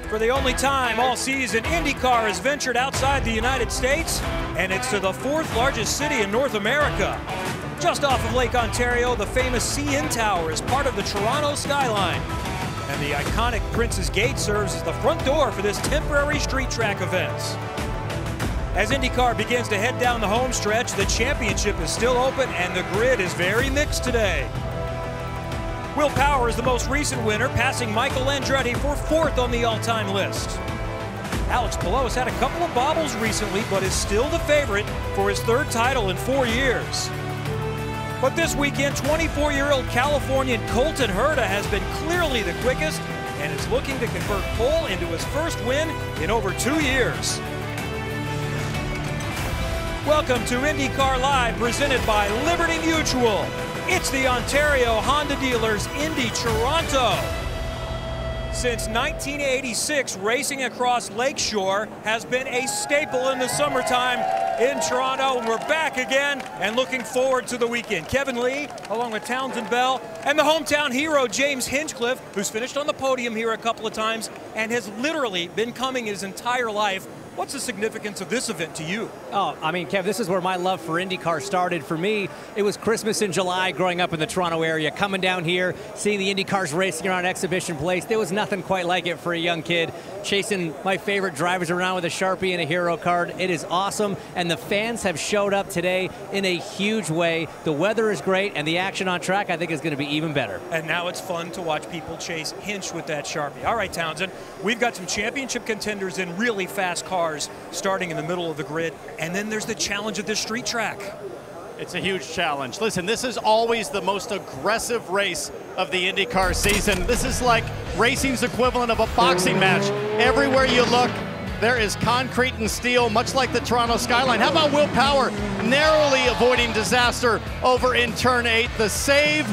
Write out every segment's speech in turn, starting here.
For the only time all season, IndyCar has ventured outside the United States, and it's to the fourth largest city in North America. Just off of Lake Ontario, the famous CN Tower is part of the Toronto skyline. And the iconic Prince's Gate serves as the front door for this temporary street track events. As IndyCar begins to head down the home stretch, the championship is still open and the grid is very mixed today. Will Power is the most recent winner, passing Michael Andretti for fourth on the all-time list. Alex Palou has had a couple of bobbles recently, but is still the favorite for his third title in 4 years. But this weekend, 24-year-old Californian Colton Herta has been clearly the quickest and is looking to convert pole into his first win in over 2 years. Welcome to IndyCar Live, presented by Liberty Mutual. It's the Ontario Honda Dealers Indy Toronto. Since 1986, racing across Lakeshore has been a staple in the summertime in Toronto. We're back again and looking forward to the weekend. Kevin Lee, along with Townsend Bell, and the hometown hero, James Hinchcliffe, who's finished on the podium here a couple of times and has literally been coming his entire life. What's the significance of this event to you? Oh, I mean, Kev, this is where my love for IndyCar started. For me, it was Christmas in July growing up in the Toronto area, coming down here, seeing the IndyCars racing around Exhibition Place. There was nothing quite like it for a young kid, chasing my favorite drivers around with a Sharpie and a hero card. It is awesome, and the fans have showed up today in a huge way. The weather is great, and the action on track, I think, is going to be even better. And now it's fun to watch people chase Hinch with that Sharpie. All right, Townsend, we've got some championship contenders in really fast cars starting in the middle of the grid, and then there's the challenge of this street track. It's a huge challenge. Listen, this is always the most aggressive race of the IndyCar season. This is like racing's equivalent of a boxing match. Everywhere you look, there is concrete and steel, much like the Toronto skyline. How about Will Power narrowly avoiding disaster over in turn 8? The save,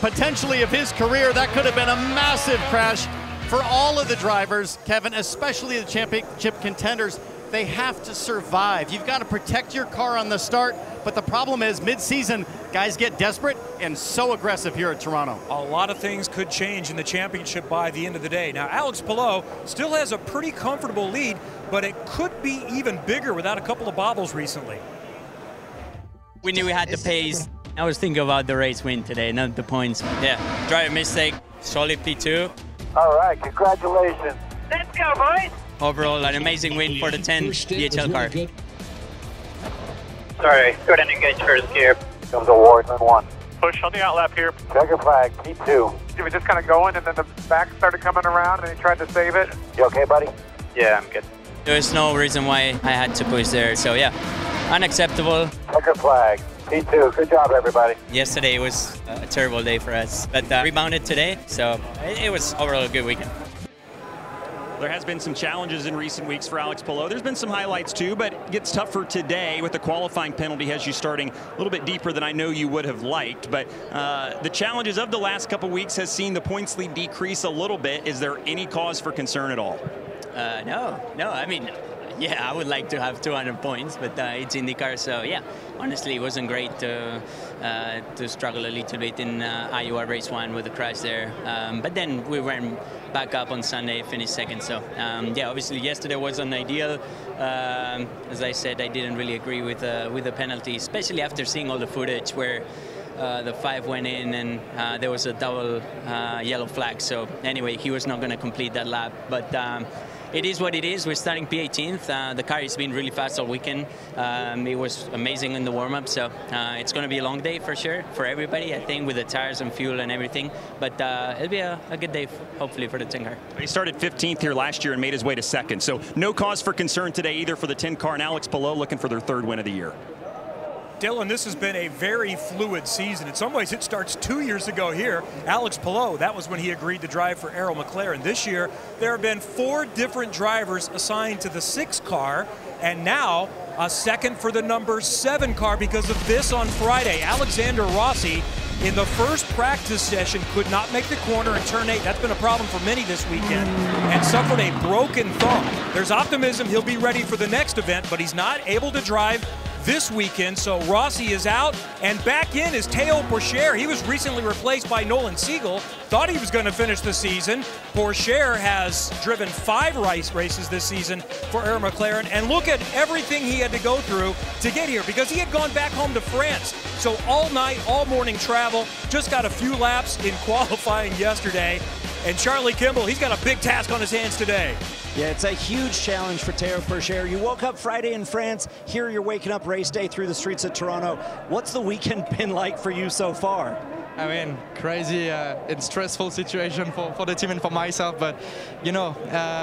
potentially, of his career. That could have been a massive crash for all of the drivers, Kevin, especially the championship contenders. They have to survive. You've got to protect your car on the start, but the problem is mid-season, guys get desperate and so aggressive here at Toronto. A lot of things could change in the championship by the end of the day. Now, Alex Palou still has a pretty comfortable lead, but it could be even bigger without a couple of bobbles recently. We knew we had the pace. I was thinking about the race win today, not the points. Yeah, driver mistake, solid P2. All right, congratulations. Let's go, boys. Overall, an amazing win for the 10 DHL car. Sorry, go ahead and engage first gear. Comes award on 1. Push on the outlap here. Checker flag, P2. He was just kind of going, and then the back started coming around, and he tried to save it. You okay, buddy? Yeah, I'm good. There was no reason why I had to push there, so yeah, unacceptable. Checker flag, P2. Good job, everybody. Yesterday was a terrible day for us, but rebounded today, so it was overall a good weekend. There has been some challenges in recent weeks for Alex Palou. There's been some highlights too, but it gets tougher today with the qualifying penalty, has you starting a little bit deeper than I know you would have liked. But the challenges of the last couple weeks has seen the points lead decrease a little bit. Is there any cause for concern at all? No. I mean, yeah, I would like to have 200 points, but it's IndyCar, so yeah. Honestly, it wasn't great to struggle a little bit in Iowa race 1 with the crash there. But then we went back up on Sunday, finished second. So yeah, obviously yesterday wasn't ideal. As I said, I didn't really agree with the penalty, especially after seeing all the footage where the 5 went in and there was a double yellow flag. So anyway, he was not going to complete that lap. But it is what it is. We're starting P18th. The car has been really fast all weekend. It was amazing in the warm-up, so it's going to be a long day for sure for everybody, I think, with the tires and fuel and everything. But it'll be a good day, hopefully, for the 10 car. He started 15th here last year and made his way to second, so no cause for concern today either for the 10 car, and Alex Palou looking for their third win of the year. Dylan, this has been a very fluid season. In some ways, it starts 2 years ago here. Alex Palou, that was when he agreed to drive for Arrow McLaren. This year, there have been 4 different drivers assigned to the 6 car, and now a second for the number 7 car because of this on Friday. Alexander Rossi, in the first practice session, could not make the corner in turn 8. That's been a problem for many this weekend, and suffered a broken thumb. There's optimism he'll be ready for the next event, but he's not able to drive this weekend. So Rossi is out, and back in is Théo Pourchaire. He was recently replaced by Nolan Siegel. Thought he was going to finish the season. Pourchaire has driven 5 races this season for Air McLaren, and look at everything he had to go through to get here because he had gone back home to France. So all night, all morning travel, just got a few laps in qualifying yesterday. And Charlie Kimball, he's got a big task on his hands today. Yeah, it's a huge challenge for Théo Pourchaire. You woke up Friday in France. Here you're waking up race day through the streets of Toronto. What's the weekend been like for you so far? I mean, crazy and stressful situation for the team and for myself. But, you know,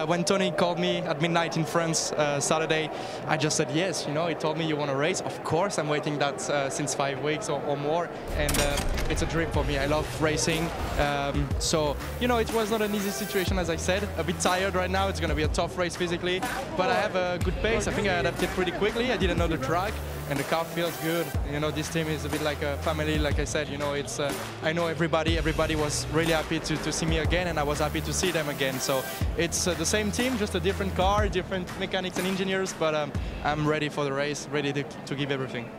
when Tony called me at midnight in France Saturday, I just said yes. You know, he told me, you want to race? Of course, I'm waiting that since 5 weeks or more. And it's a dream for me. I love racing. So, you know, it was not an easy situation, as I said. A bit tired right now. It's going to be a tough race physically. But I have a good pace. I think I adapted pretty quickly. I didn't know the track. And the car feels good. You know, this team is a bit like a family. Like I said, you know, it's I know everybody. Everybody was really happy to see me again, and I was happy to see them again. So it's the same team, just a different car, different mechanics and engineers. But I'm ready for the race, ready to give everything.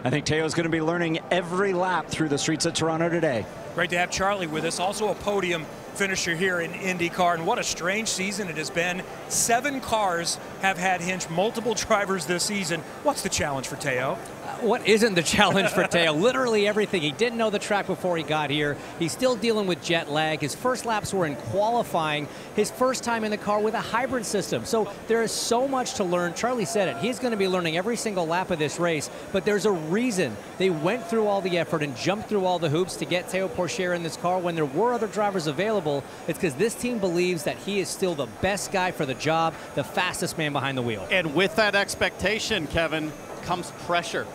I think Théo's going to be learning every lap through the streets of Toronto today. Great to have Charlie with us. Also a podium finisher here in IndyCar, and what a strange season it has been. 7 cars have had Hinch, multiple drivers this season. What's the challenge for Théo? What isn't the challenge for Théo? Literally everything. He didn't know the track before he got here. He's still dealing with jet lag. His first laps were in qualifying. His first time in the car with a hybrid system. So there is so much to learn. Charlie said it. He's going to be learning every single lap of this race, but there's a reason they went through all the effort and jumped through all the hoops to get Théo Pourchaire in this car when there were other drivers available. It's because this team believes that he is still the best guy for the job, the fastest man behind the wheel. And with that expectation, Kevin, comes pressure.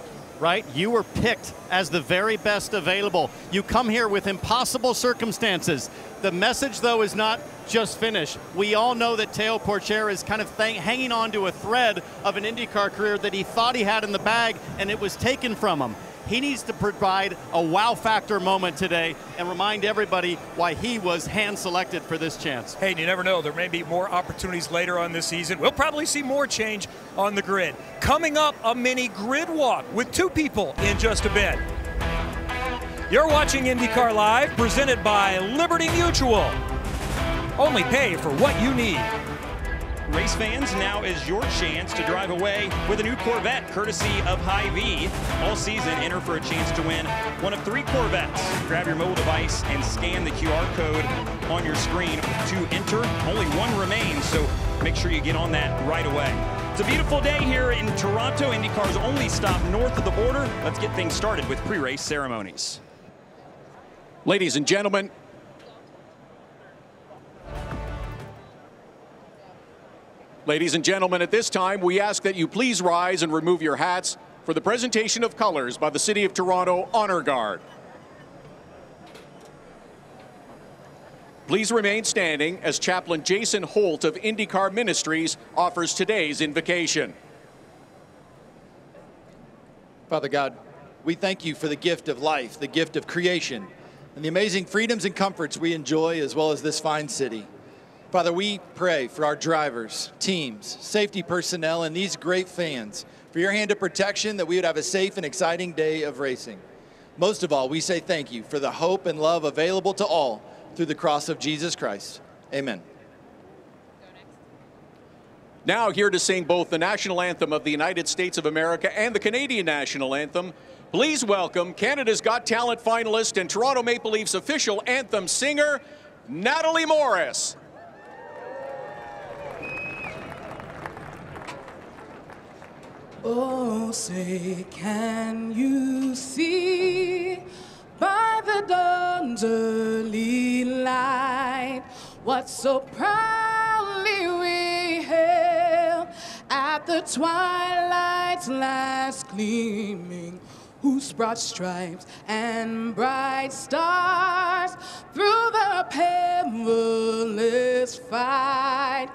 Right? You were picked as the very best available. You come here with impossible circumstances. The message, though, is not just finish. We all know that Théo Pourchaire is kind of hanging on to a thread of an IndyCar career that he thought he had in the bag, and it was taken from him. He needs to provide a wow factor moment today and remind everybody why he was hand-selected for this chance. Hey, and you never know. There may be more opportunities later on this season. We'll probably see more change on the grid. Coming up, a mini grid walk with 2 people in just a bit. You're watching IndyCar Live, presented by Liberty Mutual. Only pay for what you need. Race fans, now is your chance to drive away with a new Corvette, courtesy of Hy-Vee. All season, enter for a chance to win one of 3 Corvettes. Grab your mobile device and scan the QR code on your screen to enter. Only 1 remains, so make sure you get on that right away. It's a beautiful day here in Toronto. IndyCar's only stop north of the border. Let's get things started with pre-race ceremonies. Ladies and gentlemen, at this time, we ask that you please rise and remove your hats for the presentation of colors by the City of Toronto Honor Guard. Please remain standing as Chaplain Jason Holt of IndyCar Ministries offers today's invocation. Father God, we thank you for the gift of life, the gift of creation, and the amazing freedoms and comforts we enjoy, as well as this fine city. Father, we pray for our drivers, teams, safety personnel, and these great fans, for your hand of protection, that we would have a safe and exciting day of racing. Most of all, we say thank you for the hope and love available to all through the cross of Jesus Christ. Amen. Now here to sing both the national anthem of the United States of America and the Canadian national anthem, please welcome Canada's Got Talent finalist and Toronto Maple Leafs official anthem singer, Natalie Morris. Oh, say, can you see by the dawn's early light what so proudly we hailed at the twilight's last gleaming, whose broad stripes and bright stars through the perilous fight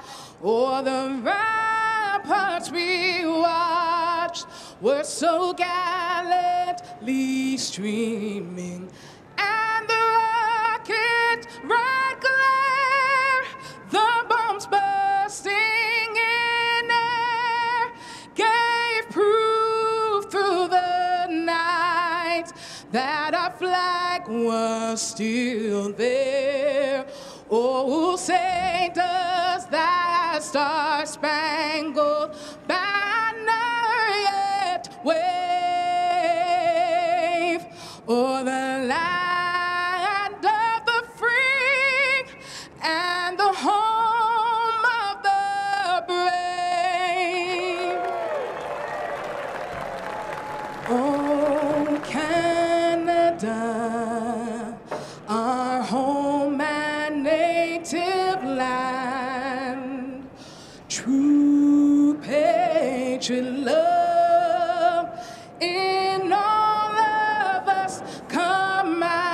o'er the ramparts we watched were so gallantly streaming, and the rocket red glare, the bombs bursting in air, gave proof through that our flag was still there. Oh, say does that star-spangled banner yet wave o'er the land of the free and the home of the brave. Oh, Canada, our home and native land, true patriot love in all of us command.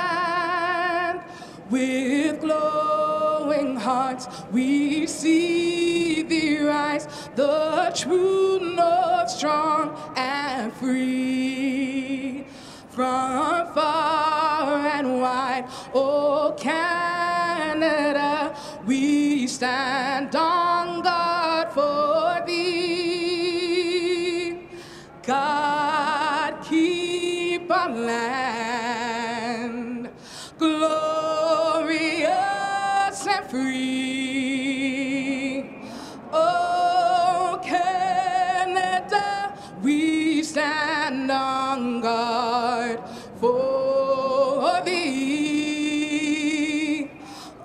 With glowing hearts we see thee rise, the true north, strong and free. From far and wide, oh Canada, we stand on guard for thee. God keep our land glorious and free. Oh Canada, we stand on guard for thee.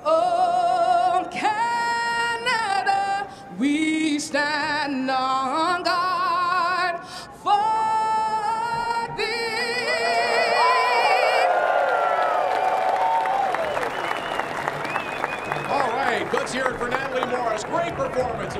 Oh Canada, we stand on guard for thee. All right, let's hear it for Natalie Morris. Great performance.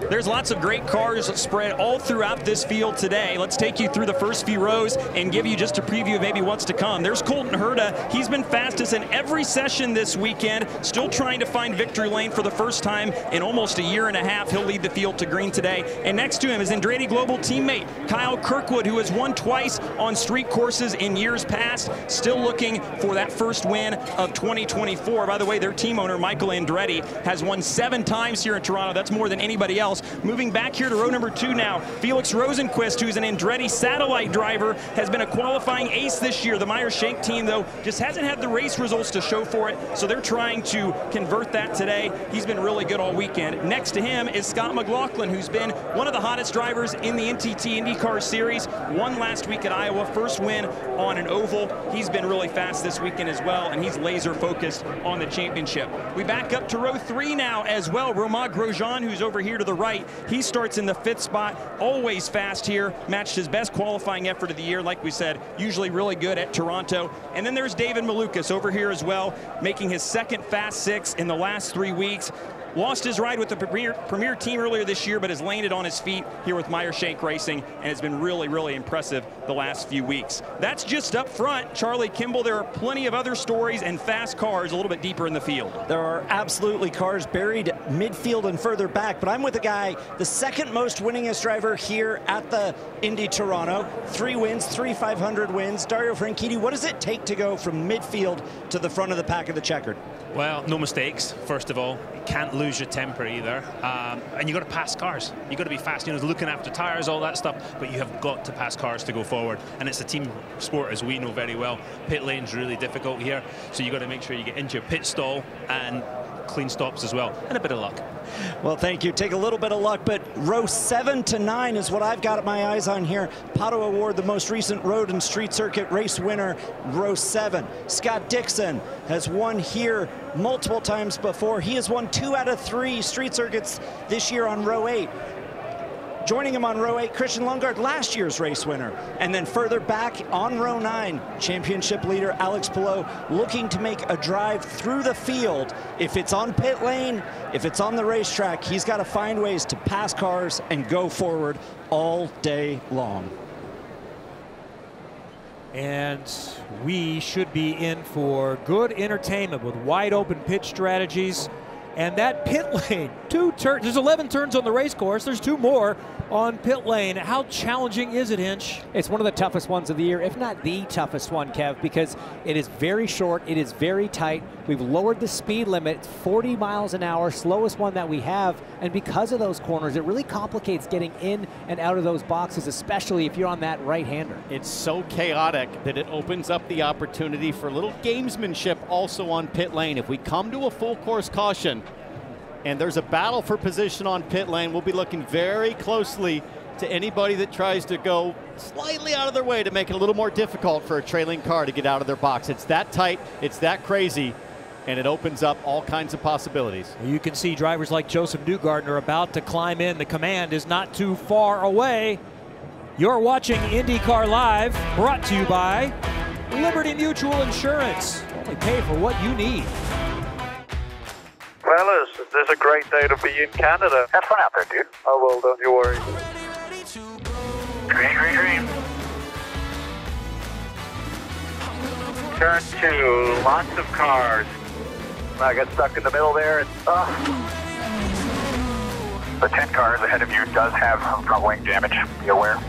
There's lots of great cars spread all throughout this field today. Let's take you through the first few rows and give you just a preview of maybe what's to come. There's Colton Herta. He's been fastest in every session this weekend, still trying to find victory lane for the first time in almost a year and a half. He'll lead the field to green today. And next to him is Andretti Global teammate Kyle Kirkwood, who has won twice on street courses in years past, still looking for that first win of 2024. By the way, their team owner, Michael Andretti, has won 7 times here in Toronto. That's more than anybody else. Moving back here to row number 2 now, Felix Rosenquist, who's an Andretti satellite driver, has been a qualifying ace this year. The Meyer-Shank team, though, just hasn't had the race results to show for it, so they're trying to convert that today. He's been really good all weekend. Next to him is Scott McLaughlin, who's been one of the hottest drivers in the NTT IndyCar Series. Won last week at Iowa, first win on an oval. He's been really fast this weekend as well, and he's laser focused on the championship. We back up to row 3 now as well. Romain Grosjean, who's over here to the right, he starts in the 5th spot, always fast here, matched his best qualifying effort of the year. Like we said, usually really good at Toronto. And then there's David Malukas over here as well, making his 2nd Fast 6 in the last 3 weeks. Lost his ride with the Premier team earlier this year, but has landed on his feet here with Meyer-Shank Racing and has been really, really impressive the last few weeks. That's just up front. Charlie Kimball, there are plenty of other stories and fast cars a little bit deeper in the field. There are absolutely cars buried midfield and further back, but I'm with a guy, the 2nd most winningest driver here at the Indy Toronto. 3 wins, 3 500 wins. Dario Franchitti, what does it take to go from midfield to the front of the pack of the checkered? Well, no mistakes, first of all. You can't lose your temper either. And you got to pass cars. You got to be fast, looking after tires, all that stuff, but you have got to pass cars to go forward. And it's a team sport, as we know very well. Pit lane's really difficult here, so you got to make sure you get into your pit stall and clean stops as well, and a bit of luck. Well, thank you. Take a little bit of luck, but row 7 to 9 is what I've got my eyes on here. Pato Award, the most recent road and street circuit race winner, row 7. Scott Dixon has won here multiple times before. He has won 2 out of 3 street circuits this year on row 8. Joining him on row 8, Christian Lundgaard, last year's race winner. And then further back on row 9, championship leader Alex Palou looking to make a drive through the field. If it's on pit lane, if it's on the racetrack, he's got to find ways to pass cars and go forward all day long. And we should be in for good entertainment with wide open pitch strategies. And that pit lane, 2 turns, there's 11 turns on the race course, there's 2 more on pit lane. How challenging is it, Hinch? It's one of the toughest ones of the year, if not the toughest one, Kev, because it is very short, it is very tight. We've lowered the speed limit, 40 miles an hour, slowest one that we have. And because of those corners, it really complicates getting in and out of those boxes, especially if you're on that right-hander. It's so chaotic that it opens up the opportunity for a little gamesmanship also on pit lane. If we come to a full course caution and there's a battle for position on pit lane, we'll be looking very closely to anybody that tries to go slightly out of their way to make it a little more difficult for a trailing car to get out of their box. It's that tight, it's that crazy, and it opens up all kinds of possibilities. You can see drivers like Joseph Newgarden are about to climb in. The command is not too far away. You're watching IndyCar Live, brought to you by Liberty Mutual Insurance. Only pay for what you need. Fellas, this is a great day to be in Canada. Have fun out there, dude. I will, don't you worry. Green, green, green. Turn 2, lots of cars. I got stuck in the middle there. The 10 cars ahead of you does have some front wing damage. Be aware.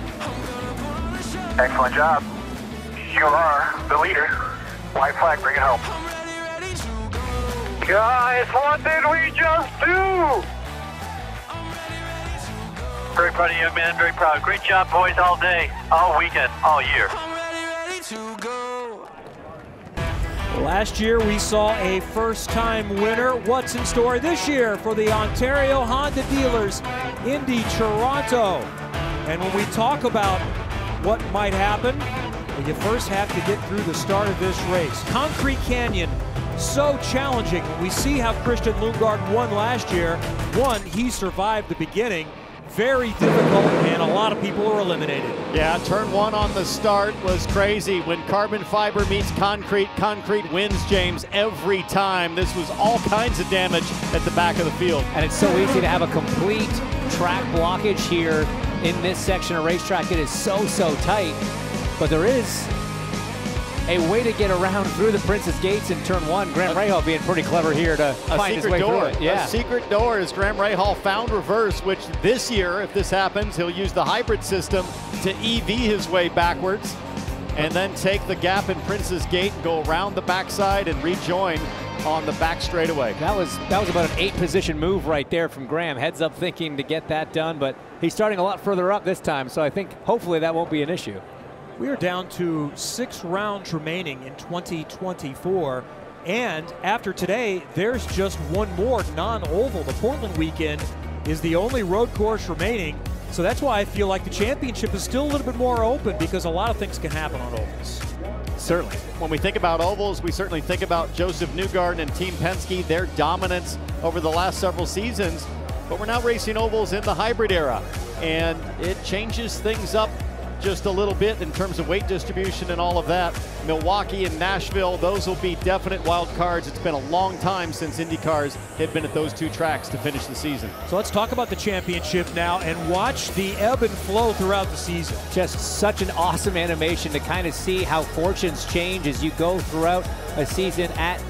Excellent job. You are the leader. White flag, bring it home. Guys, what did we just do? Very proud of you, man. Very proud. Great job, boys, all day, all weekend, all year. Last year we saw a first-time winner. What's in store this year for the Ontario Honda dealers, Indy Toronto? And when we talk about what might happen, well, you first have to get through the start of this race. Concrete Canyon, so challenging. We see how Christian Lundgaard won last year. One, he survived the beginning. Very difficult, and a lot of people are eliminated. Yeah, turn 1 on the start was crazy. When carbon fiber meets concrete, concrete wins, James, every time. This was all kinds of damage at the back of the field. And it's so easy to have a complete track blockage here in this section of racetrack. It is so tight, but there is a way to get around through the Princess Gates in turn 1. Graham Rahal being pretty clever here to find his way through it. Yeah. A secret door as Graham Rahal found reverse, which this year, if this happens, he'll use the hybrid system to EV his way backwards and then take the gap in Princess Gate and go around the backside and rejoin on the back straightaway. That was about an 8-position move right there from Graham. Heads up thinking to get that done, but he's starting a lot further up this time, so I think hopefully that won't be an issue. We are down to 6 rounds remaining in 2024, and after today, there's just one more non-oval. The Portland weekend is the only road course remaining, so that's why I feel like the championship is still a little bit more open, because a lot of things can happen on ovals. Certainly. When we think about ovals, we certainly think about Joseph Newgarden and Team Penske, their dominance over the last several seasons, but we're now racing ovals in the hybrid era, and it changes things up just a little bit in terms of weight distribution and all of that. Milwaukee and Nashville, those will be definite wild cards. It's been a long time since IndyCars had been at those 2 tracks to finish the season. So let's talk about the championship now and watch the ebb and flow throughout the season. Just such an awesome animation to kind of see how fortunes change as you go throughout a season at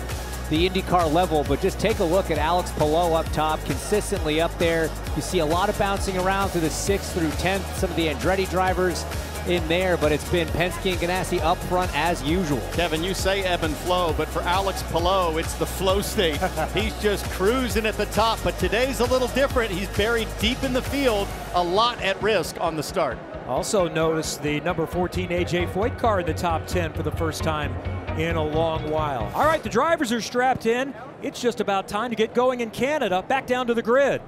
the IndyCar level, but just take a look at Alex Palou up top, consistently up there. You see a lot of bouncing around through the 6th through 10th, some of the Andretti drivers in there, but it's been Penske and Ganassi up front as usual. Kevin, you say ebb and flow, but for Alex Palou, it's the flow state. He's just cruising at the top, but today's a little different. He's buried deep in the field, a lot at risk on the start. Also notice the number 14 AJ Foyt car in the top 10 for the first time in a long while. All right, the drivers are strapped in. It's just about time to get going in Canada. Back down to the grid.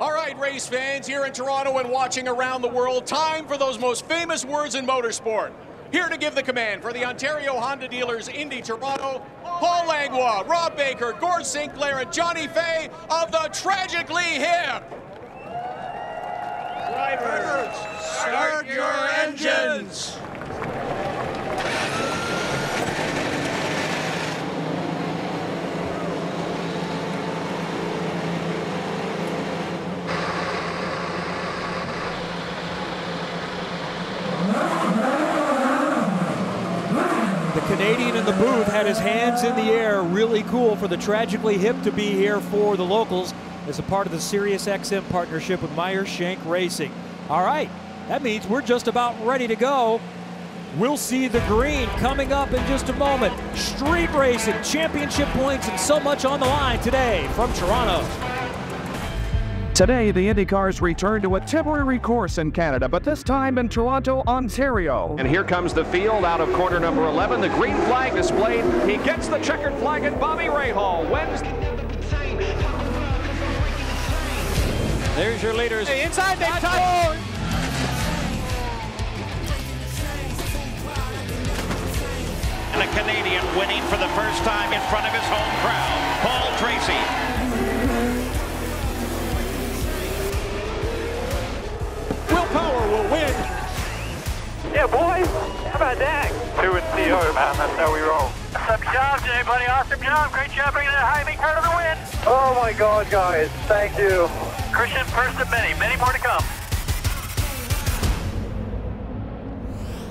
All right, race fans here in Toronto and watching around the world, time for those most famous words in motorsport. Here to give the command for the Ontario Honda dealers, Indy Toronto, Paul Langlois, Rob Baker, Gord Sinclair, and Johnny Fay of the Tragically Hip. Drivers, start your engines. The Canadian in the booth had his hands in the air. Really cool for the Tragically Hip to be here for the locals as a part of the SiriusXM partnership with Meyer Shank Racing. All right, that means we're just about ready to go. We'll see the green coming up in just a moment. Street racing, championship points, and so much on the line today from Toronto. Today, the IndyCars return to a temporary course in Canada, but this time in Toronto, Ontario. And here comes the field out of corner number 11. The green flag displayed. He gets the checkered flag, and Bobby Rahal wins. There's your leaders. Inside, big time. And a Canadian winning for the first time in front of his home crowd, Paul Tracy. Will Power will win. Yeah, boys. How about that? 2 and CO, man. That's how we roll. Awesome job today, buddy. Awesome job. Great job bringing that Jaime car to the win. Oh, my God, guys. Thank you. Christian, first of many. Many more to come.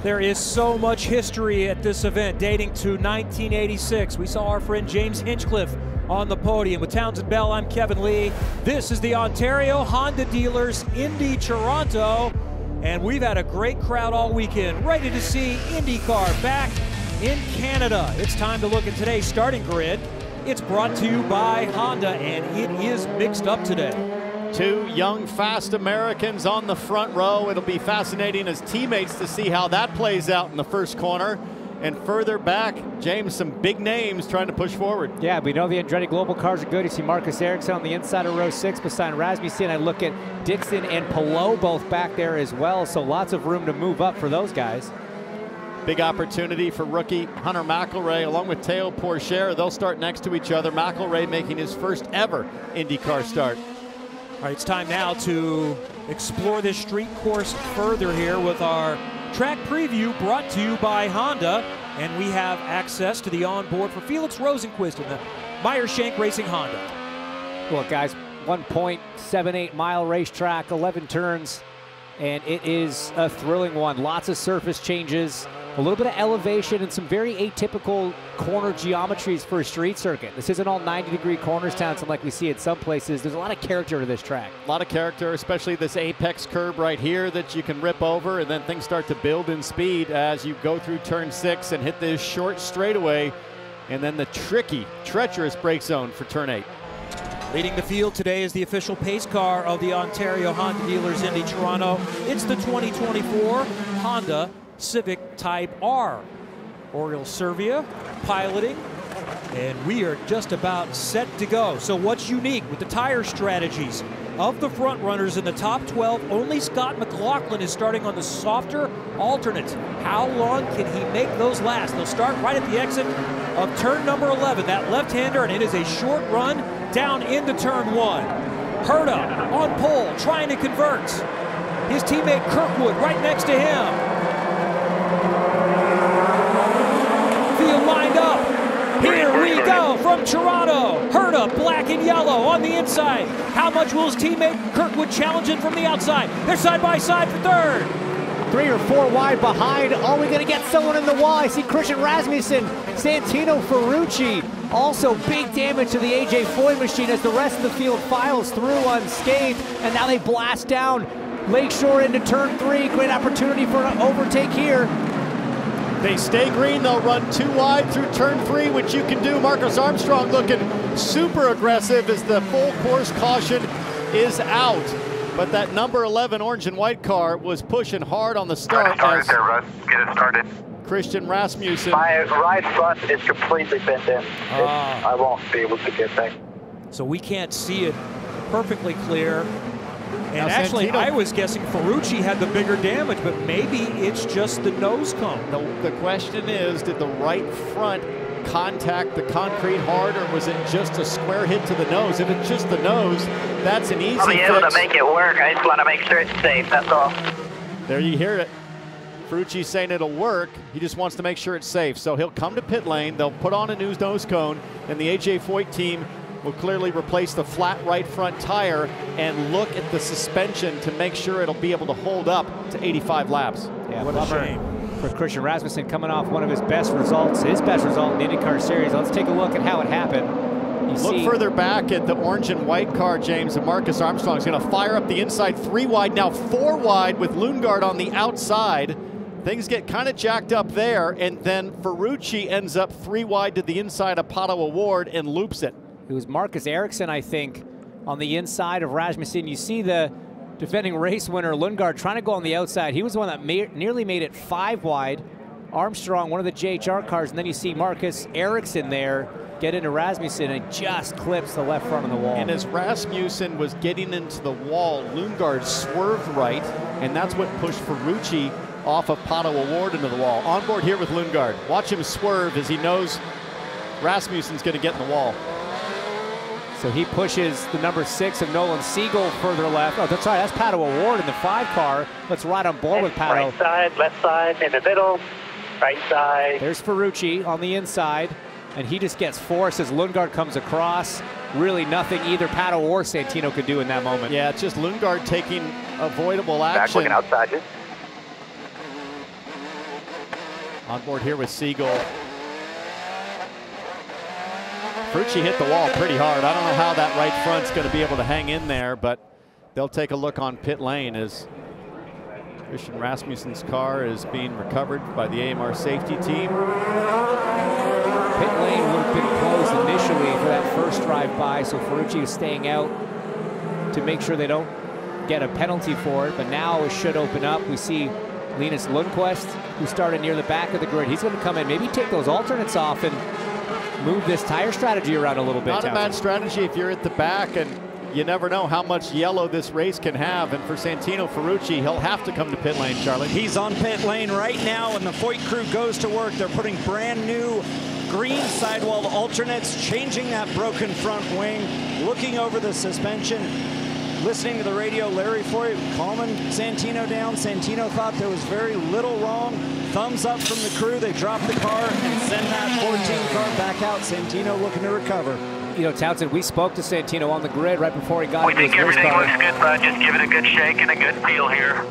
There is so much history at this event dating to 1986. We saw our friend James Hinchcliffe on the podium. With Townsend Bell, I'm Kevin Lee. This is the Ontario Honda Dealers Indy Toronto, and we've had a great crowd all weekend, ready to see IndyCar back in Canada. It's time to look at today's starting grid. It's brought to you by Honda, and it is mixed up today. 2 young, fast Americans on the front row. It'll be fascinating as teammates to see how that plays out in the first corner. And further back, James, some big names trying to push forward. Yeah, we know the Andretti Global cars are good. You see Marcus Ericsson on the inside of row 6 beside Rasmussen. I look at Dixon and Palou both back there as well, so lots of room to move up for those guys. Big opportunity for rookie Hunter McElroy along with Théo Pourchaire. They'll start next to each other. McElroy making his first ever IndyCar start. All right, it's time now to explore this street course further here with our track preview brought to you by Honda, and we have access to the onboard for Felix Rosenquist in the Meyer-Shank Racing Honda. Look, guys, 1.78 mile racetrack, 11 turns, and it is a thrilling one. Lots of surface changes, a little bit of elevation, and some very atypical corner geometries for a street circuit. This isn't all 90-degree corners, Townsend, like we see at some places. There's a lot of character to this track. A lot of character, especially this apex curb right here that you can rip over, and then things start to build in speed as you go through turn 6 and hit this short straightaway, and then the tricky, treacherous brake zone for turn 8. Leading the field today is the official pace car of the Ontario Honda Dealers Indy Toronto. It's the 2024 Honda Civic Type R. Oriol Servia piloting, and we are just about set to go. So what's unique with the tire strategies of the front runners in the top 12? Only Scott McLaughlin is starting on the softer alternates. How long can he make those last? They'll start right at the exit of turn number 11, that left-hander, and it is a short run down into turn 1. Herta on pole, trying to convert. His teammate Kirkwood right next to him. Field lined up. Here we go from Toronto. Herta, black and yellow on the inside. How much will his teammate Kirkwood challenge him from the outside? They're side by side for third. 3 or 4 wide behind. Are we going to get someone in the wall? I see Christian Rasmussen, Santino Ferrucci. Also big damage to the AJ Foyt machine as the rest of the field files through unscathed. And now they blast down Lakeshore into turn 3. Great opportunity for an overtake here. They stay green, they'll run 2 wide through turn 3, which you can do. Marcus Armstrong looking super aggressive as the full course caution is out. But that number 11 orange and white car was pushing hard on the start. Get it started. Christian Rasmussen. My right front is completely bent in. I won't be able to get back. So we can't see it perfectly clear. And Now, actually, Santino, I was guessing Ferrucci had the bigger damage, but maybe it's just the nose cone. The question is, did the right front contact the concrete hard, or was it just a square hit to the nose? If it's just the nose, that's an easy I'll be fix. able to make it work. I just want to make sure it's safe, that's all. There you hear it. Ferrucci saying it'll work. He just wants to make sure it's safe. So he'll come to pit lane. They'll put on a new nose cone, and the AJ Foyt team will clearly replace the flat right front tire and look at the suspension to make sure it'll be able to hold up to 85 laps. Yeah, what a shame for Christian Rasmussen, coming off one of his best results, his best result in the IndyCar Series. Let's take a look at how it happened. Look further back at the orange and white car, James, and Marcus Armstrong's going to fire up the inside 3 wide, now 4 wide with Lundgaard on the outside. things get kind of jacked up there, and then Ferrucci ends up 3 wide to the inside of Pato O'Ward and loops it. It was Marcus Ericsson, I think, on the inside of Rasmussen. You see the defending race winner Lundgaard trying to go on the outside. He was the one that nearly made it 5 wide. Armstrong, one of the JHR cars, and then you see Marcus Ericsson there get into Rasmussen and just clips the left front of the wall. And as Rasmussen was getting into the wall, Lundgaard swerved right, and that's what pushed Ferrucci off of Pato O'Ward into the wall. On board here with Lundgaard. Watch him swerve as he knows Rasmussen's going to get in the wall. So he pushes the number 6 of Nolan Siegel further left. Oh, that's right, that's Pato O'Ward in the 5 car. Let's ride on board with Pato. Right side, left side, in the middle, right side. There's Ferrucci on the inside, and he just gets forced as Lundgaard comes across. Really nothing either Pato or Santino could do in that moment. Yeah, it's just Lundgaard taking avoidable action. Back looking outside you. On board here with Siegel. Ferrucci hit the wall pretty hard. I don't know how that right front's going to be able to hang in there, but they'll take a look on pit lane as Christian Rasmussen's car is being recovered by the AMR safety team. Pit lane would have been closed initially for that first drive by, so Ferrucci is staying out to make sure they don't get a penalty for it, but now it should open up. We see Linus Lundqvist, who started near the back of the grid. He's going to come in, maybe take those alternates off and move this tire strategy around a little bit. Not a bad strategy if you're at the back, and you never know how much yellow this race can have. And for Santino Ferrucci, he'll have to come to pit lane, Charlie. He's on pit lane right now, and the Foyt crew goes to work. They're putting brand new green sidewall alternates, changing that broken front wing, looking over the suspension, listening to the radio. Larry Foyt calming Santino down. Santino thought there was very little wrong. Thumbs up from the crew. They drop the car and send that 14 car back out. Santino looking to recover. You know, Townsend, we spoke to Santino on the grid right before he got We into his think race everything car. looks good, bud. Just give it a good shake and a good feel here.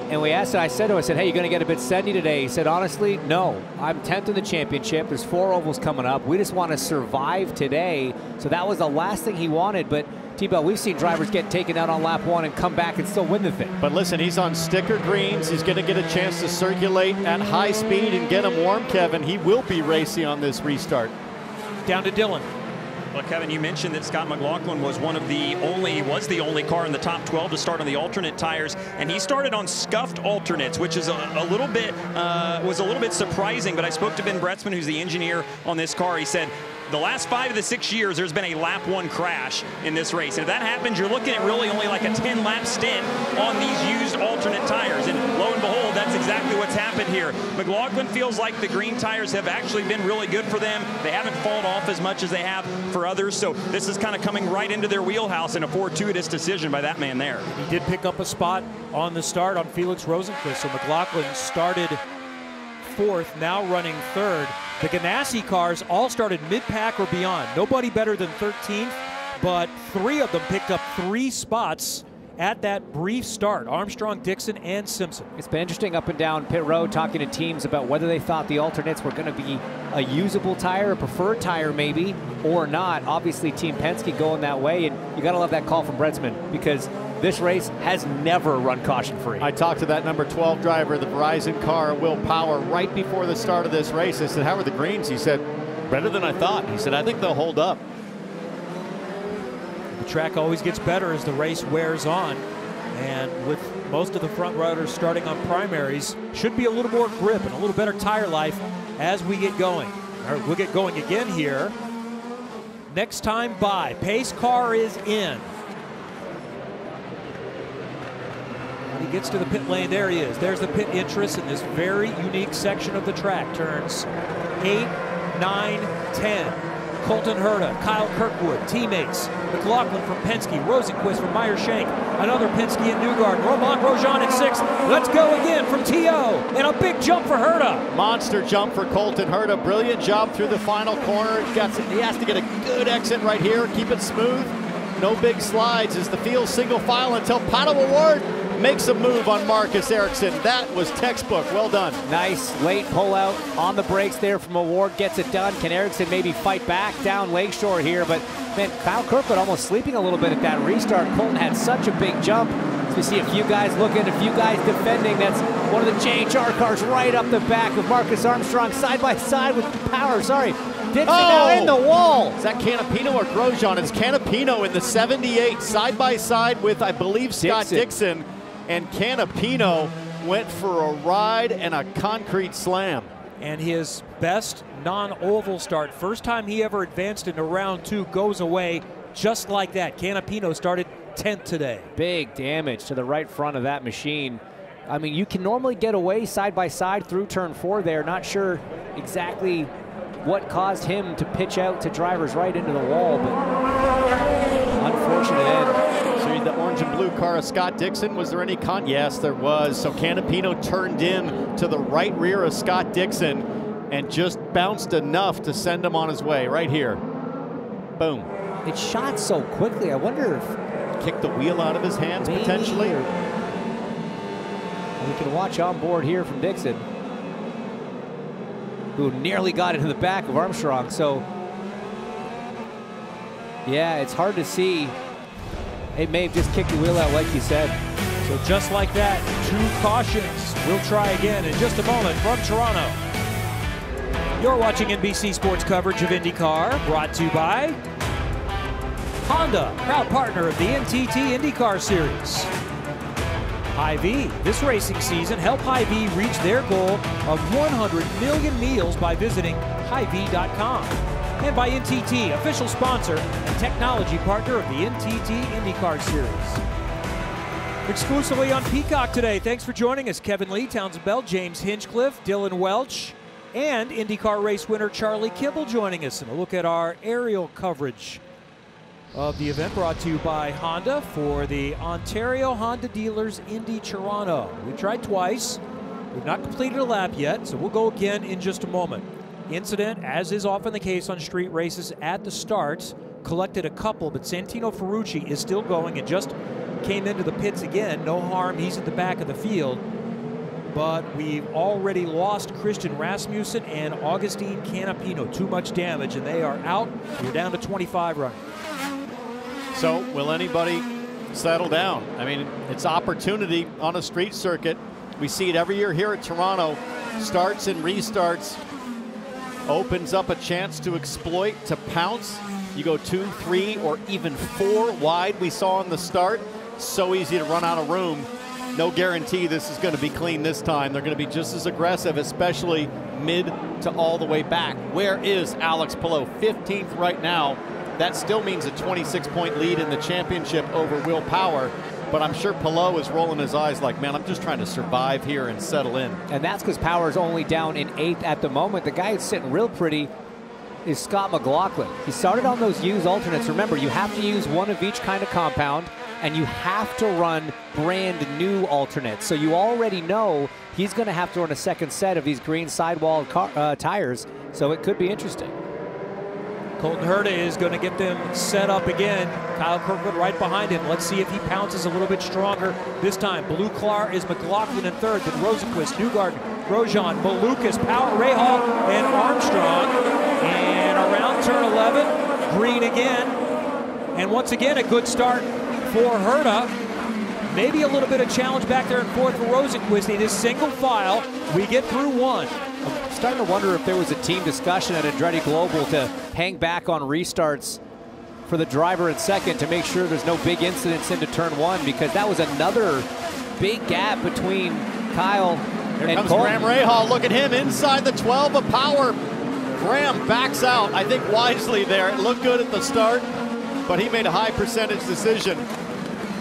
And we asked, I said to him, hey, you going to get a bit sendy today? He said, honestly, no. I'm 10th in the championship. There's 4 ovals coming up. We just want to survive today. So that was the last thing he wanted. But T-Bell, we've seen drivers get taken out on lap 1 and come back and still win the thing. But listen, he's on sticker greens. He's going to get a chance to circulate at high speed and get him warm, Kevin. He will be racing on this restart. Down to Dylan. Well, Kevin, you mentioned that Scott McLaughlin was the only car in the top 12 to start on the alternate tires, and he started on scuffed alternates, which is was a little bit surprising. But I spoke to Ben Bretzman, who's the engineer on this car. He said, the last 5 of the 6 years, there's been a lap 1 crash in this race. And if that happens, you're looking at really only like a 10-lap stint on these used alternate tires. And lo and behold, that's exactly what's happened here. McLaughlin feels like the green tires have actually been really good for them. They haven't fallen off as much as they have for others. So this is kind of coming right into their wheelhouse in a fortuitous decision by that man there. He did pick up a spot on the start on Felix Rosenqvist. So McLaughlin started 4th, now running 3rd. The Ganassi cars all started mid-pack or beyond. Nobody better than 13th, but 3 of them picked up 3 spots at that brief start. Armstrong, Dixon, and Simpson. It's been interesting up and down pit road talking to teams about whether they thought the alternates were going to be a usable tire, a preferred tire maybe, or not. Obviously, Team Penske going that way, and you got to love that call from Bretzman because this race has never run caution-free. I talked to that number 12 driver, the Verizon car, Will Power, right before the start of this race. I said, how are the greens? He said, better than I thought. He said, I think they'll hold up. The track always gets better as the race wears on, and with most of the front runners starting on primaries, should be a little more grip and a little better tire life as we get going. All right, we'll get going again here. Next time by, pace car is in. When he gets to the pit lane, there he is. There's the pit entrance in this very unique section of the track. Turns 8, 9, 10. Colton Herta, Kyle Kirkwood, teammates. McLaughlin from Penske, Rosenqvist from Meyer Shank, another Penske in Newgarden, Romain Grosjean in 6th. Let's go again from T.O. and a big jump for Herta. Monster jump for Colton Herta. Brilliant job through the final corner. He has to get a good exit right here. Keep it smooth. No big slides as the field single file until Pato O'Ward makes a move on Marcus Ericsson. That was textbook. Well done. Nice late pullout on the brakes there from O'Ward. Gets it done. Can Ericsson maybe fight back down Lakeshore here? But man, Kyle Kirkwood almost sleeping a little bit at that restart. Colton had such a big jump. So we see a few guys looking, a few guys defending. That's one of the JHR cars right up the back of Marcus Armstrong, side by side with Power. Dixon now in the wall. Is that Canapino or Grosjean? It's Canapino in the 78, side by side with, I believe, Scott Dixon. And Canapino went for a ride and a concrete slam. And his best non-oval start, first time he ever advanced into round 2, goes away just like that. Canapino started 10th today. Big damage to the right front of that machine. I mean, you can normally get away side by side through turn 4 there. Not sure exactly what caused him to pitch out to drivers right into the wall, but unfortunate end. So the orange and blue car of Scott Dixon, was there any Yes, there was. So Canapino turned in to the right rear of Scott Dixon and just bounced enough to send him on his way right here. Boom. It shot so quickly. I wonder if kicked the wheel out of his hands potentially. We can watch on board here from Dixon, who nearly got into the back of Armstrong. So yeah, it's hard to see. It may have just kicked the wheel out like you said. So just like that, 2 cautions. We'll try again in just a moment from Toronto. You're watching NBC Sports coverage of IndyCar, brought to you by Honda, proud partner of the NTT IndyCar Series. Hy-Vee, this racing season, help Hy-Vee reach their goal of 100 million meals by visiting Hy-Vee.com. And by NTT, official sponsor and technology partner of the NTT IndyCar Series. Exclusively on Peacock today. Thanks for joining us. Kevin Lee, Townsend Bell, James Hinchcliffe, Dylan Welch, and IndyCar race winner Charlie Kibble joining us. And a look at our aerial coverage of the event, brought to you by Honda for the Ontario Honda Dealers Indy Toronto. We tried twice. We've not completed a lap yet, so we'll go again in just a moment. Incident, as is often the case on street races at the start, collected a couple, but Santino Ferrucci is still going and just came into the pits again. No harm, he's at the back of the field. But we've already lost Christian Rasmussen and Augustine Canapino. Too much damage, and they are out. You're down to 25 running. So will anybody settle down? I mean, it's opportunity on a street circuit. We see it every year here at Toronto. Starts and restarts. Opens up a chance to exploit, to pounce. You go 2, 3, or even 4 wide we saw in the start. So easy to run out of room. No guarantee this is going to be clean this time. They're going to be just as aggressive, especially mid to all the way back. Where is Alex Palou? 15th right now. That still means a 26-point lead in the championship over Will Power. But I'm sure Palou is rolling his eyes like, man, I'm just trying to survive here and settle in. And that's because Power's only down in 8th at the moment. The guy who's sitting real pretty is Scott McLaughlin. He started on those used alternates. Remember, you have to use one of each kind of compound, and you have to run brand new alternates. So you already know he's going to have to run a second set of these green sidewall tires. So it could be interesting. Colton Herta is going to get them set up again. Kyle Kirkwood right behind him. Let's see if he pounces a little bit stronger this time. Blue Clar is McLaughlin in 3rd, then Rosenquist, Newgarden, Grosjean, Malukas, Power, Rahal, and Armstrong. And around turn 11, green again. And once again, a good start for Herta. Maybe a little bit of challenge back there in 4th for Rosenquist. It is single file. We get through 1. I'm starting to wonder if there was a team discussion at Andretti Global to hang back on restarts for the driver in 2nd to make sure there's no big incidents into turn 1, because that was another big gap between Kyle Here and comes Colton. Graham Rahal. Look at him inside the 12 of Power. Graham backs out, I think wisely there. It looked good at the start, but he made a high percentage decision.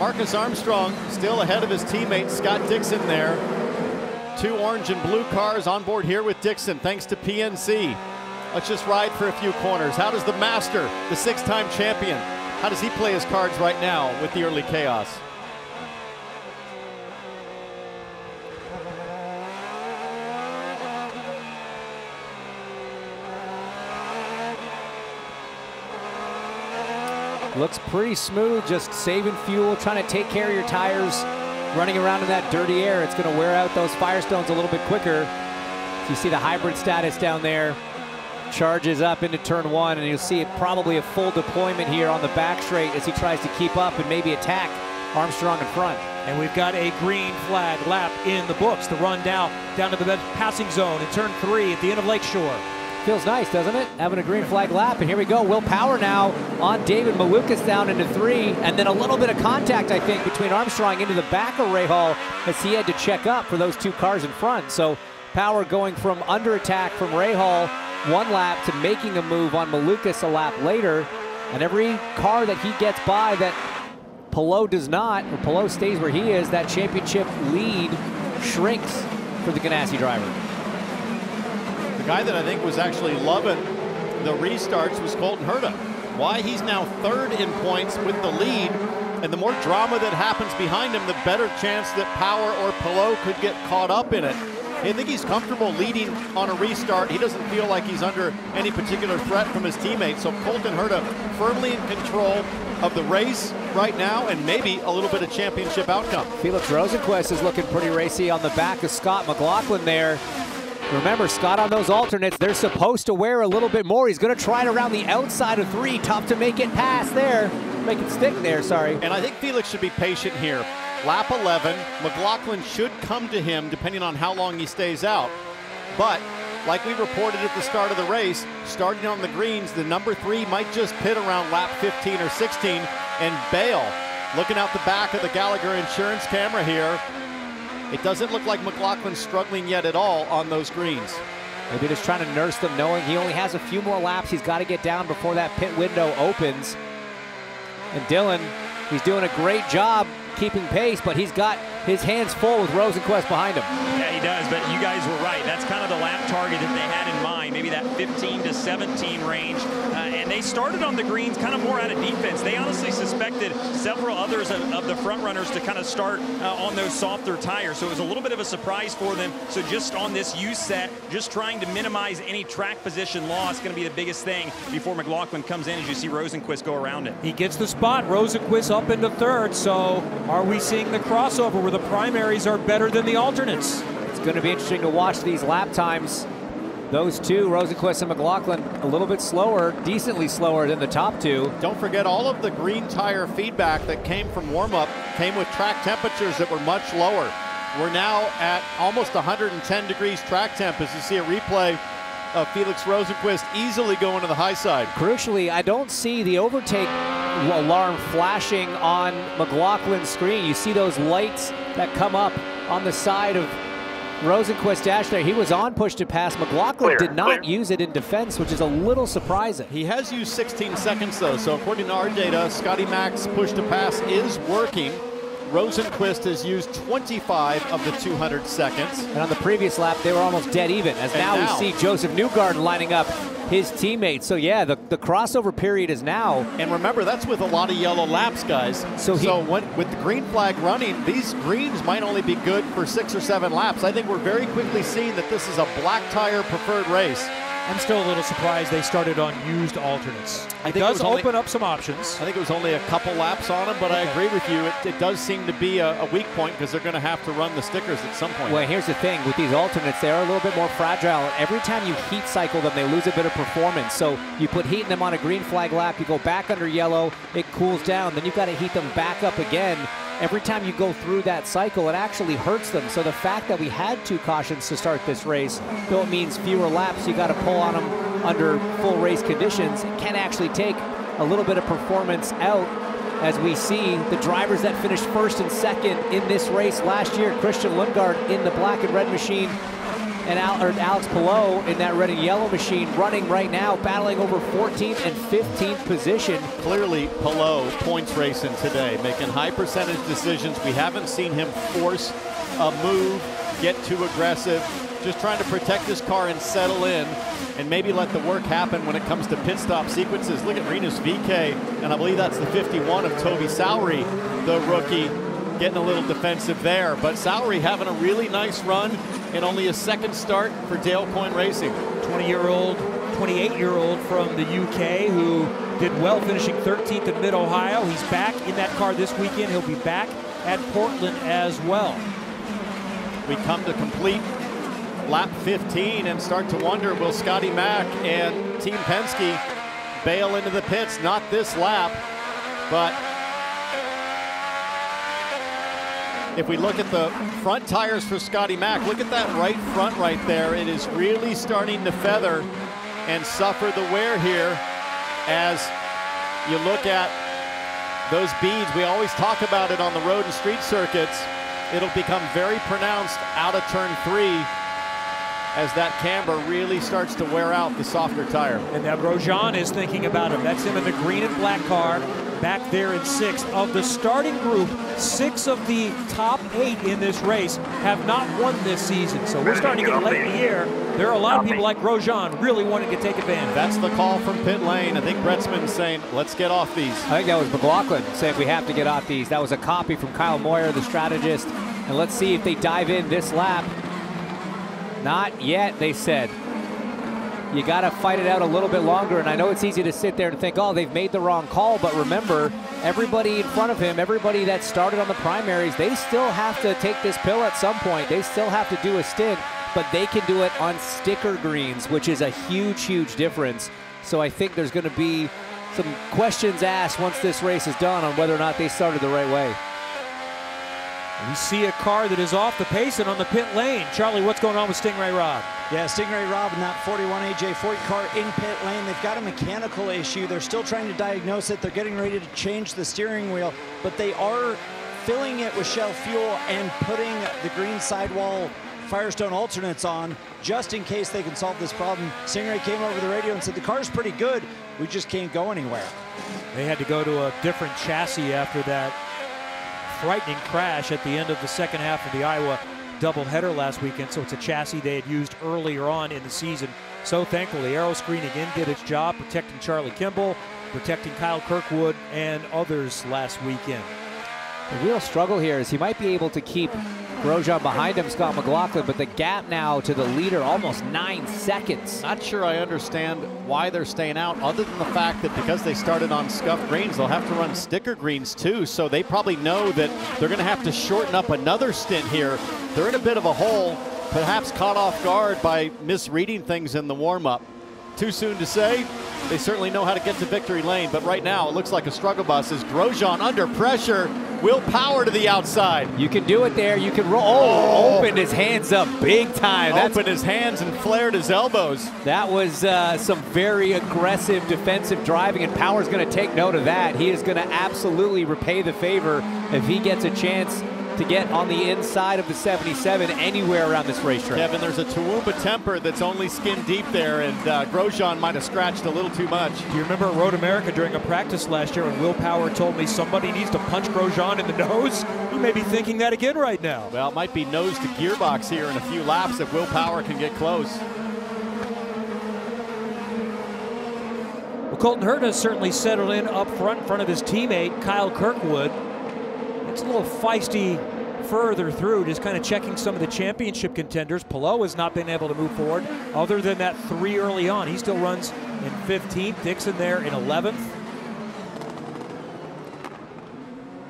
Marcus Armstrong still ahead of his teammate Scott Dixon there. 2 orange and blue cars on board here with Dixon, thanks to PNC. Let's just ride for a few corners. How does the master, the 6-time champion, how does he play his cards right now with the early chaos? Looks pretty smooth, just saving fuel, trying to take care of your tires. Running around in that dirty air, it's going to wear out those Firestones a little bit quicker. So you see the hybrid status down there. Charges up into turn 1, and you'll see it probably a full deployment here on the back straight as he tries to keep up and maybe attack Armstrong in front. And we've got a green flag lap in the books. The run down to the passing zone in turn 3 at the end of Lakeshore. Feels nice, doesn't it? Having a green flag lap, and here we go. Will Power now on David Malukas down into 3, and then a little bit of contact, I think, between Armstrong into the back of Rahal as he had to check up for those 2 cars in front. So Power going from under attack from Rahal 1 lap to making a move on Malukas a lap later, and every car that he gets by that Palou does not, or Palou stays where he is, that championship lead shrinks for the Ganassi driver. The guy that I think was actually loving the restarts was Colton Herta. Why he's now 3rd in points with the lead, and the more drama that happens behind him, the better chance that Power or Palou could get caught up in it. I think he's comfortable leading on a restart. He doesn't feel like he's under any particular threat from his teammates. So Colton Herta firmly in control of the race right now, and maybe a little bit of championship outcome. Felix Rosenqvist is looking pretty racy on the back of Scott McLaughlin there. Remember, Scott on those alternates, they're supposed to wear a little bit more. He's going to try it around the outside of 3. Tough to make it pass there. Make it stick there, sorry. And I think Felix should be patient here. Lap 11, McLaughlin should come to him depending on how long he stays out. But like we reported at the start of the race, starting on the greens, the number 3 might just pit around lap 15 or 16 and bail. Looking out the back of the Gallagher insurance camera here, it doesn't look like McLaughlin's struggling yet at all on those greens. Maybe just trying to nurse them, knowing he only has a few more laps he's got to get down before that pit window opens. And Dylan, he's doing a great job keeping pace, but he's got his hands full with Rosenqvist behind him. Yeah, he does, but you guys were right. That's kind of the lap target that they had in mind, maybe that 15 to 17 range. And they started on the greens kind of more out of defense. They honestly suspected several others of the front runners to kind of start on those softer tires. So it was a little bit of a surprise for them. So just on this U set, just trying to minimize any track position loss going to be the biggest thing before McLaughlin comes in, as you see Rosenqvist go around it. He gets the spot. Rosenqvist up into 3rd. So are we seeing the crossover where the primaries are better than the alternates? It's going to be interesting to watch these lap times. Those 2, Rosenqvist and McLaughlin, a little bit slower, decently slower than the top 2. Don't forget, all of the green tire feedback that came from warm-up came with track temperatures that were much lower. We're now at almost 110 degrees track temp as you see a replay of Felix Rosenqvist easily going to the high side. Crucially, I don't see the overtake alarm flashing on McLaughlin's screen. You see those lights that come up on the side of Rosenqvist dash there. He was on push to pass. McLaughlin did not use it in defense, which is a little surprising. He has used 16 seconds though, so according to our data, Scotty Mac's push to pass is working. Rosenqvist has used 25 of the 200 seconds. And on the previous lap, they were almost dead even, as now we see Joseph Newgarden lining up his teammates. So yeah, the crossover period is now. And remember, that's with a lot of yellow laps, guys. So with the green flag running, these greens might only be good for 6 or 7 laps. I think we're very quickly seeing that this is a black tire preferred race. I'm still a little surprised they started on used alternates. It does open up some options. I think it was only a couple laps on them, but I agree with you. It does seem to be a weak point because they're going to have to run the stickers at some point. Well, here's the thing. With these alternates, they are a little bit more fragile. Every time you heat cycle them, they lose a bit of performance. So you put heat in them on a green flag lap, you go back under yellow, it cools down. Then you've got to heat them back up again. Every time you go through that cycle, it actually hurts them. So the fact that we had 2 cautions to start this race, though it means fewer laps, you got to pull on them under full race conditions, it can actually take a little bit of performance out, as we see the drivers that finished 1st and 2nd in this race last year. Christian Lundgaard in the black and red machine, and Alex Palou in that red and yellow machine, running right now, battling over 14th and 15th position. Clearly, Palou points racing today, making high percentage decisions. We haven't seen him force a move, get too aggressive, just trying to protect his car and settle in and maybe let the work happen when it comes to pit stop sequences. Look at Rinus VeeKay, and I believe that's the 51 of Toby Sowery, the rookie, getting a little defensive there. But Sowery having a really nice run and only a 2nd start for Dale Coyne Racing. 28-year-old from the UK who did well finishing 13th in Mid-Ohio. He's back in that car this weekend. He'll be back at Portland as well. We come to complete lap 15 and start to wonder, will Scotty Mac and Team Penske bail into the pits? Not this lap, but if we look at the front tires for Scotty Mack, look at that right front right there. It is really starting to feather and suffer the wear here as you look at those beads. We always talk about it on the road and street circuits. It'll become very pronounced out of turn 3 as that camber really starts to wear out the softer tire. And now Grosjean is thinking about him. That's him in the green and black car back there in 6th. Of the starting group, 6 of the top 8 in this race have not won this season. So we're starting to get late in the year. There are a lot of people like Grosjean really wanting to take advantage. That's the call from pit lane. I think Bretsman's saying, let's get off these. I think that was McLaughlin saying we have to get off these. That was a copy from Kyle Moyer, the strategist. And let's see if they dive in this lap. Not yet, they said. You got to fight it out a little bit longer, and I know it's easy to sit there and think, oh, they've made the wrong call, but remember, everybody in front of him, everybody that started on the primaries, they still have to take this pill at some point. They still have to do a stint, but they can do it on sticker greens, which is a huge, huge difference. So I think there's going to be some questions asked once this race is done on whether or not they started the right way. We see a car that is off the pace and on the pit lane. Charlie, what's going on with Stingray Rob? Yeah, Stingray Rob in that 41 AJ Foyt car in pit lane. They've got a mechanical issue. They're still trying to diagnose it. They're getting ready to change the steering wheel, but they are filling it with Shell fuel and putting the green sidewall Firestone alternates on just in case they can solve this problem. Stingray came over the radio and said, the car's pretty good. We just can't go anywhere. They had to go to a different chassis after that frightening crash at the end of the second half of the Iowa doubleheader last weekend. So it's a chassis they had used earlier on in the season. So thankfully, Aeroscreen again did its job protecting Charlie Kimball, protecting Kyle Kirkwood and others last weekend. The real struggle here is he might be able to keep Grosjean behind him, Scott McLaughlin, but the gap now to the leader, almost 9 seconds. Not sure I understand why they're staying out, other than the fact that because they started on scuffed greens, they'll have to run sticker greens too, so they probably know that they're going to have to shorten up another stint here. They're in a bit of a hole, perhaps caught off guard by misreading things in the warm-up. Too soon to say. They certainly know how to get to victory lane, but right now it looks like a struggle bus as Grosjean under pressure. Will Power to the outside. You can do it there. You can roll. Oh, opened his hands up big time. Opened his hands and flared his elbows. That was some very aggressive defensive driving, and Power's going to take note of that. He is going to absolutely repay the favor if he gets a chance to get on the inside of the 77 anywhere around this racetrack. Kevin, there's a Toowoomba temper that's only skin deep there, and Grosjean might have scratched a little too much. Do you remember at Road America during a practice last year when Will Power told me somebody needs to punch Grosjean in the nose? You may be thinking that again right now. Well, it might be nose to gearbox here in a few laps if Will Power can get close. Well, Colton Herta has certainly settled in up front in front of his teammate, Kyle Kirkwood. It's a little feisty further through, just kind of checking some of the championship contenders. Palou has not been able to move forward other than that 3 early on. He still runs in 15th, Dixon there in 11th.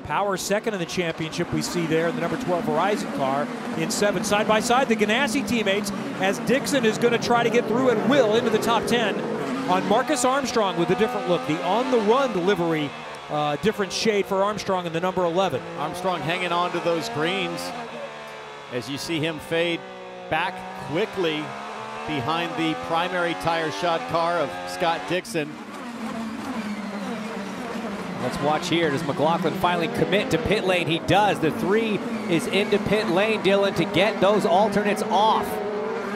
Power second in the championship we see there in the number 12 Horizon car in 7th. Side by side, the Ganassi teammates, as Dixon is going to try to get through and will into the top 10 on Marcus Armstrong with a different look. The on-the-run livery. Different shade for Armstrong in the number 11. Armstrong hanging on to those greens as you see him fade back quickly behind the primary tire shod car of Scott Dixon. Let's watch here. Does McLaughlin finally commit to pit lane? He does. The 3 is into pit lane, Dylan, to get those alternates off.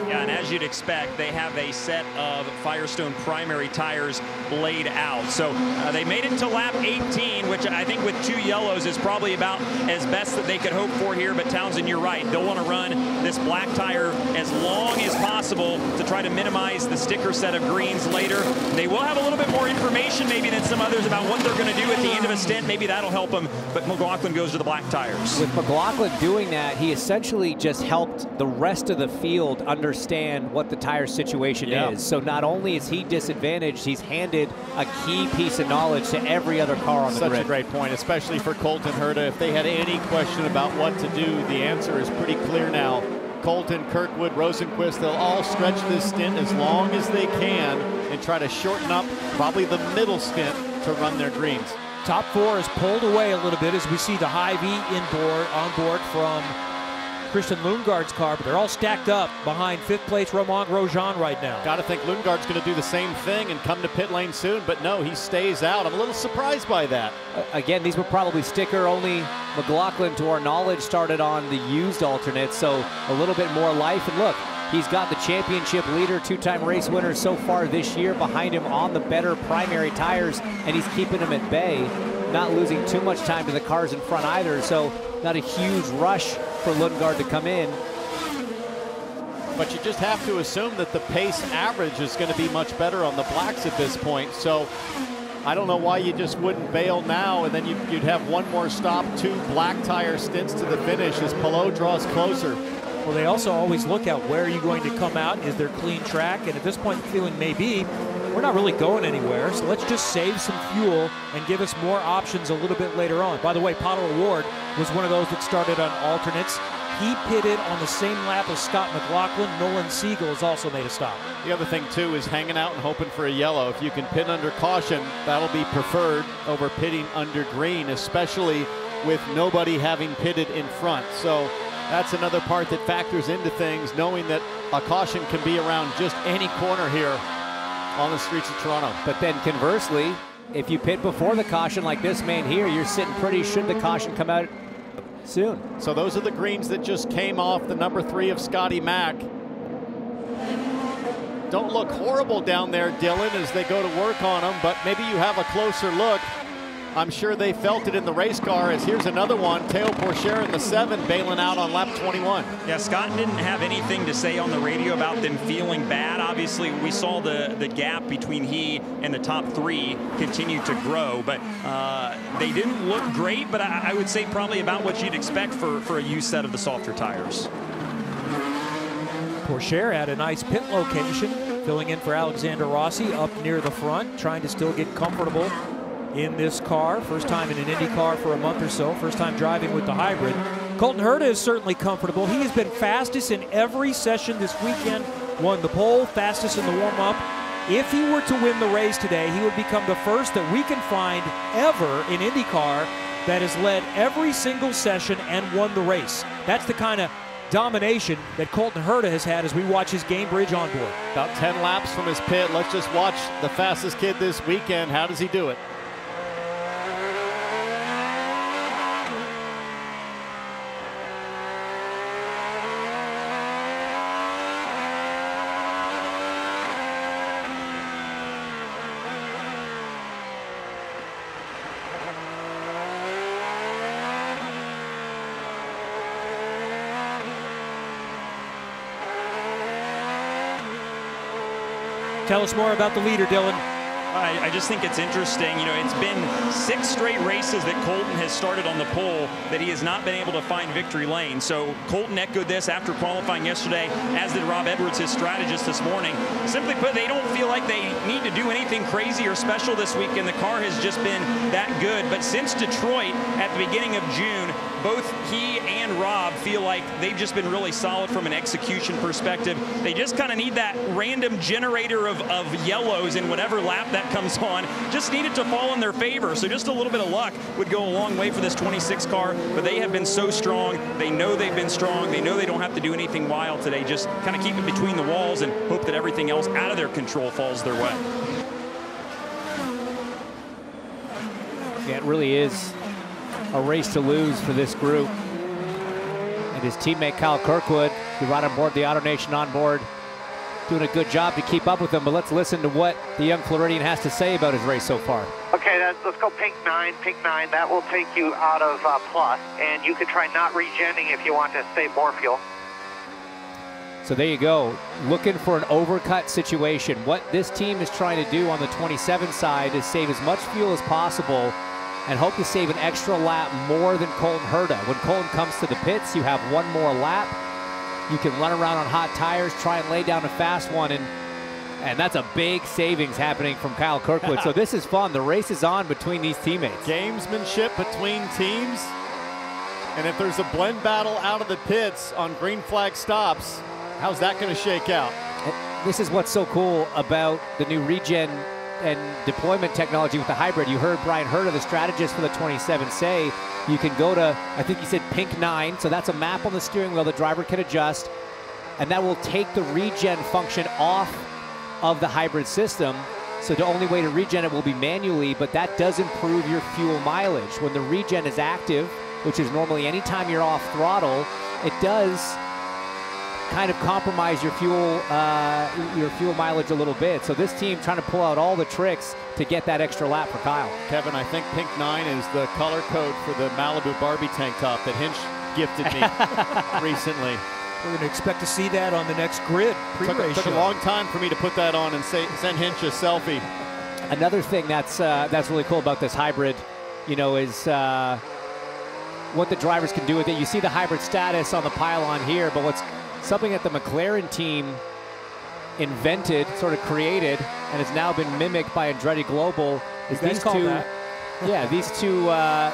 Yeah, and as you'd expect, they have a set of Firestone primary tires laid out. So they made it to lap 18, which I think with 2 yellows is probably about as best that they could hope for here. But Townsend, you're right. They'll want to run this black tire as long as possible to try to minimize the sticker set of greens later. They will have a little bit more information maybe than some others about what they're going to do at the end of a stint. Maybe that'll help them. But McLaughlin goes to the black tires. With McLaughlin doing that, he essentially just helped the rest of the field understand what the tire situation is. So not only is he disadvantaged, he's handed a key piece of knowledge to every other car on the grid. Such a great point, especially for Colton Herta. If they had any question about what to do, the answer is pretty clear now. Colton, Kirkwood, Rosenquist, they'll all stretch this stint as long as they can and try to shorten up probably the middle stint to run their greens. Top 4 is pulled away a little bit as we see the Hy-Vee on board from Christian Lundgaard's car, but they're all stacked up behind 5th place Romain Grosjean right now. Got to think Lundgaard's going to do the same thing and come to pit lane soon, but no, he stays out. I'm a little surprised by that. Again, these were probably sticker only. McLaughlin, to our knowledge, started on the used alternate, so a little bit more life. And look, he's got the championship leader, 2-time race winner so far this year behind him on the better primary tires, and he's keeping them at bay, not losing too much time to the cars in front either, so not a huge rush for Lundgaard to come in. But you just have to assume that the pace average is going to be much better on the blacks at this point, so I don't know why you just wouldn't bail now, and then you'd have one more stop, 2 black tire stints to the finish as Palou draws closer. Well, they also always look at where are you going to come out, is there clean track, and at this point the feeling may be we're not really going anywhere, so let's just save some fuel and give us more options a little bit later on. By the way, Pato O'Ward was one of those that started on alternates. He pitted on the same lap as Scott McLaughlin. Nolan Siegel has also made a stop. The other thing, too, is hanging out and hoping for a yellow. If you can pit under caution, that'll be preferred over pitting under green, especially with nobody having pitted in front. So that's another part that factors into things, knowing that a caution can be around just any corner here on the streets of Toronto. But then conversely, if you pit before the caution like this man here, you're sitting pretty should the caution come out soon. So those are the greens that just came off the number 3 of Scotty Mack. Don't look horrible down there, Dylan, as they go to work on them, but maybe you have a closer look. I'm sure they felt it in the race car, as here's another one. Théo Pourchaire in the 7 bailing out on lap 21. Yeah, Scott didn't have anything to say on the radio about them feeling bad. Obviously, we saw the gap between he and the top 3 continue to grow, but they didn't look great, but I would say probably about what you'd expect for a used set of the softer tires. Pourchaire had a nice pit location, filling in for Alexander Rossi up near the front, trying to still get comfortable in this car. First time in an Indy car for a month or so. First time driving with the hybrid. Colton Herta is certainly comfortable. He has been fastest in every session this weekend. Won the pole, fastest in the warm-up. If he were to win the race today, he would become the first that we can find ever in IndyCar that has led every single session and won the race. That's the kind of domination that Colton Herta has had as we watch his Gamebridge onboard. About 10 laps from his pit. Let's just watch the fastest kid this weekend. How does he do it? Tell us more about the leader, Dylan. I just think it's interesting. You know, it's been 6 straight races that Colton has started on the pole that he has not been able to find victory lane. So Colton echoed this after qualifying yesterday, as did Rob Edwards, his strategist, this morning. Simply put, they don't feel like they need to do anything crazy or special this weekend. The car has just been that good. But since Detroit at the beginning of June, both he and Rob feel like they've just been really solid from an execution perspective. They just kind of need that random generator of yellows in whatever lap that comes on. Just need it to fall in their favor. So just a little bit of luck would go a long way for this 26 car, but they have been so strong. They know they've been strong. They know they don't have to do anything wild today. Just kind of keep it between the walls and hope that everything else out of their control falls their way. Yeah, it really is a race to lose for this group. And his teammate Kyle Kirkwood, who right on board the AutoNation onboard, doing a good job to keep up with him. But let's listen to what the young Floridian has to say about his race so far. Okay, let's go pink 9. Pink 9, that will take you out of plus. And you can try not regenning if you want to save more fuel. So there you go, looking for an overcut situation. What this team is trying to do on the 27 side is save as much fuel as possible and hope to save an extra lap more than Colton Herta. When Colton comes to the pits, you have one more lap. You can run around on hot tires, try and lay down a fast one, and that's a big savings happening from Kyle Kirkwood. So this is fun. The race is on between these teammates. Gamesmanship between teams. And if there's a blend battle out of the pits on green flag stops, how's that going to shake out? This is what's so cool about the new regen and deployment technology with the hybrid. You heard Brian Herta, the strategist for the 27, say you can go to, I think he said pink 9, so that's a map on the steering wheel the driver can adjust, and that will take the regen function off of the hybrid system. So the only way to regen it will be manually, but that does improve your fuel mileage. When the regen is active, which is normally anytime you're off throttle, it does kind of compromise your fuel mileage a little bit. So this team trying to pull out all the tricks to get that extra lap for Kyle. Kevin, I think pink 9 is the color code for the Malibu Barbie tank top that Hinch gifted me recently. We're going to expect to see that on the next grid pre-race. Took a long time for me to put that on and send Hinch a selfie. Another thing that's really cool about this hybrid, you know, is what the drivers can do with it. You see the hybrid status on the pylon here, but what's something that the McLaren team invented, sort of created, and has now been mimicked by Andretti Global, is these two. Yeah, these two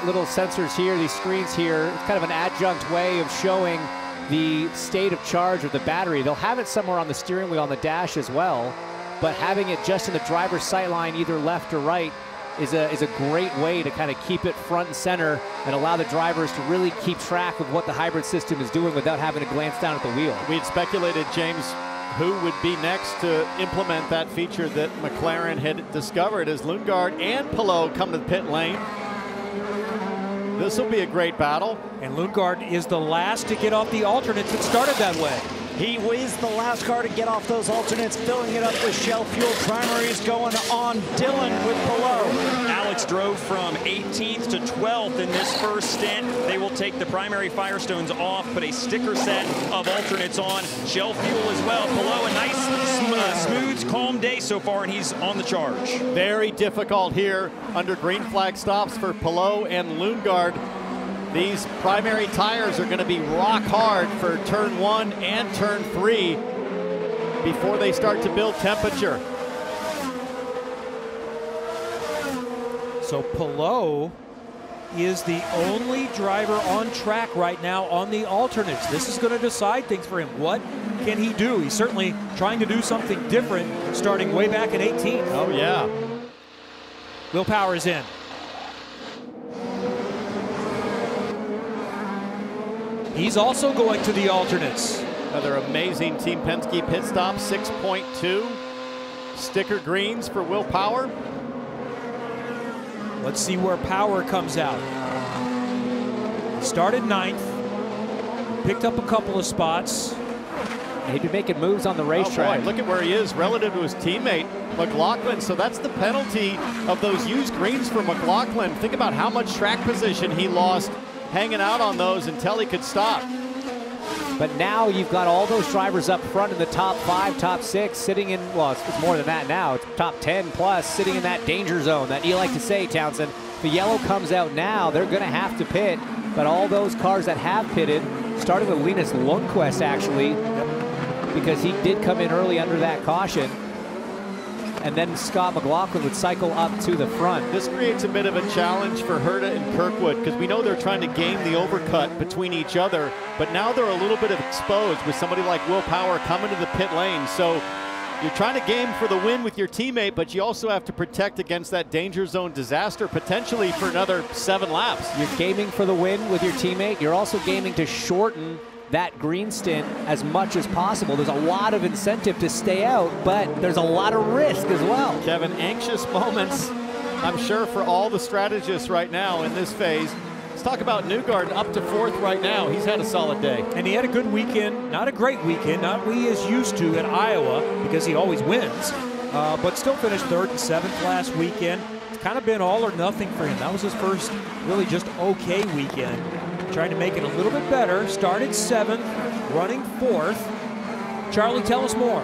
little sensors here, these screens here. It's kind of an adjunct way of showing the state of charge of the battery. They'll have it somewhere on the steering wheel on the dash as well, but having it just in the driver's sight line, either left or right, is a great way to kind of keep it front and center and allow the drivers to really keep track of what the hybrid system is doing without having to glance down at the wheel. We had speculated, James, who would be next to implement that feature that McLaren had discovered as Lundgaard and Palou come to the pit lane. This will be a great battle. And Lundgaard is the last to get off the alternates. It started that way. He was the last car to get off those alternates, filling it up with Shell fuel. Primaries going on Dillon with Palou. Alex drove from 18th to 12th in this first stint. They will take the primary Firestones off, put a sticker set of alternates on. Shell fuel as well. Palou, a nice, smooth, calm day so far, and he's on the charge. Very difficult here under green flag stops for Palou and Lundgaard. These primary tires are going to be rock hard for turn 1 and turn 3 before they start to build temperature. So Palou is the only driver on track right now on the alternates. This is going to decide things for him. What can he do? He's certainly trying to do something different starting way back in 18th. Oh, yeah. Will Power is in. He's also going to the alternates. Another amazing Team Penske pit stop, 6.2. Sticker greens for Will Power. Let's see where Power comes out. He started 9th, picked up a couple of spots. He'd be making moves on the racetrack. Oh boy, look at where he is relative to his teammate, McLaughlin. So that's the penalty of those used greens for McLaughlin. Think about how much track position he lost hanging out on those until he could stop. But now you've got all those drivers up front in the top 5, top 6, sitting in, well, it's more than that now. It's top 10 plus, sitting in that danger zone that you like to say, Townsend. If the yellow comes out now, they're going to have to pit. But all those cars that have pitted, starting with Linus Lundqvist, actually, because he did come in early under that caution. And then Scott McLaughlin would cycle up to the front. This creates a bit of a challenge for Herta and Kirkwood because we know they're trying to game the overcut between each other, but now they're a little bit exposed with somebody like Will Power coming to the pit lane. So you're trying to game for the win with your teammate, but you also have to protect against that danger zone disaster potentially for another 7 laps. You're gaming for the win with your teammate. You're also gaming to shorten that green stint as much as possible. There's a lot of incentive to stay out, but there's a lot of risk as well. Kevin, anxious moments, I'm sure, for all the strategists right now in this phase. Let's talk about Newgarden, up to 4th right now. He's had a solid day. And he had a good weekend, not a great weekend, not what he is used to at Iowa, because he always wins, but still finished 3rd and 7th last weekend. It's kind of been all or nothing for him. That was his first really just okay weekend. Trying to make it a little bit better. Started 7th, running 4th. Charlie, tell us more.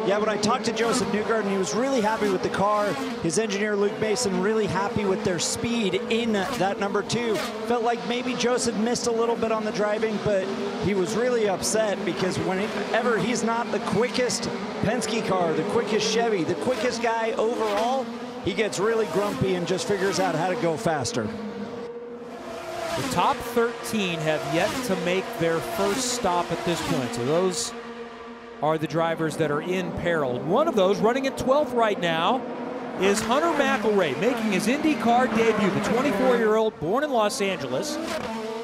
Yeah, when I talked to Joseph Newgarden, he was really happy with the car. His engineer, Luke Mason, really happy with their speed in that number 2. Felt like maybe Joseph missed a little bit on the driving, but he was really upset because whenever he's not the quickest Penske car, the quickest Chevy, the quickest guy overall, he gets really grumpy and just figures out how to go faster. The top 13 have yet to make their first stop at this point. So those are the drivers that are in peril. One of those running at 12th right now is Hunter McElroy, making his IndyCar debut. The 24-year-old, born in Los Angeles.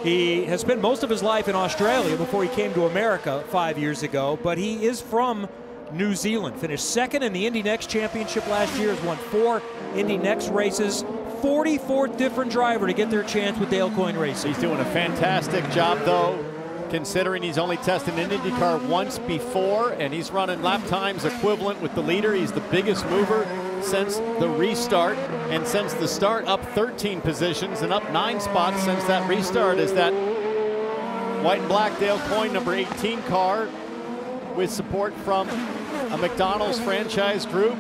He has spent most of his life in Australia before he came to America 5 years ago, but he is from New Zealand. Finished second in the Indy Next Championship last year, has won 4 Indy Next races. 44th different driver to get their chance with Dale Coyne Racing. He's doing a fantastic job, though, considering he's only tested an IndyCar once before, and he's running lap times equivalent with the leader. He's the biggest mover since the restart, and since the start up 13 positions and up 9 spots since that restart is that white and black Dale Coyne number 18 car with support from a McDonald's franchise group.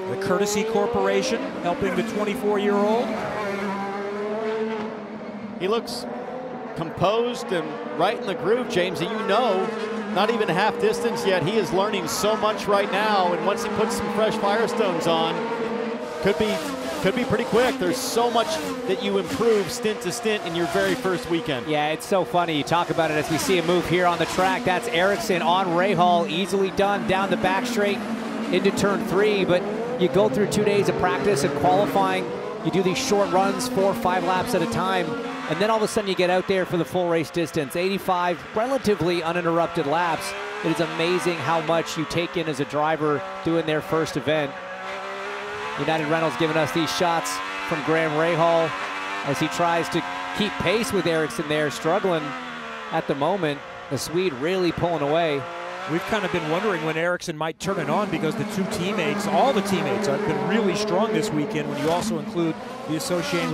The Courtesy Corporation helping the 24-year-old. He looks composed and right in the groove, James. And you know, not even half distance yet, he is learning so much right now. And once he puts some fresh Firestones on, could be pretty quick. There's so much that you improve stint to stint in your very first weekend. Yeah, it's so funny. You talk about it as we see a move here on the track. That's Ericsson on Rahal, easily done down the back straight into turn 3. But you go through 2 days of practice and qualifying. You do these short runs, 4 or 5 laps at a time. And then all of a sudden you get out there for the full race distance. 85 relatively uninterrupted laps. It is amazing how much you take in as a driver doing their first event. United Rentals giving us these shots from Graham Rahal as he tries to keep pace with Ericsson there, struggling at the moment. The Swede really pulling away. We've kind of been wondering when Ericsson might turn it on because the two teammates, all the teammates, have been really strong this weekend when you also include the association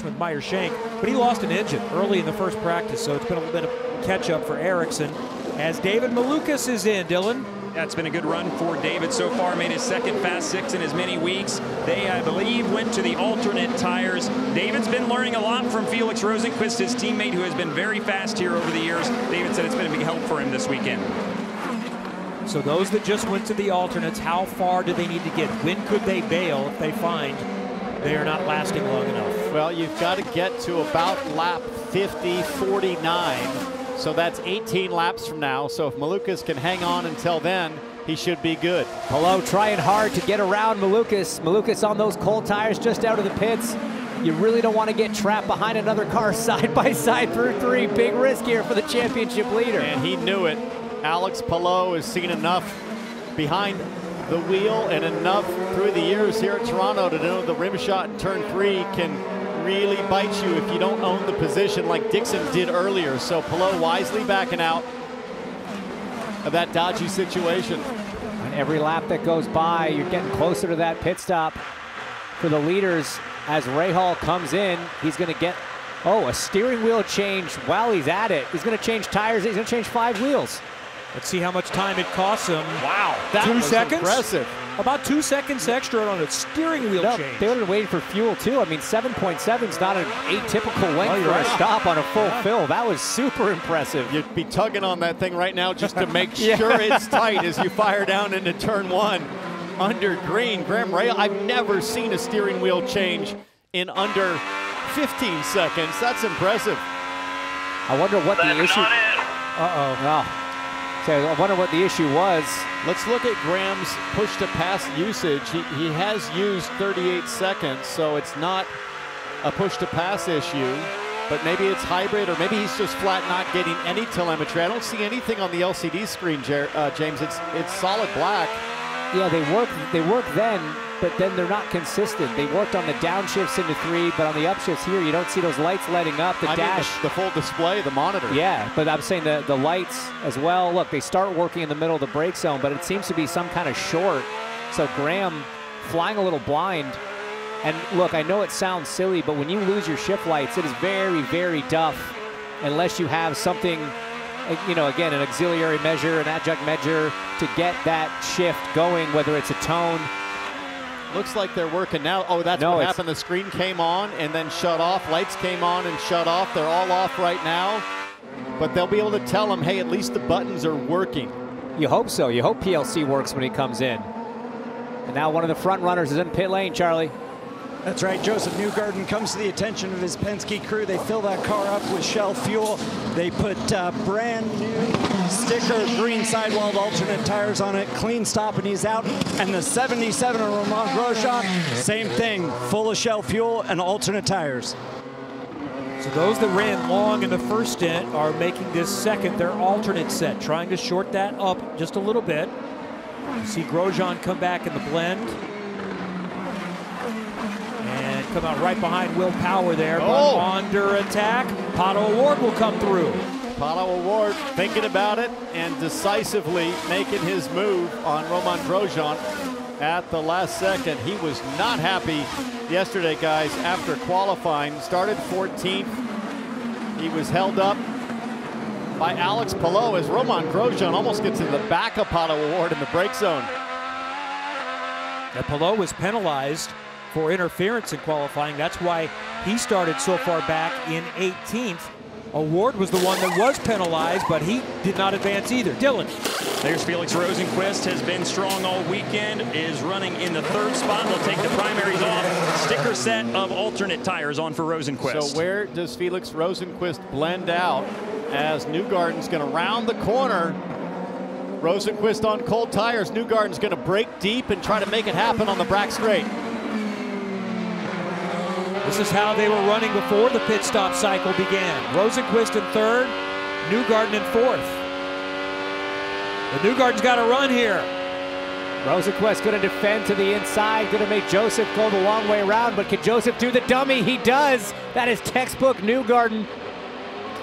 with Meyer Shank. But he lost an engine early in the first practice, so it's been a little bit of catch-up for Ericsson. As David Malukas is in, Dylan. Yeah, it's been a good run for David so far. Made his second Fast 6 in as many weeks. They, I believe, went to the alternate tires. David's been learning a lot from Felix Rosenqvist, his teammate, who has been very fast here over the years. David said it's been a big help for him this weekend. So those that just went to the alternates, how far do they need to get? When could they bail if they find they are not lasting long enough? Well, you've got to get to about lap 50, 49. So that's 18 laps from now. So if Malukas can hang on until then, he should be good. Palou trying hard to get around Malukas. Malukas on those cold tires just out of the pits. You really don't want to get trapped behind another car side by side through 3. Big risk here for the championship leader. And he knew it. Alex Palou has seen enough behind the wheel and enough through the years here at Toronto to know the rim shot in turn 3 can really bite you if you don't own the position like Dixon did earlier. So Palou wisely backing out of that dodgy situation. And every lap that goes by, you're getting closer to that pit stop for the leaders. As Rahal comes in, he's going to get, a steering wheel change while he's at it. He's going to change tires. He's going to change 5 wheels. Let's see how much time it costs him. Wow, that 2 was seconds? impressive. About 2 seconds extra on a steering wheel change. They would have waited for fuel too. I mean, 7.7 is not an atypical length for right. a stop on a full fill. That was super impressive. You'd be tugging on that thing right now just to make sure it's tight as you fire down into turn 1 under green. Graham Rahal, I've never seen a steering wheel change in under 15 seconds. That's impressive. I wonder what the issue. So I wonder what the issue was. Let's look at Graham's push-to-pass usage. He has used 38 seconds, so it's not a push-to-pass issue, but maybe it's hybrid, or maybe he's just flat not getting any telemetry. I don't see anything on the LCD screen, James. It's solid black. Yeah, they work then, but then they're not consistent. They worked on the downshifts into 3, but on the upshifts here, you don't see those lights lighting up. The dash, the full display, the monitor. Yeah, but I'm saying the lights as well. Look, they start working in the middle of the brake zone, but it seems to be some kind of short. So Graham flying a little blind. And look, I know it sounds silly, but when you lose your shift lights, it is very, very tough unless you have something, again, an auxiliary measure, an adjunct measure to get that shift going, whether it's a tone. Looks like they're working now. Oh, that's what happened. The screen came on and then shut off. Lights came on and shut off. They're all off right now. But they'll be able to tell them, hey, at least the buttons are working. You hope so. You hope PLC works when he comes in. And now one of the front runners is in pit lane, Charlie. That's right, Joseph Newgarden comes to the attention of his Penske crew. They fill that car up with Shell fuel. They put brand new sticker green sidewalled alternate tires on it, clean stop, and he's out. And the 77 of Romain Grosjean, same thing, full of Shell fuel and alternate tires. So those that ran long in the first stint are making this second their alternate set, trying to short that up just a little bit. You see Grosjean come back in the blend. And come out right behind Will Power there, but under attack. Pato O'Ward will come through. Pato O'Ward thinking about it and decisively making his move on Romain Grosjean at the last second. He was not happy yesterday, guys, after qualifying. Started 14th. He was held up by Alex Palou as Romain Grosjean almost gets in the back of Pato O'Ward in the brake zone. Now, Palou was penalized for interference in qualifying. That's why he started so far back in 18th. O'Ward was the one that was penalized, but he did not advance either. Dylan. There's Felix Rosenqvist, has been strong all weekend, is running in the 3rd spot. They'll take the primaries off. Sticker set of alternate tires on for Rosenqvist. So where does Felix Rosenqvist blend out as Newgarden's going to round the corner? Rosenqvist on cold tires. Newgarden's going to brake deep and try to make it happen on the back straight. This is how they were running before the pit stop cycle began. Rosenqvist in 3rd, Newgarden in 4th. But Newgarden's got to run here. Rosenqvist going to defend to the inside, going to make Joseph go the long way around, but can Joseph do the dummy? He does. That is textbook Newgarden.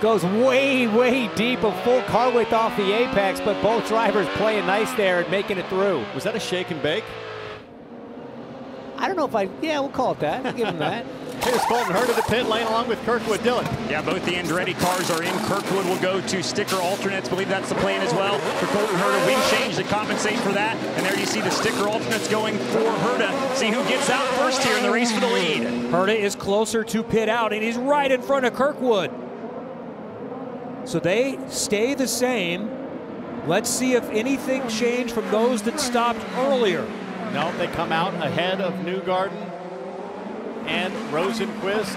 Goes way, way deep, a full car width off the apex, but both drivers playing nice there and making it through. Was that a shake and bake? I don't know if yeah, we'll call it that. We'll give him that. Here's Colton Herta to pit lane along with Kirkwood. Dylan. Yeah, both the Andretti cars are in. Kirkwood will go to sticker alternates. Believe that's the plan as well for Colton Herta. Wing change to compensate for that. And there you see the sticker alternates going for Herta. See who gets out first here in the race for the lead. Herta is closer to pit out, and he's right in front of Kirkwood. So they stay the same. Let's see if anything changed from those that stopped earlier. No, they come out ahead of Newgarden and Rosenqvist.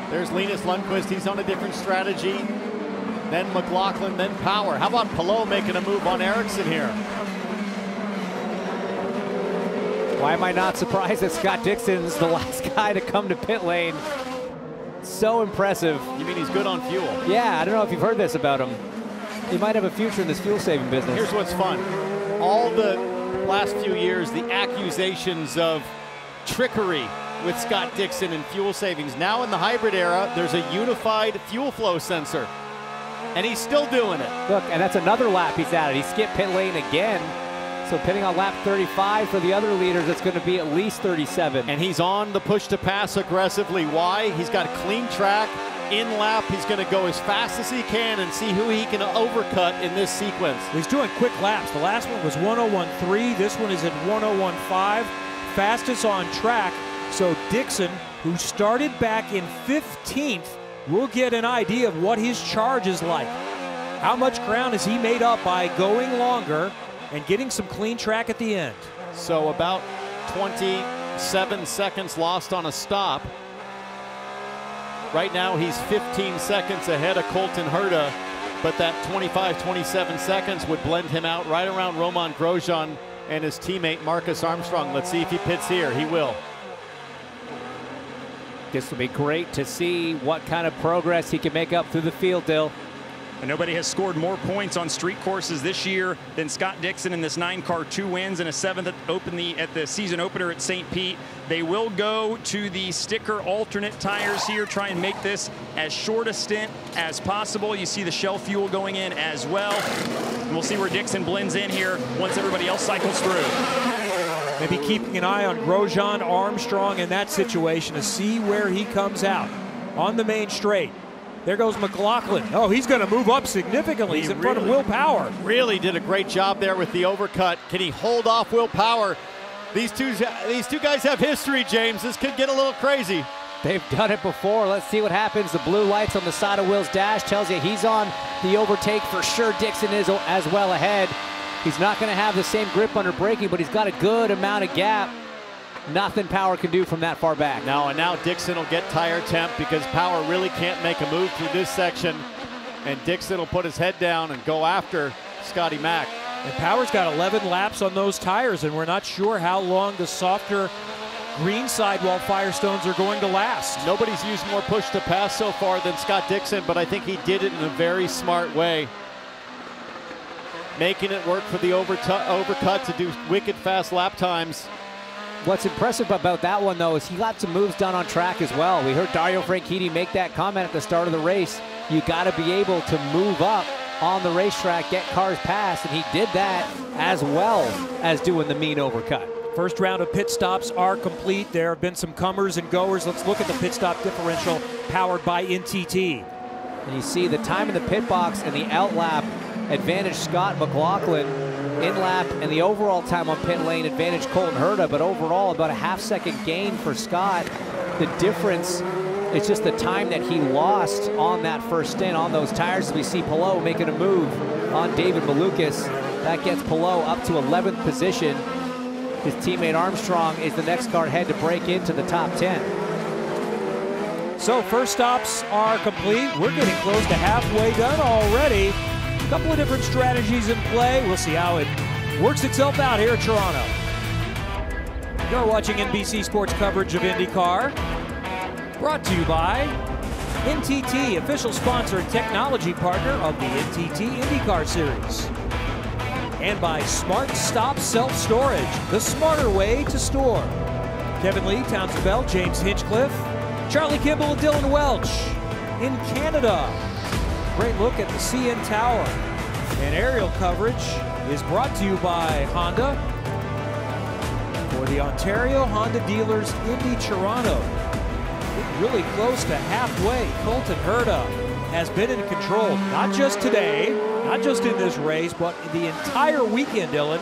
There's Linus Lundqvist. He's on a different strategy. Then McLaughlin, then Power. How about Palou making a move on Ericsson here? Why am I not surprised that Scott Dixon's the last guy to come to pit lane? So impressive. You mean he's good on fuel? Yeah, I don't know if you've heard this about him. He might have a future in this fuel-saving business. Here's what's fun. All the last few years, the accusations of trickery with Scott Dixon and fuel savings. Now in the hybrid era, there's a unified fuel flow sensor, and he's still doing it. Look, and that's another lap he's at it. He skipped pit lane again. So pitting on lap 35 for the other leaders, it's going to be at least 37. And he's on the push to pass aggressively. Why? He's got a clean track. In lap, he's going to go as fast as he can and see who he can overcut in this sequence. He's doing quick laps. The last one was 101.3. This one is at 101.5. Fastest on track. So Dixon, who started back in 15th, will get an idea of what his charge is like. How much ground has he made up by going longer and getting some clean track at the end? So about 27 seconds lost on a stop. Right now he's 15 seconds ahead of Colton Herta, but that 25-27 seconds would blend him out right around Romain Grosjean and his teammate Marcus Armstrong. Let's see if he pits here. He will. This will be great to see what kind of progress he can make up through the field, Dill. And nobody has scored more points on street courses this year than Scott Dixon in this 9-car, 2 wins and a 7th at the season opener at St. Pete. They will go to the sticker alternate tires here, try and make this as short a stint as possible. You see the Shell fuel going in as well. And we'll see where Dixon blends in here once everybody else cycles through. Maybe keeping an eye on Grosjean, Armstrong in that situation to see where he comes out on the main straight. There goes McLaughlin. Oh, he's going to move up significantly. He's in front of Will Power. Really did a great job there with the overcut. Can he hold off Will Power? These two guys have history, James. This could get a little crazy. They've done it before. Let's see what happens. The blue lights on the side of Will's dash tells you he's on the overtake for sure. Dixon is as well ahead. He's not going to have the same grip under braking, but he's got a good amount of gap. Nothing Power can do from that far back. Now Dixon will get tire temp because Power really can't make a move through this section. And Dixon will put his head down and go after Scotty Mack. And Power's got 11 laps on those tires, and we're not sure how long the softer green sidewall Firestones are going to last. Nobody's used more push to pass so far than Scott Dixon, but I think he did it in a very smart way. Making it work for the overcut to do wicked fast lap times. What's impressive about that one, though, is he got some moves done on track as well. We heard Dario Franchitti make that comment at the start of the race. You got to be able to move up on the racetrack, get cars past, and he did that as well as doing the mean overcut. First round of pit stops are complete. There have been some comers and goers. Let's look at the pit stop differential powered by NTT. And you see the time in the pit box and the outlap advantage Scott McLaughlin. In lap and the overall time on pit lane advantage Colton Herta, but overall about a half-second gain for Scott. The difference is just the time that he lost on that first stint on those tires. As we see Palou making a move on David Malukas. That gets Palou up to 11th position. His teammate Armstrong is the next car ahead to break into the top 10. So first stops are complete. We're getting close to halfway done already. A couple of different strategies in play. We'll see how it works itself out here at Toronto. You're watching NBC Sports coverage of IndyCar. Brought to you by NTT, official sponsor and technology partner of the NTT IndyCar Series. And by Smart Stop Self-Storage, the smarter way to store. Kevin Lee, Townsend Bell, James Hinchcliffe, Charlie Kimball and Dylan Welch in Canada. Great look at the CN Tower. And aerial coverage is brought to you by Honda for the Ontario Honda Dealers Indy Toronto. Really close to halfway. Colton Herta has been in control, not just today, not just in this race, but the entire weekend, Dylan.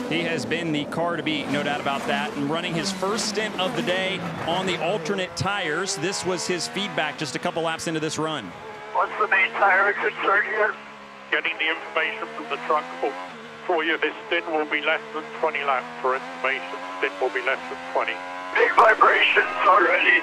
He has been the car to beat, no doubt about that, and running his first stint of the day on the alternate tires. This was his feedback just a couple laps into this run. What's the main tire concern here? Getting the information from the truck for you. This stint will be less than 20 laps for information. Stint will be less than 20. Big vibrations already.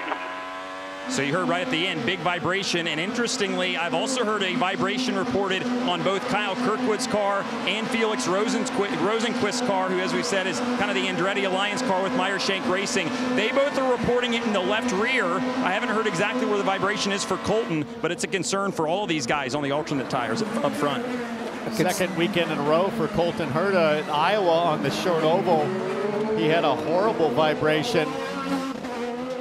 So you heard right at the end, big vibration, and interestingly, I've also heard a vibration reported on both Kyle Kirkwood's car and Felix Rosenquist's car, who, as we said, is kind of the Andretti Alliance car with Meyer-Shank Racing. They both are reporting it in the left rear. I haven't heard exactly where the vibration is for Colton, but it's a concern for all these guys on the alternate tires up front. Second weekend in a row for Colton Herta at Iowa on the short oval. He had a horrible vibration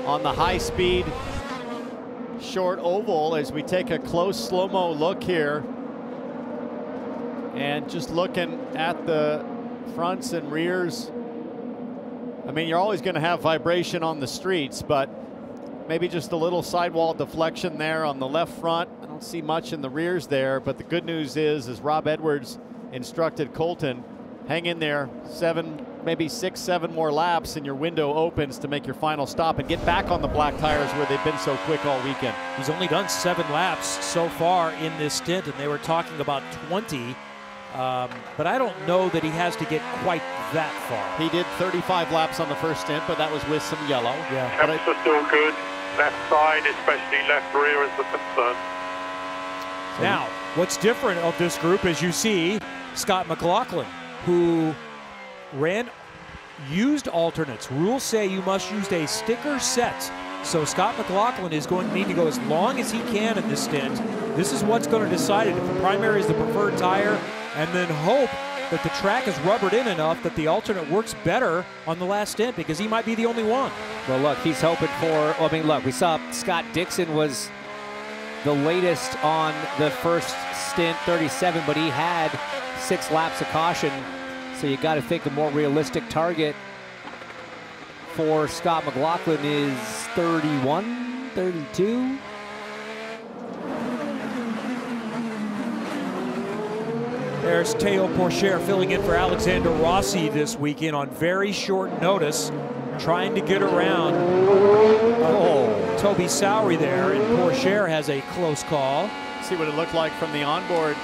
on the high-speed short oval as we take a close slow-mo look here. And just looking at the fronts and rears, I mean, you're always going to have vibration on the streets, but maybe just a little sidewall deflection there on the left front. I don't see much in the rears there, but the good news is, as Rob Edwards instructed Colton, hang in there, maybe 6, 7 more laps and your window opens to make your final stop and get back on the black tires where they've been so quick all weekend. He's only done 7 laps so far in this stint, and they were talking about 20. But I don't know that he has to get quite that far. He did 35 laps on the first stint, but that was with some yellow. Yeah. Temps are still good. Left side, especially left rear, is the concern. Now, what's different of this group, as you see, Scott McLaughlin, who used alternates. Rules say you must use a sticker set. So Scott McLaughlin is going to need to go as long as he can in this stint. This is what's going to decide it. If the primary is the preferred tire, and then hope that the track is rubbered in enough that the alternate works better on the last stint, because he might be the only one. Well, look, he's hoping for, well, I mean, look, we saw Scott Dixon was the latest on the first stint, 37, but he had 6 laps of caution. So you got to think a more realistic target for Scott McLaughlin is 31, 32. There's Teo Pourchaire filling in for Alexander Rossi this weekend on very short notice, trying to get around Toby Sowery there, and Pourchaire has a close call. See what it looked like from the onboard.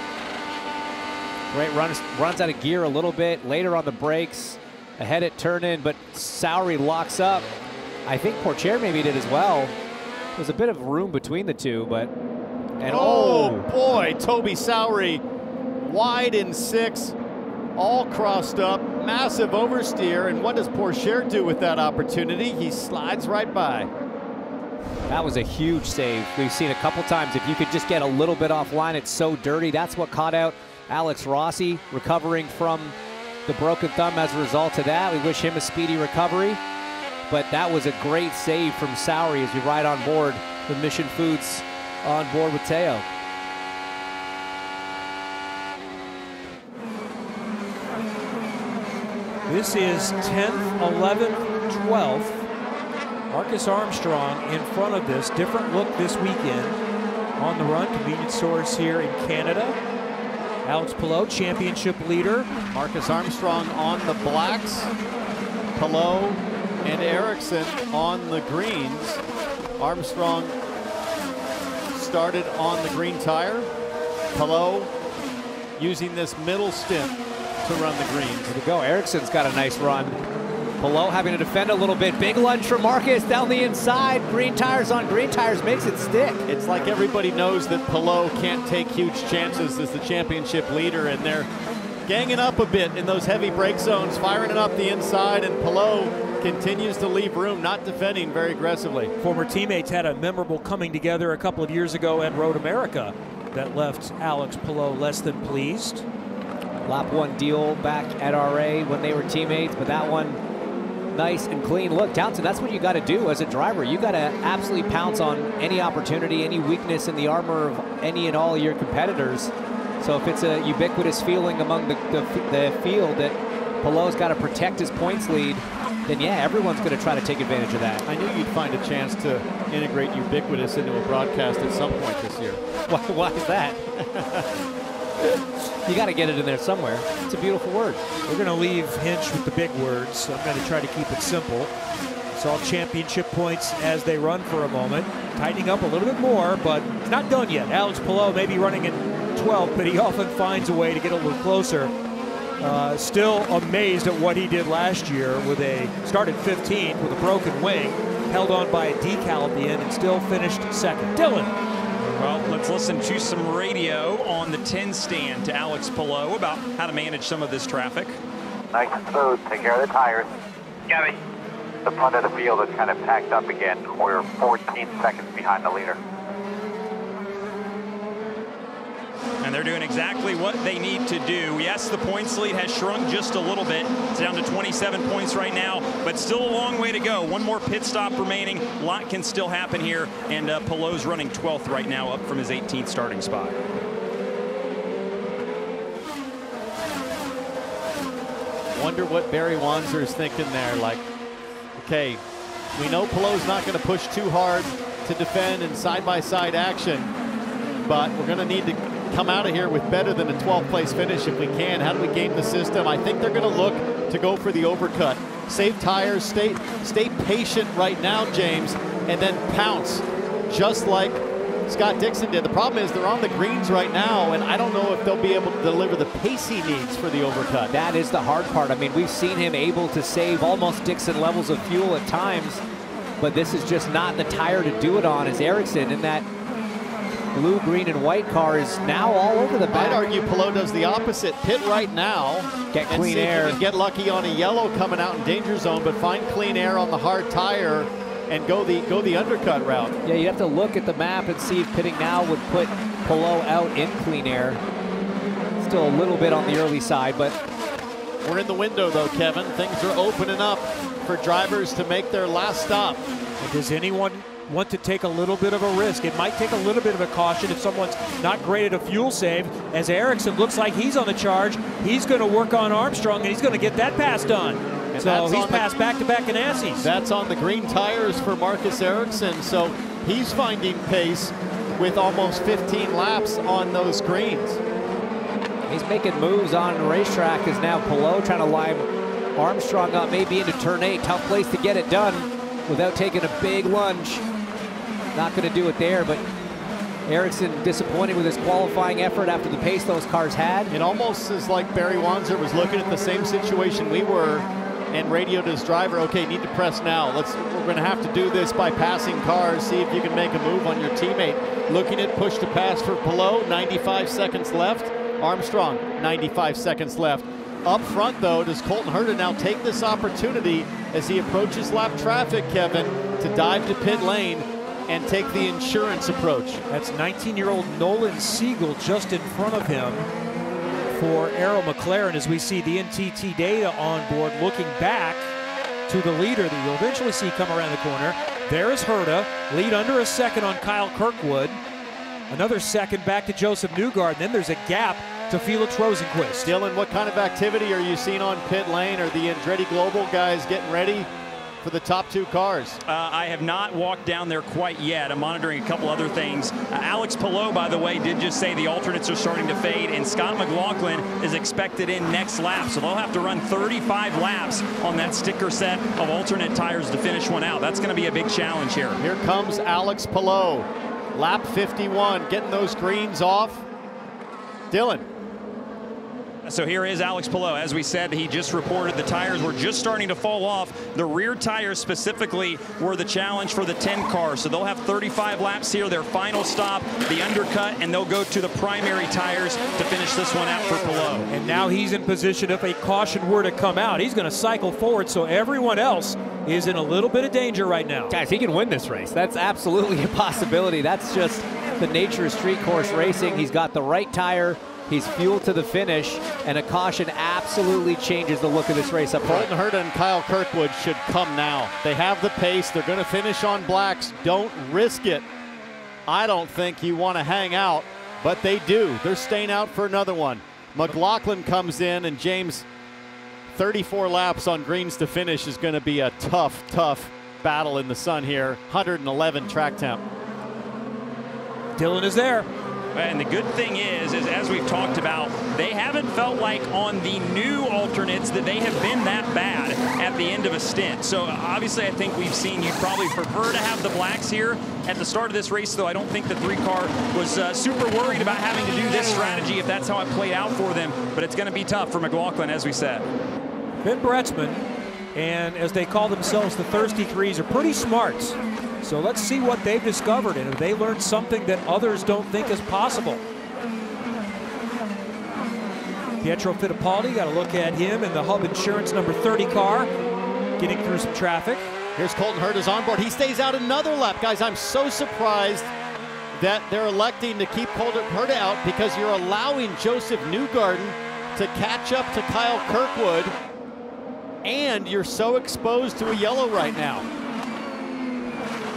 Great runs out of gear a little bit later on the brakes. ahead at turn-in, but Sowery locks up. I think Pourchaire maybe did as well. There's a bit of room between the two, but... And oh boy, Toby Sowery wide in 6, all crossed up, massive oversteer, and what does Pourchaire do with that opportunity? He slides right by. That was a huge save. We've seen a couple times, if you could just get a little bit offline, it's so dirty. That's what caught out Alex Rossi, recovering from the broken thumb as a result of that. We wish him a speedy recovery, but that was a great save from Sowery as we ride on board with Mission Foods on board with Teo. This is 10th, 11th, 12th. Marcus Armstrong in front of this. Different look this weekend. On the run, convenience stores here in Canada. Alex Palou, championship leader. Marcus Armstrong on the blacks. Palou and Ericsson on the greens. Armstrong started on the green tire. Palou using this middle stint to run the greens. There we go. Ericsson's got a nice run. Palou having to defend a little bit. Big lunge for Marcus down the inside. Green tires on green tires makes it stick. It's like everybody knows that Palou can't take huge chances as the championship leader, and they're ganging up a bit in those heavy brake zones, firing it up the inside, and Palou continues to leave room, not defending very aggressively. Former teammates had a memorable coming together a couple of years ago at Road America that left Alex Palou less than pleased. Lap 1 deal back at RA when they were teammates, but that one nice and clean. Look, Townsend, that's what you got to do as a driver. You got to absolutely pounce on any opportunity, any weakness in the armor of any and all of your competitors. So if it's a ubiquitous feeling among the field that Palou's got to protect his points lead, then yeah, everyone's going to try to take advantage of that. I knew you'd find a chance to integrate ubiquitous into a broadcast at some point this year. Why is that? You got to get it in there somewhere. It's a beautiful word. We're going to leave Hinch with the big words. So I'm going to try to keep it simple. It's all championship points as they run for a moment. Tightening up a little bit more, but it's not done yet. Alex Palou may be running in 12th, but he often finds a way to get a little closer. Still amazed at what he did last year with started 15th with a broken wing, held on by a decal at the end, and still finished second. Dylan. Well, let's listen to some radio on the 10 stand to Alex Palou about how to manage some of this traffic. Nice and smooth. Take care of the tires. Got me. The front of the field is kind of packed up again. We're 14 seconds behind the leader. And they're doing exactly what they need to do. Yes, the points lead has shrunk just a little bit. It's down to 27 points right now, but still a long way to go. One more pit stop remaining. A lot can still happen here, and Palou's running 12th right now, up from his 18th starting spot. Wonder what Barry Wanzer is thinking there. Like, okay, we know Palou's not going to push too hard to defend in side-by-side action, but we're going to need to come out of here with better than a 12th place finish if we can. How do we game the system? I think they're going to look to go for the overcut. Save tires, stay patient right now, James, and then pounce, just like Scott Dixon did. The problem is they're on the greens right now, and I don't know if they'll be able to deliver the pace he needs for the overcut. That is the hard part. I mean, we've seen him able to save almost Dixon levels of fuel at times, but this is just not the tire to do it on, as Ericsson in that blue, green, and white car is now all over the back. I'd argue Palou does the opposite. Pit right now. Get clean air. And get lucky on a yellow coming out in danger zone, but find clean air on the hard tire and go the undercut route. Yeah, you have to look at the map and see if pitting now would put Palou out in clean air. Still a little bit on the early side, but we're in the window though, Kevin. Things are opening up for drivers to make their last stop. And does anyone want to take a little bit of a risk? It might take a little bit of a caution if someone's not great at a fuel save. As Ericsson looks like he's on the charge, he's going to work on Armstrong, and he's going to get that pass done. And so he's passed back-to-back Ganassi's. That's on the green tires for Marcus Ericsson, so he's finding pace with almost 15 laps on those greens. He's making moves on the racetrack as now Palou trying to line Armstrong up maybe into turn 8. Tough place to get it done without taking a big lunge. Not going to do it there, but Ericsson disappointed with his qualifying effort after the pace those cars had. It almost is like Barry Wanzer was looking at the same situation we were and radioed his driver, okay, need to press now. We're going to have to do this by passing cars, see if you can make a move on your teammate. Looking at push to pass for Palou, 95 seconds left. Armstrong, 95 seconds left. Up front, though, does Colton Herta now take this opportunity as he approaches lap traffic, Kevin, to dive to pit lane and take the insurance approach? That's 19-year-old Nolan Siegel just in front of him for Arrow McLaren, as we see the NTT data on board looking back to the leader that you'll eventually see come around the corner. There is Herta, lead under a second on Kyle Kirkwood. Another second back to Joseph Newgarden. Then there's a gap to Felix Rosenquist. Dylan, what kind of activity are you seeing on pit lane? Are the Andretti Global guys getting ready for the top two cars? I have not walked down there quite yet. I'm monitoring a couple other things. Alex Palou, by the way, did just say the alternates are starting to fade, and Scott McLaughlin is expected in next lap, so they'll have to run 35 laps on that sticker set of alternate tires to finish one out. That's going to be a big challenge here. Here comes Alex Palou, lap 51, getting those greens off. Dylan. So here is Alex Palou. As we said, he just reported the tires were just starting to fall off. The rear tires specifically were the challenge for the 10 car. So they'll have 35 laps here, their final stop, the undercut, and they'll go to the primary tires to finish this one out for Palou. And now he's in position if a caution were to come out. He's going to cycle forward, so everyone else is in a little bit of danger right now. Guys, he can win this race. That's absolutely a possibility. That's just the nature of street course racing. He's got the right tire. He's fueled to the finish, and a caution absolutely changes the look of this race up front. Colton Herta and Kyle Kirkwood should come now. They have the pace. They're going to finish on blacks. Don't risk it. I don't think you want to hang out, but they do. They're staying out for another one. McLaughlin comes in, and James, 34 laps on greens to finish is going to be a tough, tough battle in the sun here. 111 track temp. Dylan is there. And the good thing is as we've talked about, they haven't felt like on the new alternates that they have been that bad at the end of a stint. So obviously I think we've seen you probably prefer to have the blacks here at the start of this race, though I don't think the 3-car was super worried about having to do this strategy if that's how it played out for them. But it's going to be tough for McLaughlin, as we said. Ben Bretzman, and as they call themselves, the Thirsty Threes, are pretty smart. So let's see what they've discovered and if they learned something that others don't think is possible. Pietro Fittipaldi, got to look at him in the Hub Insurance number 30 car, getting through some traffic. Here's Colton Herta's on board. He stays out another lap. Guys, I'm so surprised that they're electing to keep Colton Herta out because you're allowing Joseph Newgarden to catch up to Kyle Kirkwood, and you're so exposed to a yellow right now.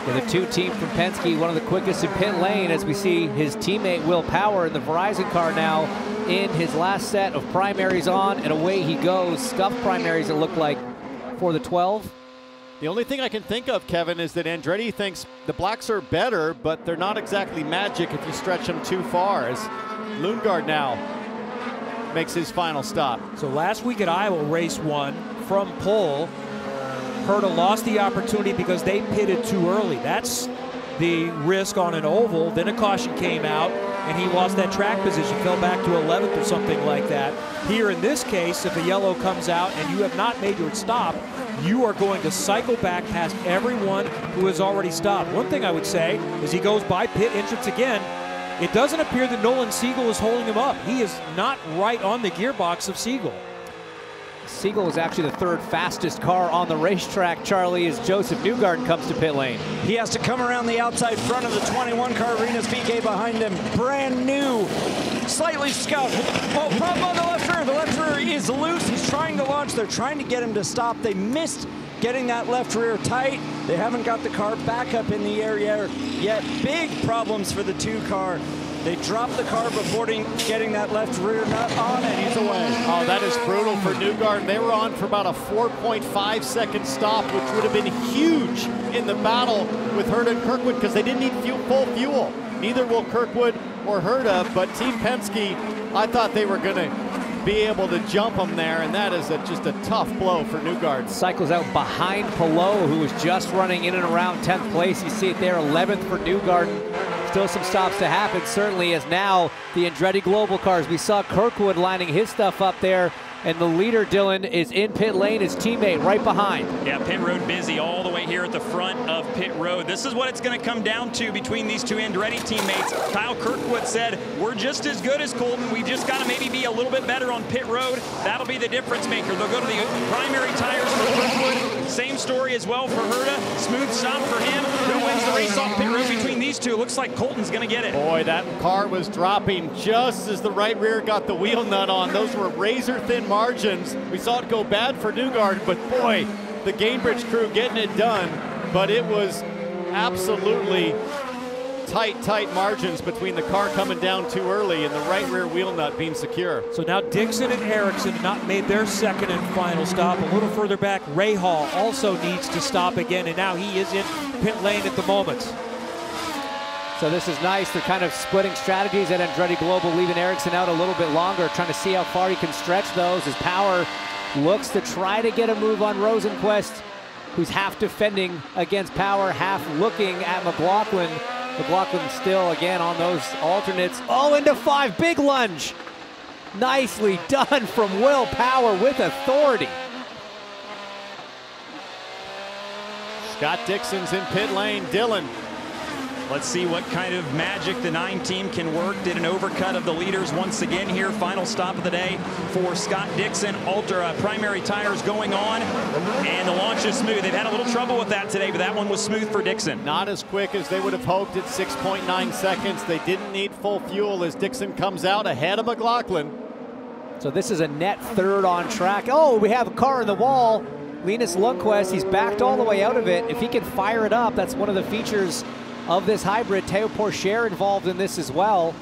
Yeah, the two team from Penske, one of the quickest in pit lane, as we see his teammate Will Power in the Verizon car now in his last set of primaries on, and away he goes. Scuffed primaries, it looked like, for the 12. The only thing I can think of, Kevin, is that Andretti thinks the blacks are better, but they're not exactly magic if you stretch them too far, as Lundgaard now makes his final stop. So last week at Iowa, race 1, from pole, Herta lost the opportunity because they pitted too early. That's the risk on an oval. Then a caution came out, and he lost that track position, fell back to 11th or something like that. Here in this case, if a yellow comes out and you have not made your stop, you are going to cycle back past everyone who has already stopped. One thing I would say is he goes by pit entrance again. It doesn't appear that Nolan Siegel is holding him up. He is not right on the gearbox of Siegel. Siegel is actually the 3rd fastest car on the racetrack, Charlie, as Joseph Newgarden comes to pit lane. He has to come around the outside front of the 21 car. Rinus VeeKay behind him, brand new, slightly scuffed. Oh, problem on the left rear. The left rear is loose. He's trying to launch. They're trying to get him to stop. They missed getting that left rear tight. They haven't got the car back up in the air yet. Big problems for the 2 car. They dropped the car before getting that left rear nut on, and he's away. Oh, that is brutal for Newgarden. They were on for about a 4.5-second stop, which would have been huge in the battle with Herta and Kirkwood because they didn't need full fuel. Neither will Kirkwood or Herta, but Team Penske, I thought they were going to be able to jump him there, and that is just a tough blow for Newgarden. Cycles out behind Palou, who was just running in and around 10th place. You see it there, 11th for Newgarden. Still some stops to happen, certainly, as now the Andretti Global cars. We saw Kirkwood lining his stuff up there And the leader, Dylan, is in pit lane, his teammate right behind. Yeah, pit road busy all the way here at the front of pit road. This is what it's going to come down to between these two Andretti teammates. Kyle Kirkwood said, we're just as good as Colton. We just got to maybe be a little bit better on pit road. That'll be the difference maker. They'll go to the primary tires for Kirkwood. Same story as well for Herta. Smooth stop for him. Who wins the race off pit road between these two? Looks like Colton's going to get it. Boy, that car was dropping just as the right rear got the wheel nut on. Those were razor-thin margins. We saw it go bad for Newgarden, but boy, the Gainbridge crew getting it done. But it was absolutely tight margins between the car coming down too early and the right rear wheel nut being secure. So now Dixon and Ericsson have not made their second and final stop. A little further back, Rahal also needs to stop again, and now he is in pit lane at the moment. So this is nice. They're kind of splitting strategies at Andretti Global, leaving Ericsson out a little bit longer, trying to see how far he can stretch those as Power looks to try to get a move on Rosenqvist, who's half defending against Power, half looking at McLaughlin. McLaughlin still again on those alternates. Oh, into 5, big lunge. Nicely done from Will Power with authority. Scott Dixon's in pit lane. Dylan. Let's see what kind of magic the 9 team can work. Did an overcut of the leaders once again here. Final stop of the day for Scott Dixon. Primary tires going on, and the launch is smooth. They've had a little trouble with that today, but that one was smooth for Dixon. Not as quick as they would have hoped at 6.9 seconds. They didn't need full fuel as Dixon comes out ahead of McLaughlin. So this is a net third on track. Oh, we have a car in the wall. Linus Lundqvist, he's backed all the way out of it. If he can fire it up, that's one of the features of this hybrid. Théo Pourchaire involved in this as well.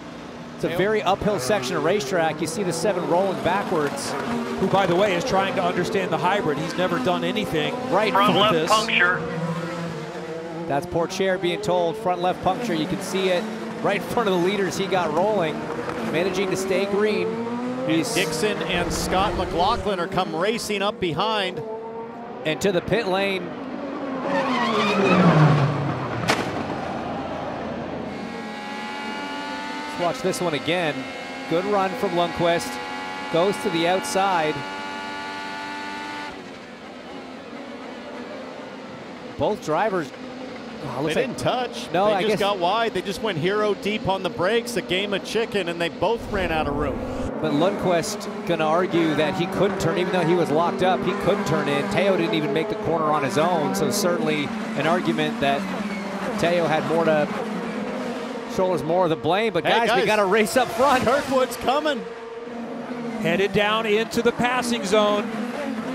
It's a very uphill section of racetrack. You see the 7 rolling backwards. Who, by the way, is trying to understand the hybrid. He's never done anything right front with left this. puncture. That's Pourchaire being told front left puncture. You can see it right in front of the leaders. He got rolling, managing to stay green. Dixon and Scott McLaughlin are come racing up behind. And to the pit lane. Watch this one again. Good run from Lundqvist. Goes to the outside. Both drivers. Oh, they didn't touch. No, they I just guess got wide. They just went hero deep on the brakes, a game of chicken, and they both ran out of room. But Lundqvist gonna argue that he couldn't turn, even though he was locked up, he couldn't turn in. Théo didn't even make the corner on his own, so certainly an argument that Théo had more to shoulders more of the blame, but guys, we got to race up front. Kirkwood's coming. Headed down into the passing zone.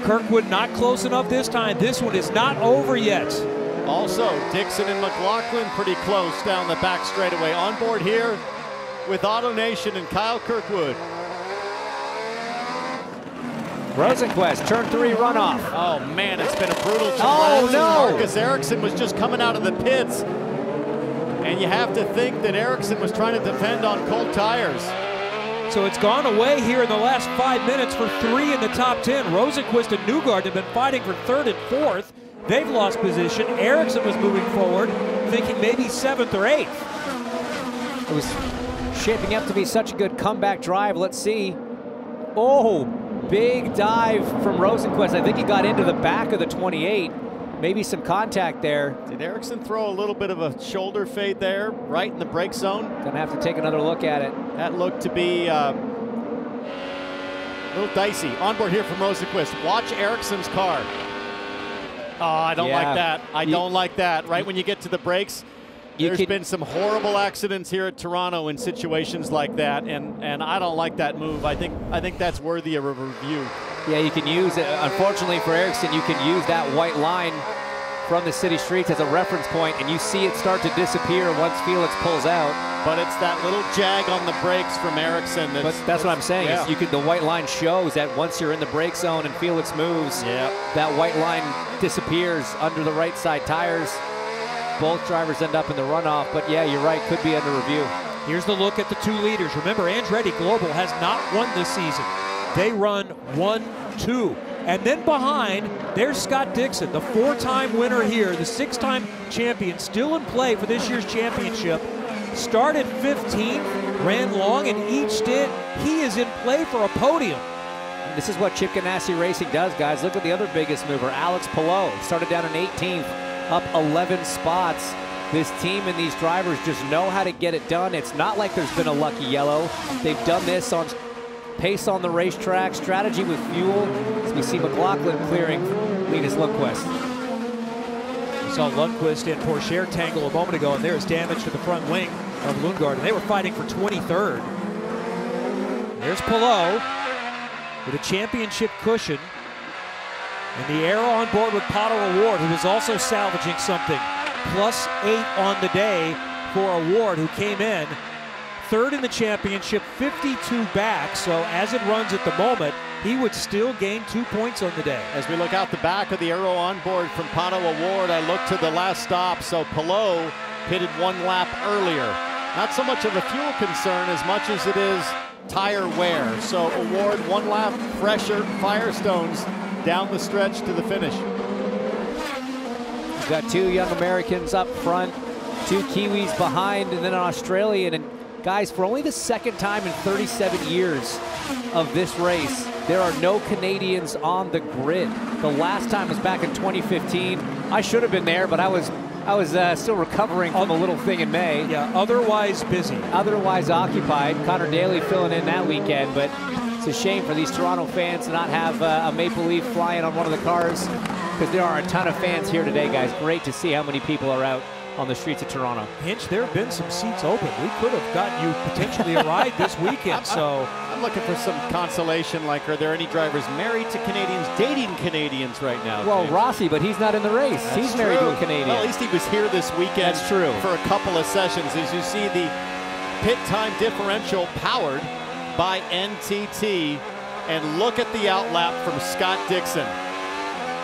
Kirkwood not close enough this time. This one is not over yet. Also, Dixon and McLaughlin pretty close down the back straightaway. On board here with AutoNation and Kyle Kirkwood. Rosenqvist, turn 3 runoff. Oh man, it's been a brutal 2 laps. No. Marcus Ericsson was just coming out of the pits. And you have to think that Ericsson was trying to defend on cold tires. So it's gone away here in the last 5 minutes for 3 in the top 10. Rosenqvist and Newgarden have been fighting for 3rd and 4th. They've lost position. Ericsson was moving forward, thinking maybe 7th or 8th. It was shaping up to be such a good comeback drive. Let's see. Oh, big dive from Rosenqvist. I think he got into the back of the 28. Maybe some contact there. Did Ericsson throw a little bit of a shoulder fade there, right in the brake zone? Gonna have to take another look at it. That looked to be a little dicey. Onboard here from Rosenqvist. Watch Ericsson's car. Oh, I don't like that. I don't like that. Right when you get to the brakes, there's been some horrible accidents here at Toronto in situations like that, and I don't like that move. I think that's worthy of a review. Yeah, you can use it. Unfortunately for Ericsson, you can use that white line from the city streets as a reference point, and you see it start to disappear once Felix pulls out. But it's that little jag on the brakes from Ericsson. That's what I'm saying. Yeah. The white line shows that once you're in the brake zone and Felix moves, that white line disappears under the right side tires. Both drivers end up in the runoff, but yeah, you're right, could be under review. Here's the look at the 2 leaders. Remember, Andretti Global has not won this season. They run 1-2. And then behind, there's Scott Dixon, the 4-time winner here, the 6-time champion, still in play for this year's championship. Started 15th, ran long in each stint. He is in play for a podium. This is what Chip Ganassi Racing does, guys. Look at the other biggest mover, Alex Palou. Started down in 18th, up 11 spots. This team and these drivers just know how to get it done. It's not like there's been a lucky yellow. They've done this on pace on the racetrack, strategy with fuel. As we see McLaughlin clearing Linus Lundqvist. We saw Lundqvist and Pourchaire tangle a moment ago, and there's damage to the front wing of Lundgaard, and they were fighting for 23rd. There's Palou with a championship cushion, and the arrow on board with Pato O'Ward, who was also salvaging something. +8 on the day for O'Ward, who came in third in the championship, 52 back. So as it runs at the moment, he would still gain 2 points on the day. As we look out the back of the arrow on board from Pato O'Ward, I look to the last stop. So Palou pitted 1 lap earlier. Not so much of a fuel concern as much as it is tire wear. So O'Ward 1 lap fresher, Firestones down the stretch to the finish. We've got 2 young Americans up front, 2 Kiwis behind, and then an Australian. And guys, for only the second time in 37 years of this race, there are no Canadians on the grid. The last time was back in 2015. I should have been there, but I was still recovering from a little thing in May. Yeah, otherwise busy. Otherwise occupied. Connor Daly filling in that weekend, but it's a shame for these Toronto fans to not have a Maple Leaf flying on one of the cars, because there are a ton of fans here today, guys. Great to see how many people are out on the streets of Toronto. Hinch, there have been some seats open. We could have gotten you potentially a ride this weekend, so. I'm looking for some consolation, like, are there any drivers married to Canadians, dating Canadians right now? Well, James? Rossi, but he's not in the race. That's he's married true. to a Canadian. Well, at least he was here this weekend. That's true. For a couple of sessions. As you see, the pit time differential powered by NTT. And look at the outlap from Scott Dixon.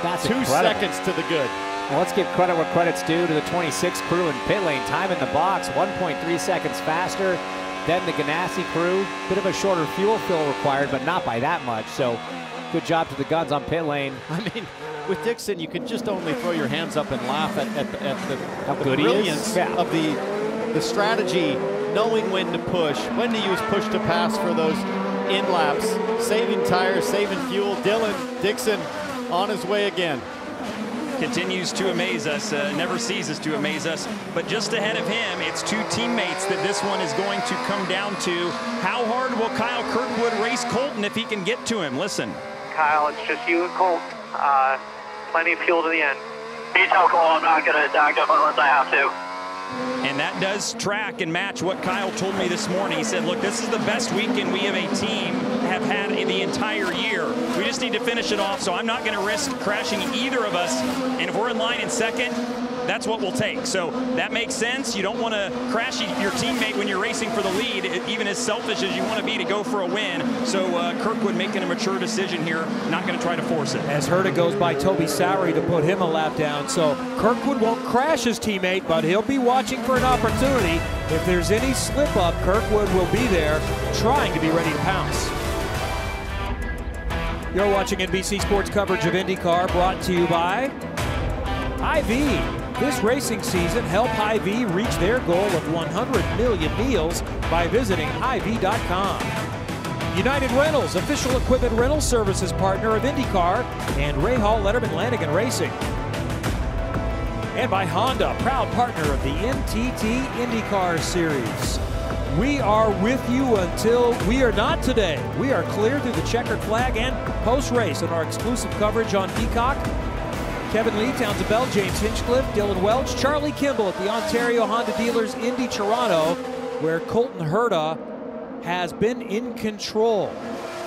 That's 2 incredible. seconds to the good. Well, let's give credit where credit's due to the 26 crew in pit lane. Time in the box, 1.3 seconds faster than the Ganassi crew. Bit of a shorter fuel fill required, but not by that much. So good job to the guns on pit lane. I mean, with Dixon, you can just only throw your hands up and laugh at the good brilliance of the strategy, knowing when to push, when to use push to pass for those in laps, saving tires, saving fuel. Dylan Dixon on his way again. Continues to amaze us, never ceases to amaze us. But just ahead of him, it's 2 teammates that this one is going to come down to. How hard will Kyle Kirkwood race Colton if he can get to him? Listen. Kyle, it's just you and Colt. Plenty of fuel to the end. You tell Cole I'm not going to act up unless I have to. And that does track and match what Kyle told me this morning. He said, look, this is the best weekend we have a team have had in the entire year. We just need to finish it off, so I'm not going to risk crashing either of us. And if we're in line in second, that's what we'll take. So that makes sense. You don't want to crash your teammate when you're racing for the lead, even as selfish as you want to be to go for a win. So Kirkwood making a mature decision here, not going to try to force it. As Herta goes by Toby Sowery to put him a lap down. So Kirkwood won't crash his teammate, but he'll be watching for an opportunity. If there's any slip up, Kirkwood will be there trying to be ready to pounce. You're watching NBC Sports coverage of IndyCar, brought to you by Hy-Vee. This racing season, help Hy-Vee reach their goal of 100 million meals by visiting Hy-Vee.com. United Rentals, official equipment rental services partner of IndyCar, and Ray Hall Letterman Lanigan Racing. And by Honda, proud partner of the NTT IndyCar Series. We are with you until we are not today. We are clear through the checkered flag and post-race on our exclusive coverage on Peacock. Kevin Lee, Townsend Bell, James Hinchcliffe, Dylan Welch, Charlie Kimball at the Ontario Honda Dealers Indy Toronto, where Colton Herta has been in control.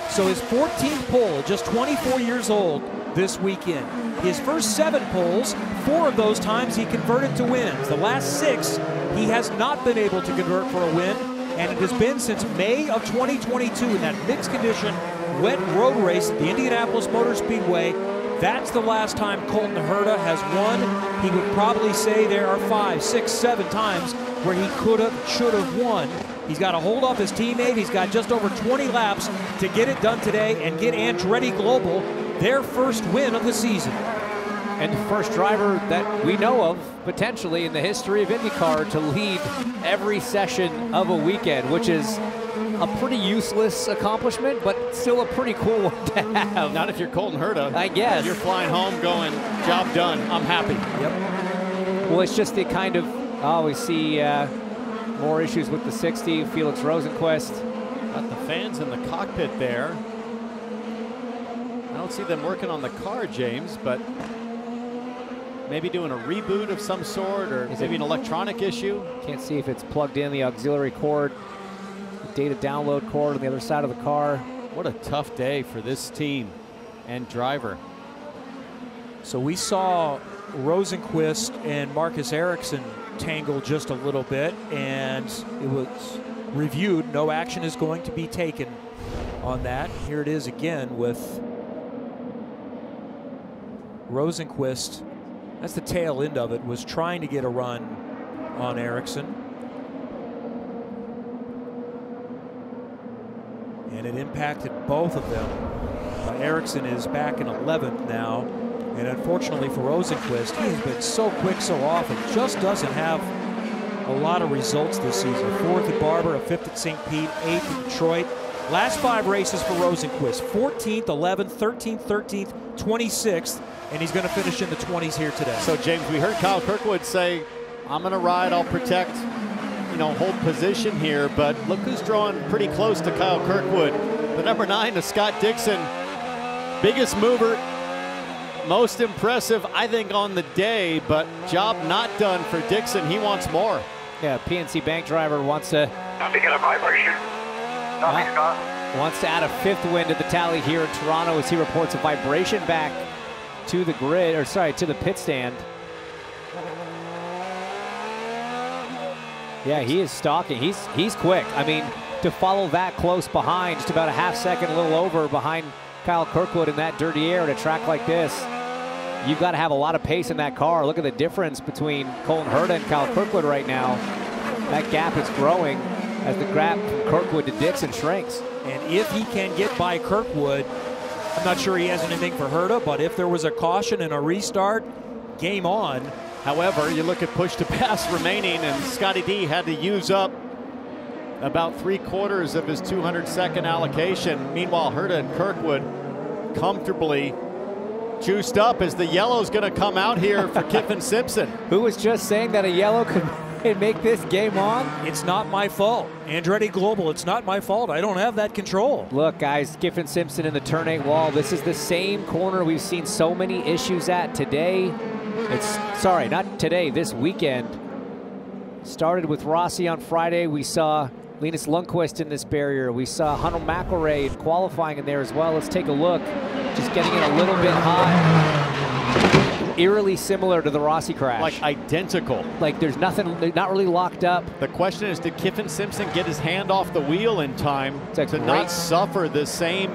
So his 14th pole, just 24 years old this weekend. His first 7 poles, 4 of those times he converted to wins. The last 6, he has not been able to convert for a win, and it has been since May of 2022 in that mixed condition, wet road race at the Indianapolis Motor Speedway. That's the last time Colton Herta has won. He would probably say there are 5, 6, 7 times where he could have, should have won. He's got to hold off his teammate. He's got just over 20 laps to get it done today and get Andretti Global their first win of the season. And the first driver that we know of, potentially, in the history of IndyCar to lead every session of a weekend, which is a pretty useless accomplishment, but still a pretty cool one to have. Not if you're Colton Herta. I guess. You're flying home going, job done, I'm happy. Yep. Well, it's just the kind of, we see more issues with the 60, Felix Rosenqvist. Got the fans in the cockpit there. I don't see them working on the car, James, but maybe doing a reboot of some sort, or maybe an electronic issue. Can't see if it's plugged in, the auxiliary cord, the data download cord on the other side of the car. What a tough day for this team and driver. So we saw Rosenqvist and Marcus Ericsson tangle just a little bit, and it was reviewed. No action is going to be taken on that. Here it is again with Rosenqvist. That's the tail end of it, was trying to get a run on Ericsson. And it impacted both of them. Ericsson is back in 11th now. And unfortunately for Rosenqvist, he has been so quick so often. Just doesn't have a lot of results this season. 4th at Barber, a 5th at St. Pete, 8th at Detroit. Last 5 races for Rosenqvist. 14th, 11th, 13th, 13th, 26th. And he's going to finish in the 20s here today. So, James, we heard Kyle Kirkwood say, I'm going to ride, I'll protect, hold position here. But look who's drawing pretty close to Kyle Kirkwood. The number 9 to Scott Dixon. Biggest mover, most impressive, I think, on the day, but job not done for Dixon. He wants more. Yeah, PNC Bank driver wants to... Nothing in a vibration. Nothing, Scott. Wants to add a 5th win to the tally here in Toronto as he reports a vibration back to the grid, or sorry, to the pit stand. Yeah, he is stalking. He's quick. I mean, to follow that close behind, just about a half second, a little over behind Kyle Kirkwood in that dirty air at a track like this, you've got to have a lot of pace in that car. Look at the difference between Colton Herta and Kyle Kirkwood right now. That gap is growing as the gap from Kirkwood to Dixon shrinks. And if he can get by Kirkwood, I'm not sure he has anything for Herta, but if there was a caution and a restart, game on. However, you look at push to pass remaining, and Scotty D had to use up about 3/4 of his 200-second allocation. Meanwhile, Herta and Kirkwood comfortably juiced up as the yellow's going to come out here for Kyffin Simpson. Who was just saying that a yellow could make this game on? It's not my fault. Andretti Global, it's not my fault. I don't have that control. Look, guys, Kyffin Simpson in the turn 8 wall. This is the same corner we've seen so many issues at today. Sorry, not today, this weekend. Started with Rossi on Friday. We saw Linus Lundqvist in this barrier. We saw Hunter McElroy qualifying in there as well. Let's take a look. Just getting it a little bit hot. Eerily similar to the Rossi crash. Like identical. Like there's nothing, they're not really locked up. The question is, did Kyffin Simpson get his hand off the wheel in time to not suffer the same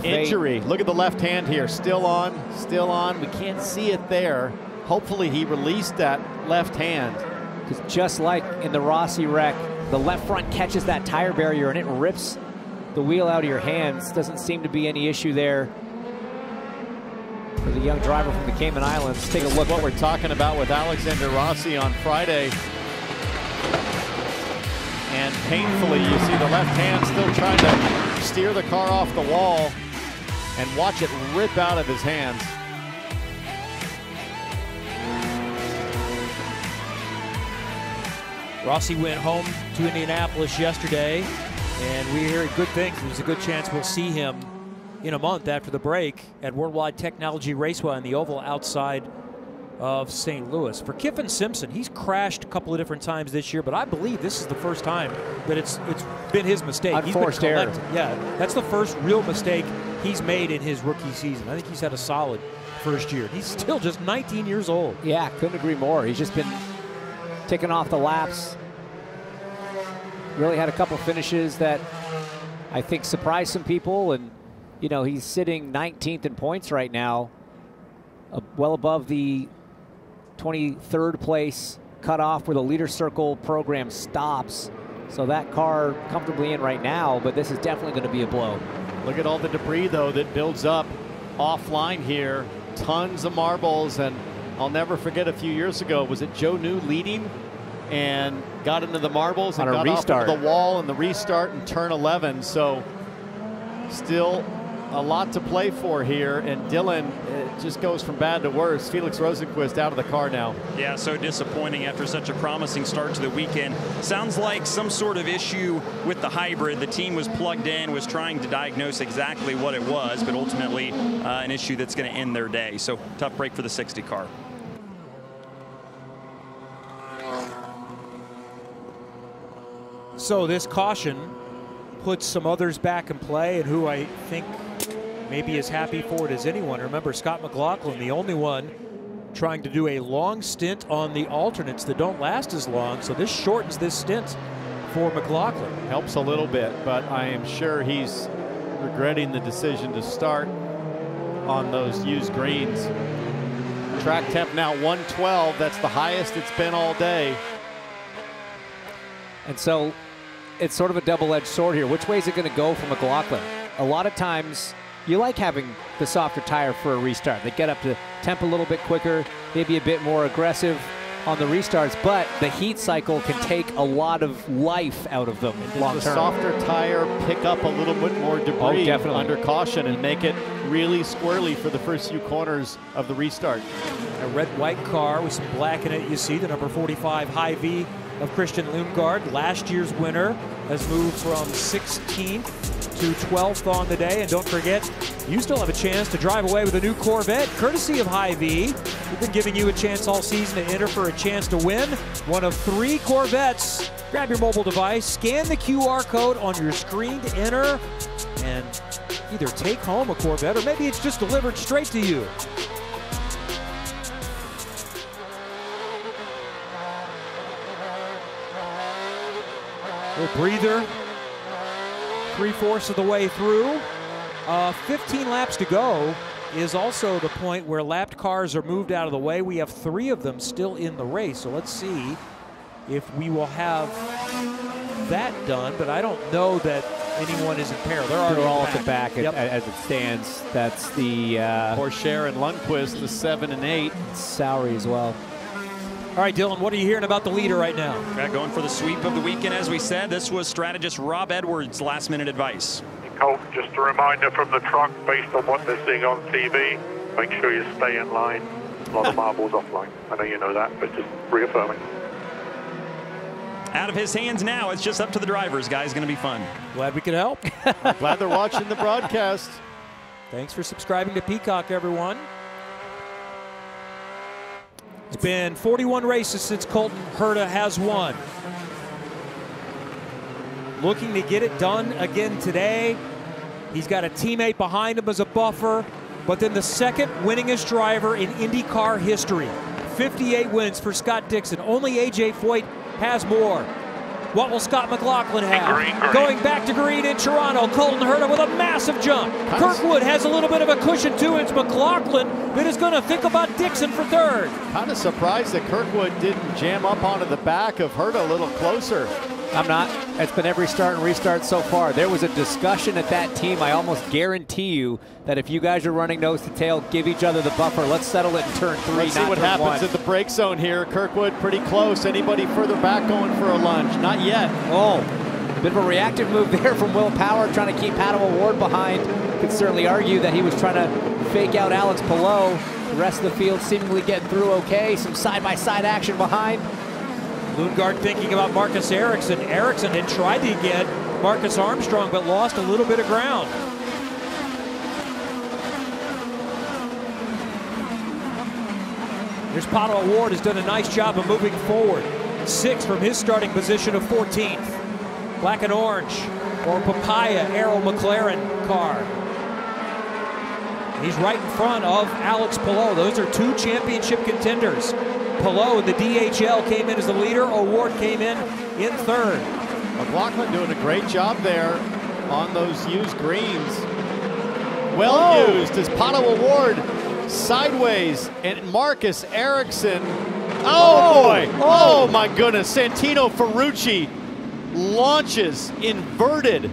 injury? Look at the left hand here, still on, still on. We can't see it there. Hopefully he released that left hand. Because just like in the Rossi wreck, the left front catches that tire barrier and it rips the wheel out of your hands. Doesn't seem to be any issue there for the young driver from the Cayman Islands. Take a look at what we're talking about with Alexander Rossi on Friday. And painfully, you see the left hand still trying to steer the car off the wall, and watch it rip out of his hands. Rossi went home to Indianapolis yesterday, and we hear good things. There's a good chance we'll see him in a month after the break at Worldwide Technology Raceway on the oval outside of St. Louis. For Kyffin Simpson, he's crashed a couple of different times this year, but I believe this is the first time that it's been his mistake. Unforced error. Yeah, that's the first real mistake he's made in his rookie season. I think he's had a solid first year. He's still just 19 years old. Yeah, couldn't agree more. He's just been ticking off the laps. Really had a couple finishes that I think surprised some people, and you know, he's sitting 19th in points right now, well above the 23rd place cutoff where the leader circle program stops. So that car comfortably in right now, but this is definitely going to be a blow. Look at all the debris, though, that builds up offline here. Tons of marbles, and I'll never forget a few years ago, was it Joe New leading and got into the marbles and On a got restart. off of the wall in the restart in turn 11. So still a lot to play for here, and Dylan, it just goes from bad to worse. Felix Rosenqvist out of the car now. Yeah, so disappointing after such a promising start to the weekend. Sounds like some sort of issue with the hybrid. The team was plugged in, was trying to diagnose exactly what it was, but ultimately an issue that's going to end their day. So tough break for the 60 car. So this caution puts some others back in play, and who I think maybe as happy for it as anyone. Remember, Scott McLaughlin, the only one trying to do a long stint on the alternates that don't last as long, so this shortens this stint for McLaughlin. Helps a little bit, but I am sure he's regretting the decision to start on those used greens. Track temp now 112. That's the highest it's been all day. And so it's sort of a double-edged sword here. Which way is it going to go for McLaughlin? A lot of times you like having the softer tire for a restart. They get up to temp a little bit quicker, maybe a bit more aggressive on the restarts, but the heat cycle can take a lot of life out of them long term. The softer tire pick up a little bit more debris under caution and make it really squirrely for the first few corners of the restart. A red-white car with some black in it. You see the number 45 Hy-Vee of Christian Lundgaard, last year's winner, has moved from 16th to 12th on the day. And don't forget, you still have a chance to drive away with a new Corvette, courtesy of Hy-Vee. We've been giving you a chance all season to enter for a chance to win one of 3 Corvettes. Grab your mobile device, scan the QR code on your screen to enter, and either take home a Corvette or maybe it's just delivered straight to you. A breather, 3/4 of the way through. 15 laps to go is also the point where lapped cars are moved out of the way. We have 3 of them still in the race, so let's see if we will have that done, but I don't know that anyone is in peril. They're already all at the back Yep. as it stands. That's the Pourchaire and Lundqvist, the 7 and 8. Saury as well. All right, Dylan, what are you hearing about the leader right now? Going for the sweep of the weekend, as we said. This was strategist Rob Edwards' last-minute advice. Colt, just a reminder from the truck, based on what they're seeing on TV, make sure you stay in line. A lot of marbles offline. I know you know that, but just reaffirming. Out of his hands now. It's just up to the drivers, guys. Going to be fun. Glad we could help. Glad they're watching the broadcast. Thanks for subscribing to Peacock, everyone. It's been 41 races since Colton Herta has won. Looking to get it done again today. He's got a teammate behind him as a buffer, but then the second winningest driver in IndyCar history. 58 wins for Scott Dixon. Only AJ Foyt has more. What will Scott McLaughlin have? Green. Going back to green in Toronto. Colton Herta with a massive jump. Kirkwood has a little bit of a cushion too. It's McLaughlin that is going to think about Dixon for third. Kind of surprised that Kirkwood didn't jam up onto the back of Herta a little closer. I'm not. It's been every start and restart so far. There was a discussion at that team. I almost guarantee you that if you guys are running nose to tail, give each other the buffer. Let's settle it in turn 3, Let's see what happens at the brake zone here. Kirkwood pretty close. Anybody further back going for a lunge? Not yet. Oh, bit of a reactive move there from Will Power, trying to keep Pato O'Ward behind. Could certainly argue that he was trying to fake out Alex Palou. The rest of the field seemingly getting through okay. Some side-by-side action behind. Lundgaard thinking about Marcus Ericsson. Ericsson had tried to get Marcus Armstrong, but lost a little bit of ground. Here's Pato O'Ward, has done a nice job of moving forward. 6th from his starting position of 14th. Black and orange, or Papaya Arrow McLaren car. He's right in front of Alex Palou. Those are 2 championship contenders. Palou in the DHL came in as the leader. O'Ward came in 3rd. McLaughlin doing a great job there on those used greens. Well used as Pato O'Ward sideways, and Marcus Ericsson. Oh boy! Oh my goodness! Santino Ferrucci launches inverted.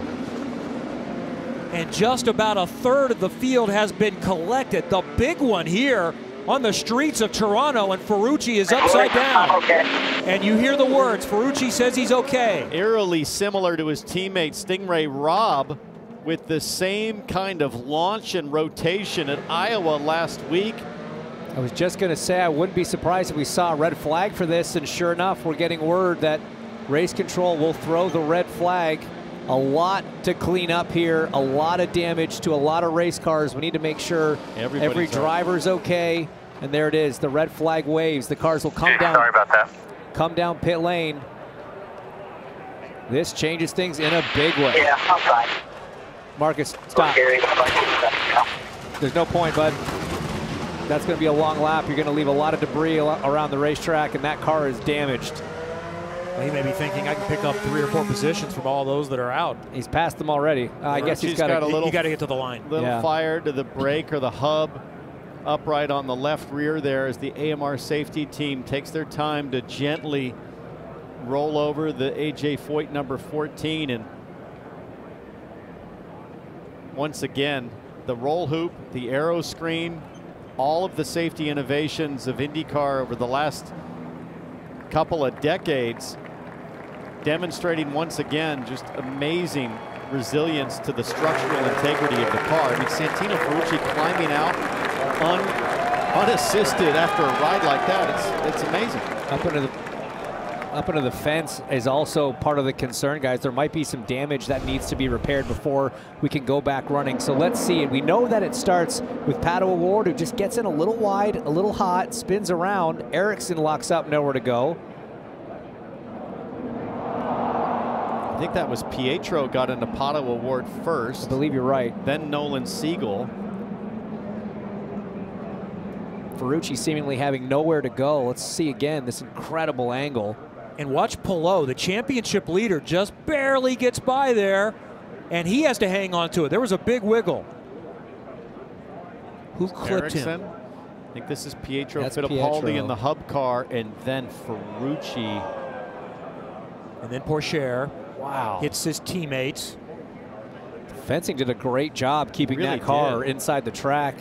And just about 1/3 of the field has been collected. The big one here on the streets of Toronto, and Ferrucci is upside down. And you hear the words, Ferrucci says he's okay. Eerily similar to his teammate Stingray Robb, with the same kind of launch and rotation at Iowa last week. I was just going to say, I wouldn't be surprised if we saw a red flag for this, and sure enough, we're getting word that Race Control will throw the red flag. A lot to clean up here, a lot of damage to a lot of race cars. We need to make sure every driver's okay. And there it is, the red flag waves. The cars will come down. Sorry about that. Come down pit lane. This changes things in a big way. Yeah, I'm fine. Marcus, stop. There's no point, bud. That's going to be a long lap. You're going to leave a lot of debris around the racetrack, and that car is damaged. Well, he may be thinking I can pick up 3 or 4 positions from all those that are out. He's passed them already. I guess he's got a little. You got to get to the line. Little fire to the brake or the hub, upright on the left rear there, as the AMR safety team takes their time to gently roll over the AJ Foyt number 14. And once again, the roll hoop, the aero screen, all of the safety innovations of IndyCar over the last couple of decades, demonstrating once again just amazing resilience to the structural integrity of the car. I mean, Santino Ferrucci climbing out unassisted after a ride like that, it's amazing. Up into the fence is also part of the concern, guys. There might be some damage that needs to be repaired before we can go back running. So let's see. We know that it starts with Pato O'Ward, who just gets in a little wide, a little hot, spins around. Ericsson locks up, nowhere to go. I think that was Pietro got into Pato O'Ward first. I believe you're right. Then Nolan Siegel. Ferrucci seemingly having nowhere to go. Let's see again this incredible angle. And watch Palou, the championship leader, just barely gets by there, and he has to hang on to it. There was a big wiggle. Who clipped Ericsson. him? I think this is Pietro That's Fittipaldi Pietro. in the hub car, and then Ferrucci. And then Pourchaire. Wow. Hits his teammates. Fencing did a great job keeping Really that car did. inside the track.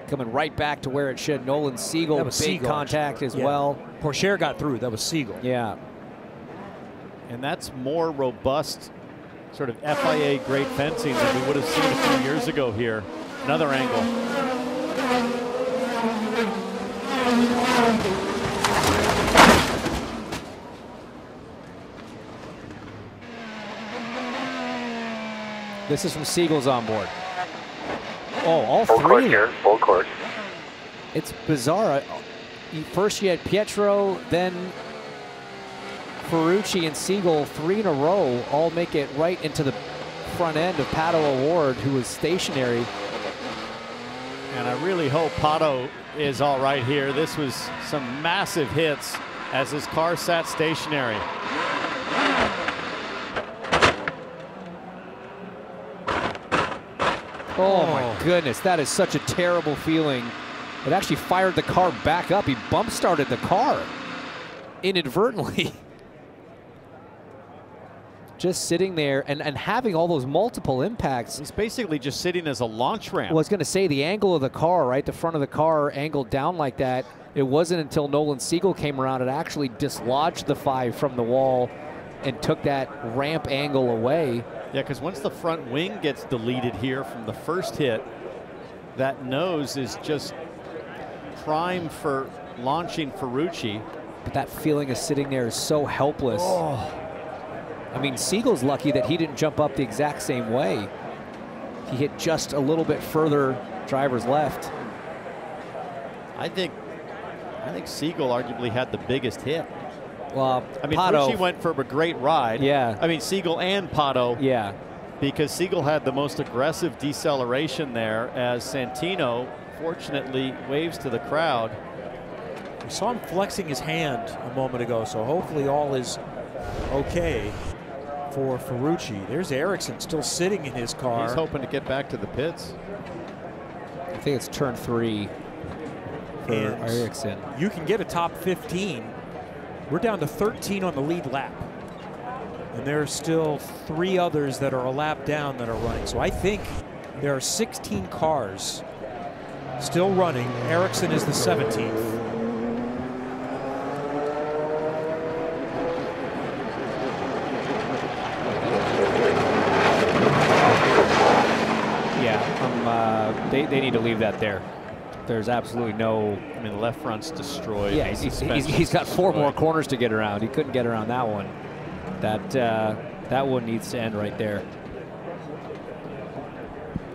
Coming right back to where it should. Nolan Siegel, That was big Siegel, contact as yeah. well. Pourchaire got through. That was Siegel. Yeah. And that's more robust sort of FIA grade fencing than we would have seen a few years ago here. Another angle. This is from Siegel's on board. Oh, all Full course three. here, full course. It's bizarre. First you had Pietro, then Ferrucci and Siegel, 3 in a row, all make it right into the front end of Pato O'Ward, who was stationary. And I really hope Pato is all right here. This was some massive hits as his car sat stationary. Oh my goodness, that is such a terrible feeling. It actually fired the car back up. He bump started the car inadvertently. Just sitting there and having all those multiple impacts. He's basically just sitting as a launch ramp. Well, I was going to say the angle of the car, right? The front of the car angled down like that. It wasn't until Nolan Siegel came around it actually dislodged the 5 from the wall and took that ramp angle away. Yeah, because once the front wing gets deleted here from the first hit, that nose is just prime for launching Ferrucci. But that feeling of sitting there is so helpless. Oh. I mean, Siegel's lucky that he didn't jump up the exact same way. He hit just a little bit further driver's left. I think Siegel arguably had the biggest hit. Well, I mean, Pato, Ferrucci went for a great ride. Yeah. I mean, Siegel and Pato. Yeah. Because Siegel had the most aggressive deceleration there, as Santino fortunately waves to the crowd. We saw him flexing his hand a moment ago, so hopefully all is okay for Ferrucci. There's Ericsson still sitting in his car. He's hoping to get back to the pits. I think it's turn 3 for Ericsson. You can get a top 15. We're down to 13 on the lead lap. And there are still 3 others that are a lap down that are running. So I think there are 16 cars still running. Ericsson is the 17th. They need to leave that there. There's absolutely no. I mean, the left front's destroyed. Yeah, he's got 4 more corners to get around. He couldn't get around that one. That one needs to end right there.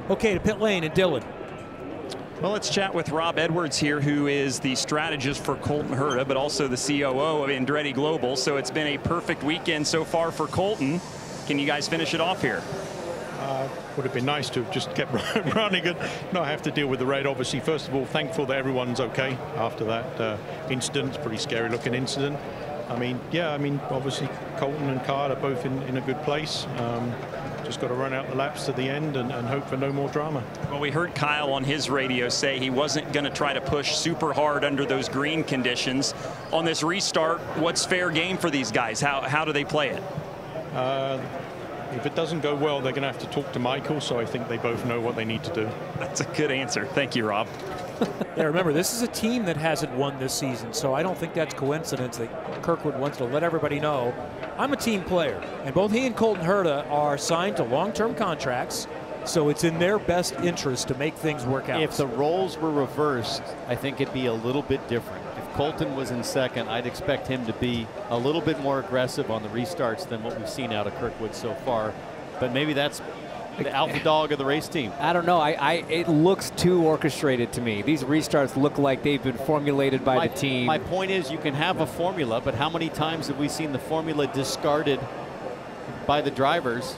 Okay, to pit lane and Dylan. Well, let's chat with Rob Edwards here, who is the strategist for Colton Herta, but also the COO of Andretti Global. So it's been a perfect weekend so far for Colton. Can you guys finish it off here? Would have been nice to have just kept running and not have to deal with the rain. Obviously, first of all, thankful that everyone's okay after that incident. Pretty scary looking incident. I mean, yeah, I mean, obviously Colton and Card are both in a good place. Just got to run out the laps to the end and hope for no more drama. Well, we heard Kyle on his radio say he wasn't going to try to push super hard under those green conditions. On this restart, what's fair game for these guys? How do they play it? If it doesn't go well, they're going to have to talk to Michael, so I think they both know what they need to do. That's a good answer. Thank you, Rob. Yeah, remember, this is a team that hasn't won this season, so I don't think that's coincidence that Kirkwood wants to let everybody know, I'm a team player. And both he and Colton Herta are signed to long-term contracts, so it's in their best interest to make things work out. If the roles were reversed, I think it'd be a little bit different. If Colton was in second, I'd expect him to be a little bit more aggressive on the restarts than what we've seen out of Kirkwood so far. But maybe that's the alpha dog of the race team. I don't know. It looks too orchestrated to me. These restarts look like they've been formulated by the team. My point is, you can have a formula, but how many times have we seen the formula discarded by the drivers?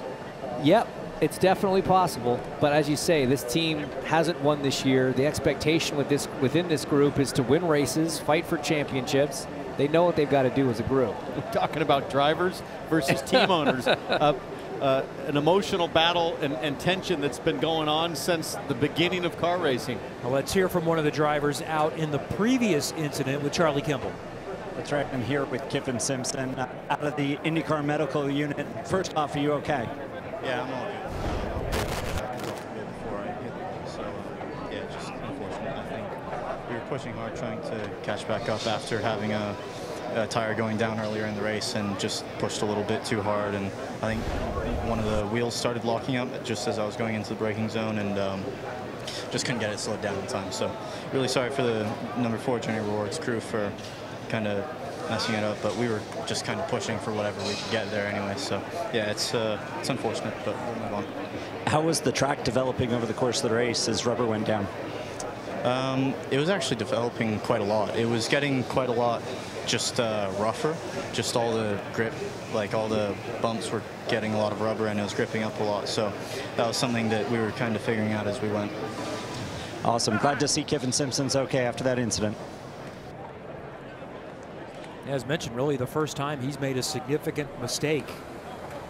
Yep. It's definitely possible, but as you say, this team hasn't won this year. The expectation within this group is to win races, fight for championships. They know what they've got to do as a group. We're talking about drivers versus team owners. An emotional battle and tension that's been going on since the beginning of car racing. Well, let's hear from one of the drivers out in the previous incident with Charlie Kimball. That's right. I'm here with Kyffin Simpson out of the IndyCar medical unit. First off, are you okay? Yeah, I'm all good. Before I hit, so yeah, just unfortunate. I think we were pushing hard, trying to catch back up after having a tire going down earlier in the race, and just pushed a little bit too hard. And I think one of the wheels started locking up just as I was going into the braking zone, and just couldn't get it slowed down in time. So really sorry for the number 4 Junior Rewards crew for kind of messing it up, but we were just kind of pushing for whatever we could get there anyway. So yeah, it's unfortunate, but we'll move on. How was the track developing over the course of the race as rubber went down? It was actually developing quite a lot. It was getting quite a lot just rougher. Just all the grip, like all the bumps were getting a lot of rubber, and it was gripping up a lot. So that was something that we were kind of figuring out as we went. Awesome. Glad to see Kyffin Simpson's okay after that incident. As mentioned, really the first time he's made a significant mistake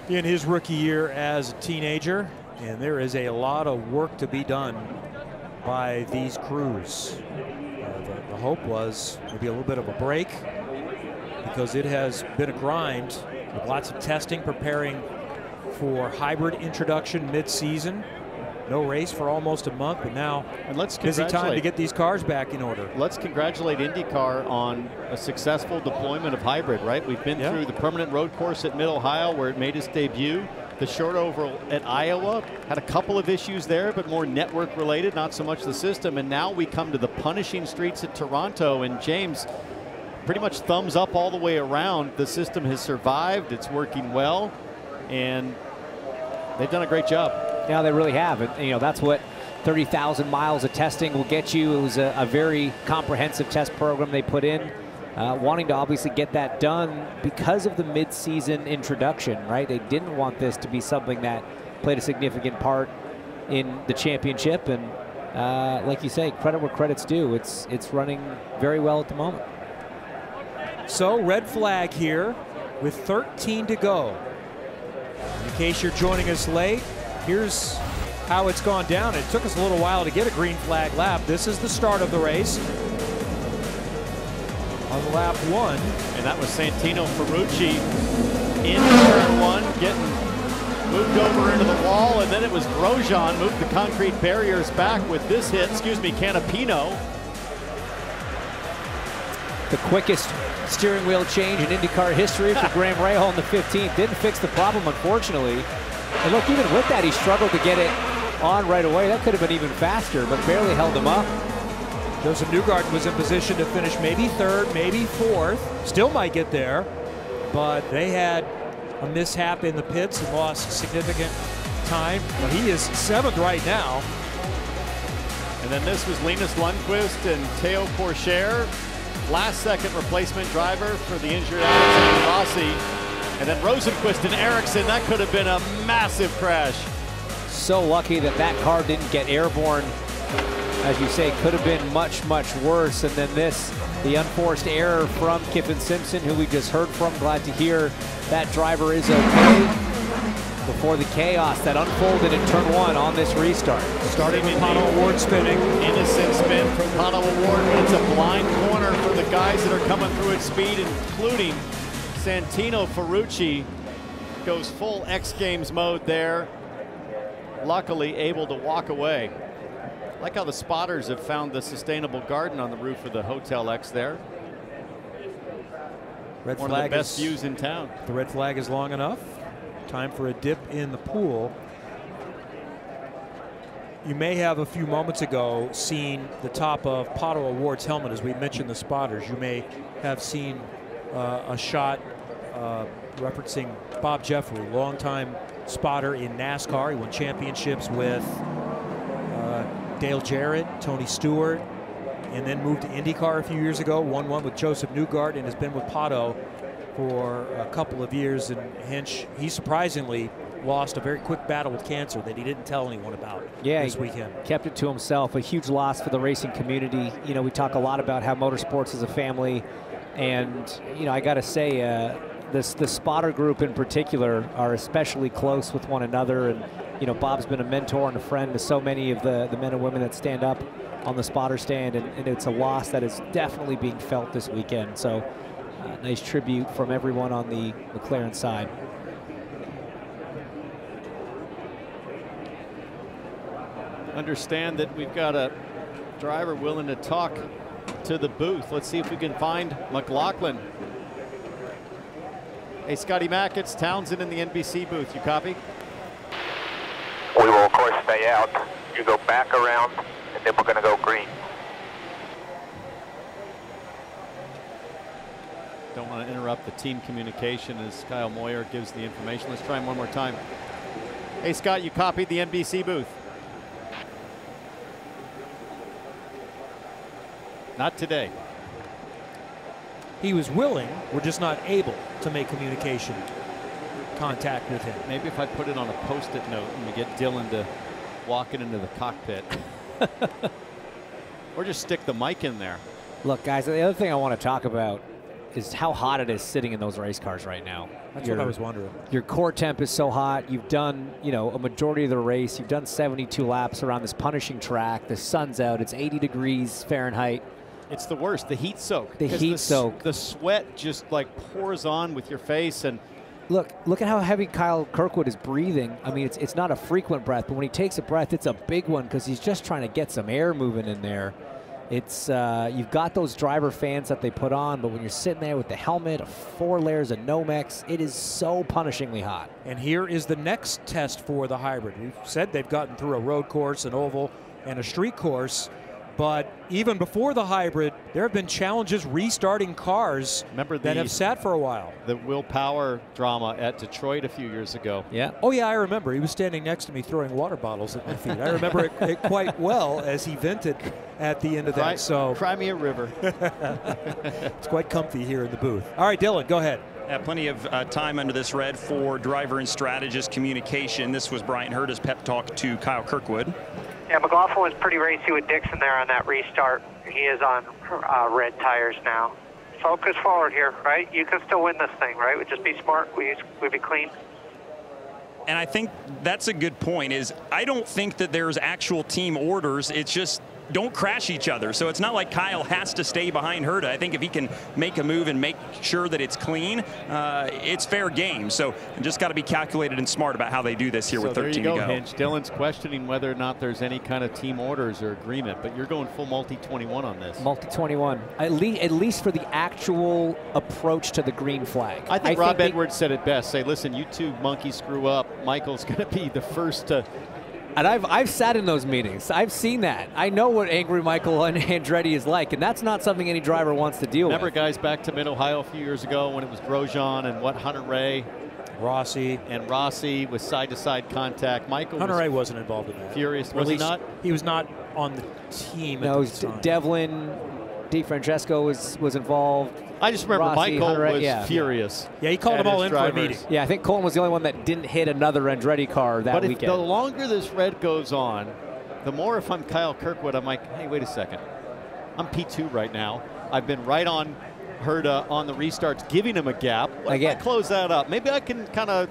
in his rookie year as a teenager, and there is a lot of work to be done by these crews. The hope was maybe a little bit of a break, because it has been a grind with lots of testing, preparing for hybrid introduction mid-season. No race for almost a month, but now busy time to get these cars back in order. Let's congratulate IndyCar on a successful deployment of hybrid, right? We've been through the permanent road course at Mid-Ohio, where it made its debut. The short oval at Iowa had a couple of issues there, but more network related, not so much the system. And now we come to the punishing streets at Toronto, and James, pretty much thumbs up all the way around. The system has survived, it's working well, and they've done a great job. Yeah, they really have. And, you know, that's what 30,000 miles of testing will get you. It was a very comprehensive test program they put in, wanting to obviously get that done because of the mid-season introduction, right? They didn't want this to be something that played a significant part in the championship. And like you say, credit where credit's due. It's running very well at the moment. So red flag here with 13 to go. In case you're joining us late, here's how it's gone down. It took us a little while to get a green flag lap. This is the start of the race. On lap 1. And that was Santino Ferrucci in turn 1, getting moved over into the wall, and then it was Grosjean moved the concrete barriers back with this hit, Canapino. The quickest steering wheel change in IndyCar history for Graham Rahal in the 15th. Didn't fix the problem, unfortunately. And look, even with that, he struggled to get it on right away. That could have been even faster, but barely held him up. Joseph Newgarden was in position to finish maybe third, maybe fourth. Still might get there, but they had a mishap in the pits and lost significant time. But he is 7th right now. And then this was Linus Lundqvist and Théo Pourchaire. Last-second replacement driver for the injured Alexander Rossi. And then Rosenqvist and Ericsson. That could have been a massive crash. So lucky that that car didn't get airborne. As you say, could have been much, much worse. And then this, the unforced error from Kyffin Simpson, who we just heard from. Glad to hear that driver is okay. Before the chaos that unfolded in turn 1 on this restart. Starting with Pato O'Ward spinning. Innocent spin from Pato O'Ward, but it's a blind corner for the guys that are coming through at speed, including Santino Ferrucci. Goes full X Games mode there. Luckily able to walk away. Like how the spotters have found the sustainable garden on the roof of the Hotel X there. Red One flag of the best is, views in town. The red flag is long enough. Time for a dip in the pool. You may have a few moments ago seen the top of Pato O'Ward's helmet as we mentioned the spotters. You may have seen a shot referencing Bob Jeffrey, longtime spotter in NASCAR. He won championships with Dale Jarrett, Tony Stewart, and then moved to IndyCar a few years ago. Won one with Joseph Newgarden and has been with Pato for a couple of years. And Hinch, he surprisingly lost a very quick battle with cancer that he didn't tell anyone about this weekend. Kept it to himself. A huge loss for the racing community. You know, we talk a lot about how motorsports is a family, and you know, I got to say, the spotter group in particular are especially close with one another. And you know, Bob's been a mentor and a friend to so many of the men and women that stand up on the spotter stand, and it's a loss that is definitely being felt this weekend. So nice tribute from everyone on the McLaren side. Understand that we've got a driver willing to talk to the booth. Let's see if we can find McLaughlin. Hey, Scotty Mack, it's Townsend in the NBC booth. You copy? We will, of course, stay out. You go back around, and then we're going to go green. Don't want to interrupt the team communication as Kyle Moyer gives the information. Let's try him one more time. Hey, Scott, you copied the NBC booth. Not today. He was willing, we're just not able to make communication contact with him. Maybe if I put it on a post-it note and we get Dylan to walk it into the cockpit. Or just stick the mic in there. Look, guys, the other thing I want to talk about is how hot it is sitting in those race cars right now. That's what I was wondering. Your core temp is so hot. You've done, you know, a majority of the race. You've done 72 laps around this punishing track. The sun's out. It's 80 degrees Fahrenheit. It's the worst, the heat soak. The heat soak. The sweat just like pours on with your face. And look at how heavy Kyle Kirkwood is breathing. I mean, it's not a frequent breath, but when he takes a breath, it's a big one because he's just trying to get some air moving in there. It's you've got those driver fans that they put on, but when you're sitting there with the helmet, 4 layers of Nomex, it is so punishingly hot. And here is the next test for the hybrid. We've said they've gotten through a road course, an oval, and a street course. But even before the hybrid, there have been challenges restarting cars that have sat for a while. The Will Power drama at Detroit a few years ago. Yeah. Oh, yeah, I remember. He was standing next to me throwing water bottles at my feet. I remember it quite well as he vented at the end of that. So Cry me a river. It's quite comfy here in the booth. All right, Dylan, go ahead. Plenty of time under this red for driver and strategist communication. This was Brian Herta's pep talk to Kyle Kirkwood. Yeah, McLaughlin was pretty racy with Dixon there on that restart. He is on red tires now. Focus forward here, right? You can still win this thing, right? We'd just be smart. We'd be clean. And I think that's a good point. Is I don't think that there's actual team orders. It's just don't crash each other. So it's not like Kyle has to stay behind Herta. I think if he can make a move and make sure that it's clean, it's fair game. So just got to be calculated and smart about how they do this here with 13 to go. Hinch. Dylan's questioning whether or not there's any kind of team orders or agreement, but you're going full multi-21 on this. Multi-21, at least for the actual approach to the green flag. I think Rob Edwards said it best. Say, listen, you two monkeys screw up. Michael's going to be the first to. And I've sat in those meetings. I've seen that. I know what angry Michael Andretti is like, and that's not something any driver wants to deal with. Remember, guys, back to Mid-Ohio a few years ago when it was Grosjean and Hunter Ray, Rossi with side-to-side contact. Michael Hunter Ray wasn't involved in that. Furious, was he not? He was not on the team. No, at the time. Devlin, DeFrancesco was involved. I just remember Rossi, Michael Hunter, was furious. Yeah, he called them all in for a meeting. Yeah, I think Colton was the only one that didn't hit another Andretti car that weekend. But the longer this red goes on, the more if I'm Kyle Kirkwood, I'm like, hey, wait a second. I'm P2 right now. I've been right on Herta on the restarts, giving him a gap. What if I close that up? Maybe I can kind of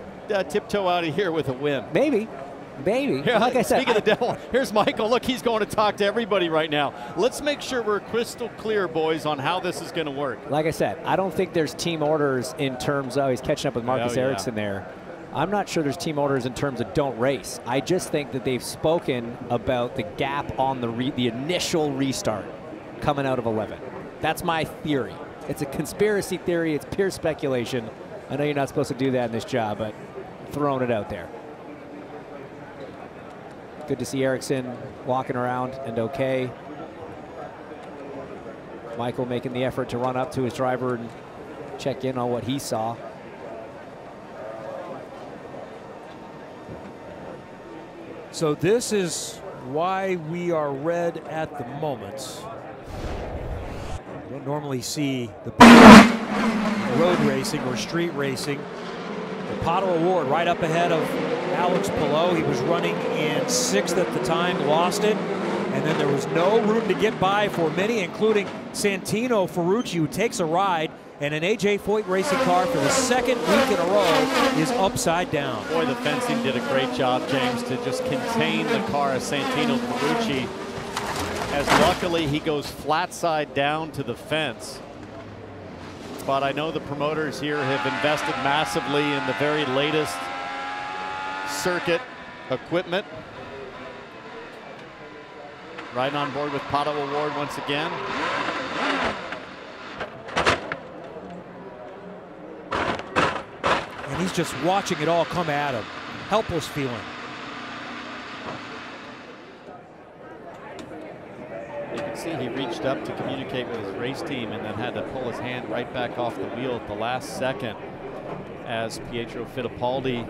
tiptoe out of here with a win. Maybe. Yeah, like I said, speaking of the devil, here's Michael. Look, he's going to talk to everybody right now. Let's make sure we're crystal clear, boys, on how this is going to work. Like I said, I don't think there's team orders in terms of, he's catching up with Marcus Ericsson there. I'm not sure there's team orders in terms of don't race. I just think that they've spoken about the gap on the initial restart coming out of 11. That's my theory. It's a conspiracy theory. It's pure speculation. I know you're not supposed to do that in this job, but throwing it out there. Good to see Ericsson walking around and okay. Michael making the effort to run up to his driver and check in on what he saw. So this is why we are red at the moment. You don't normally see the road racing or street racing. The Pato Award right up ahead of Alex Palou. He was running in 6th at the time, lost it. And then there was no room to get by for many, including Santino Ferrucci, who takes a ride. And an A.J. Foyt racing car for the second week in a row is upside down. Boy, the fencing did a great job, James, to just contain the car of Santino Ferrucci. As luckily he goes flat side down to the fence. But I know the promoters here have invested massively in the very latest circuit equipment. Right on board with Pato Award once again. And he's just watching it all come at him. Helpless feeling. You can see he reached up to communicate with his race team and then had to pull his hand right back off the wheel at the last second as Pietro Fittipaldi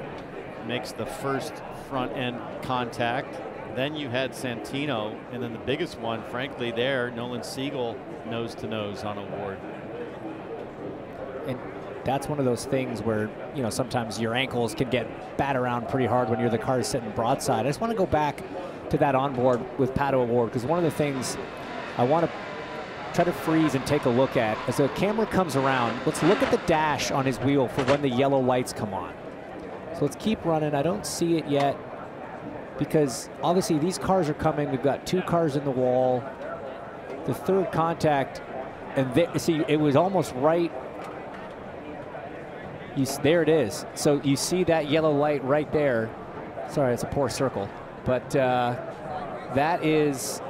makes the first front end contact. Then you had Santino, and then the biggest one, frankly, there, Nolan Siegel, nose to nose on Award. And that's one of those things where, you know, sometimes your ankles can get bat around pretty hard when you're the car sitting broadside. I just want to go back to that onboard with Pato Award, because one of the things I want to try to freeze and take a look at as the camera comes around, let's look at the dash on his wheel for when the yellow lights come on. So let's keep running. I don't see it yet because obviously these cars are coming. We've got 2 cars in the wall. The third contact, and see, it was almost right. There it is. So you see that yellow light right there. Sorry, it's a poor circle. But that is.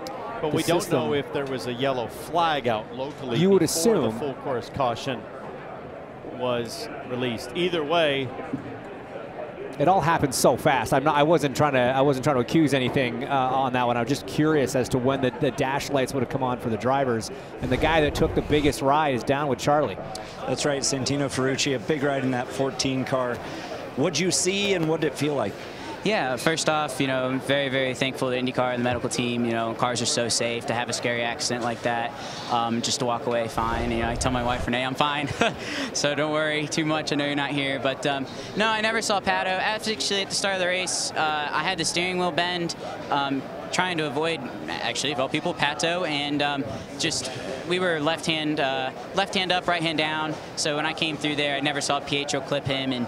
But we don't know if there was a yellow flag out locally. You would before assume the full course caution was released. Either way, it all happened so fast. I wasn't trying to accuse anything on that one. I'm just curious as to when the dash lights would have come on for the drivers. And the guy that took the biggest ride is down with Charlie. That's right, Santino Ferrucci, a big ride in that 14 car. What'd you see and what did it feel like? Yeah, first off, you know, I'm very, very thankful to IndyCar and the medical team. You know, cars are so safe. To have a scary accident like that, just to walk away fine. You know, I tell my wife, Renee, I'm fine. So don't worry too much. I know you're not here. But no, I never saw Pato. Actually, at the start of the race, I had the steering wheel bend, trying to avoid, actually, of all people, Pato, and just we were left hand up, right hand down. So when I came through there, I never saw Pietro clip him, and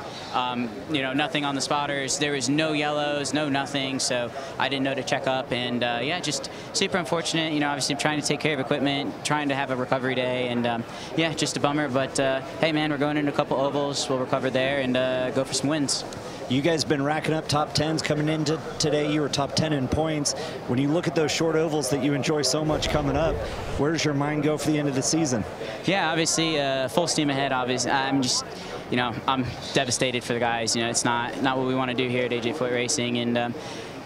you know, nothing on the spotters. There was no yellows, no nothing. So I didn't know to check up, and yeah, just super unfortunate. You know, obviously trying to take care of equipment, trying to have a recovery day, and yeah, just a bummer. But hey, man, we're going into a couple ovals. We'll recover there and go for some wins. You guys have been racking up top 10s coming into today. You were top 10 in points. When you look at those short ovals that you enjoy so much coming up, where does your mind go for the end of the season? Yeah, obviously full steam ahead. Obviously, I'm just, you know, I'm devastated for the guys. You know, it's not what we want to do here at AJ Foyt Racing, and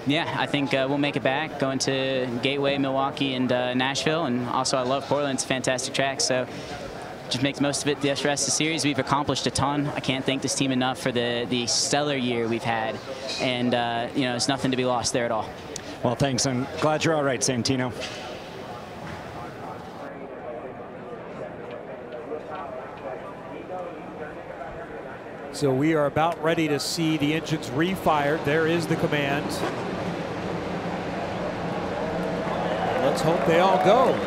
yeah, I think we'll make it back, going to Gateway, Milwaukee, and Nashville, and also I love Portland. It's a fantastic track, so just make the most of it the rest of the series. We've accomplished a ton. I can't thank this team enough for the stellar year we've had, and you know, it's nothing to be lost there at all. Well, thanks. I'm glad you're all right, Santino. So we are about ready to see the engines refired. There is the command. Let's hope they all go.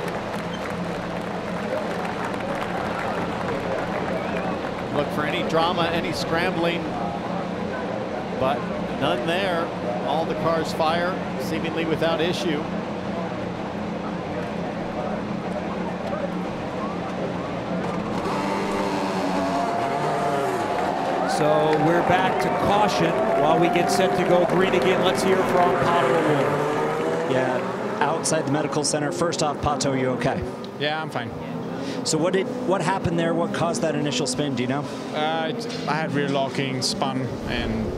Look for any drama, any scrambling, but none there. All the cars fire, seemingly without issue. So we're back to caution while we get set to go green again. Let's hear from Pato O'Ward. Yeah, outside the medical center. First off, Pato, you okay? Yeah, I'm fine. So what happened there? What caused that initial spin? Do you know? I had rear locking, spun, and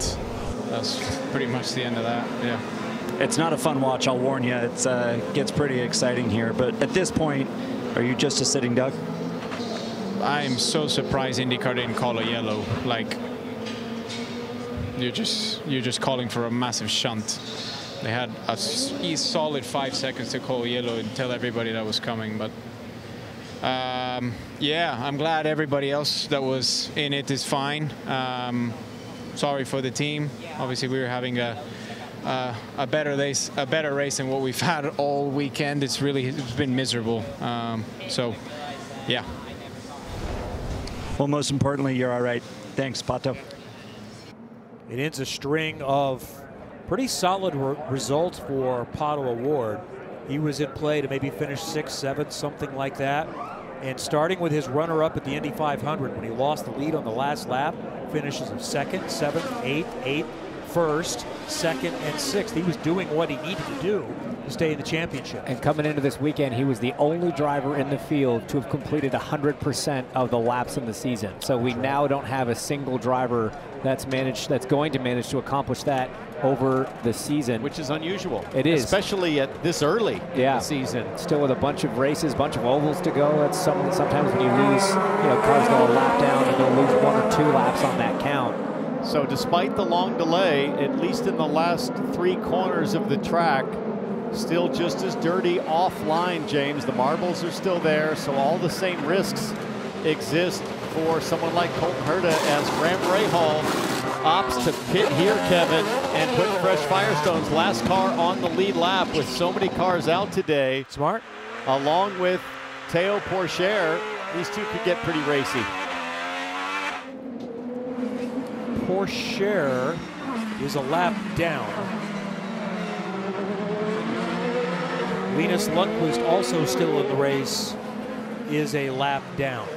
that's pretty much the end of that. Yeah. It's not a fun watch, I'll warn you. It gets pretty exciting here. But at this point, are you just a sitting duck? I'm so surprised IndyCar didn't call a yellow. Like, you're just calling for a massive shunt. They had a solid 5 seconds to call yellow and tell everybody that was coming, but. Yeah, I'm glad everybody else that was in it is fine. Sorry for the team. Obviously, we were having a better race than what we've had all weekend. It's been miserable. So, yeah. Well, most importantly, you're all right. Thanks, Pato. It ends a string of pretty solid results for Pato O'Ward. He was in play to maybe finish 6th, 7th, something like that. And starting with his runner-up at the Indy 500, when he lost the lead on the last lap, finishes of 2nd, 7th, 8th, 1st, 2nd, and 6th. He was doing what he needed to do to stay in the championship. And coming into this weekend, he was the only driver in the field to have completed 100% of the laps in the season. So we now don't have a single driver that's going to manage to accomplish that over the season, which is unusual. It is, especially at this early in the season. Still with a bunch of races, bunch of ovals to go. That's something sometimes when you lose, you know, cars go a lap down and they'll lose 1 or 2 laps on that count. So despite the long delay, at least in the last 3 corners of the track, still just as dirty offline, James. The marbles are still there, so all the same risks exist for someone like Colton Herta as Graham Rahal opts to pit here, Kevin, and put fresh Firestones. Last car on the lead lap with so many cars out today. Smart. Along with Théo Pourchaire, these two could get pretty racy. Pourchaire is a lap down. Linus Lundqvist, also still in the race, is a lap down.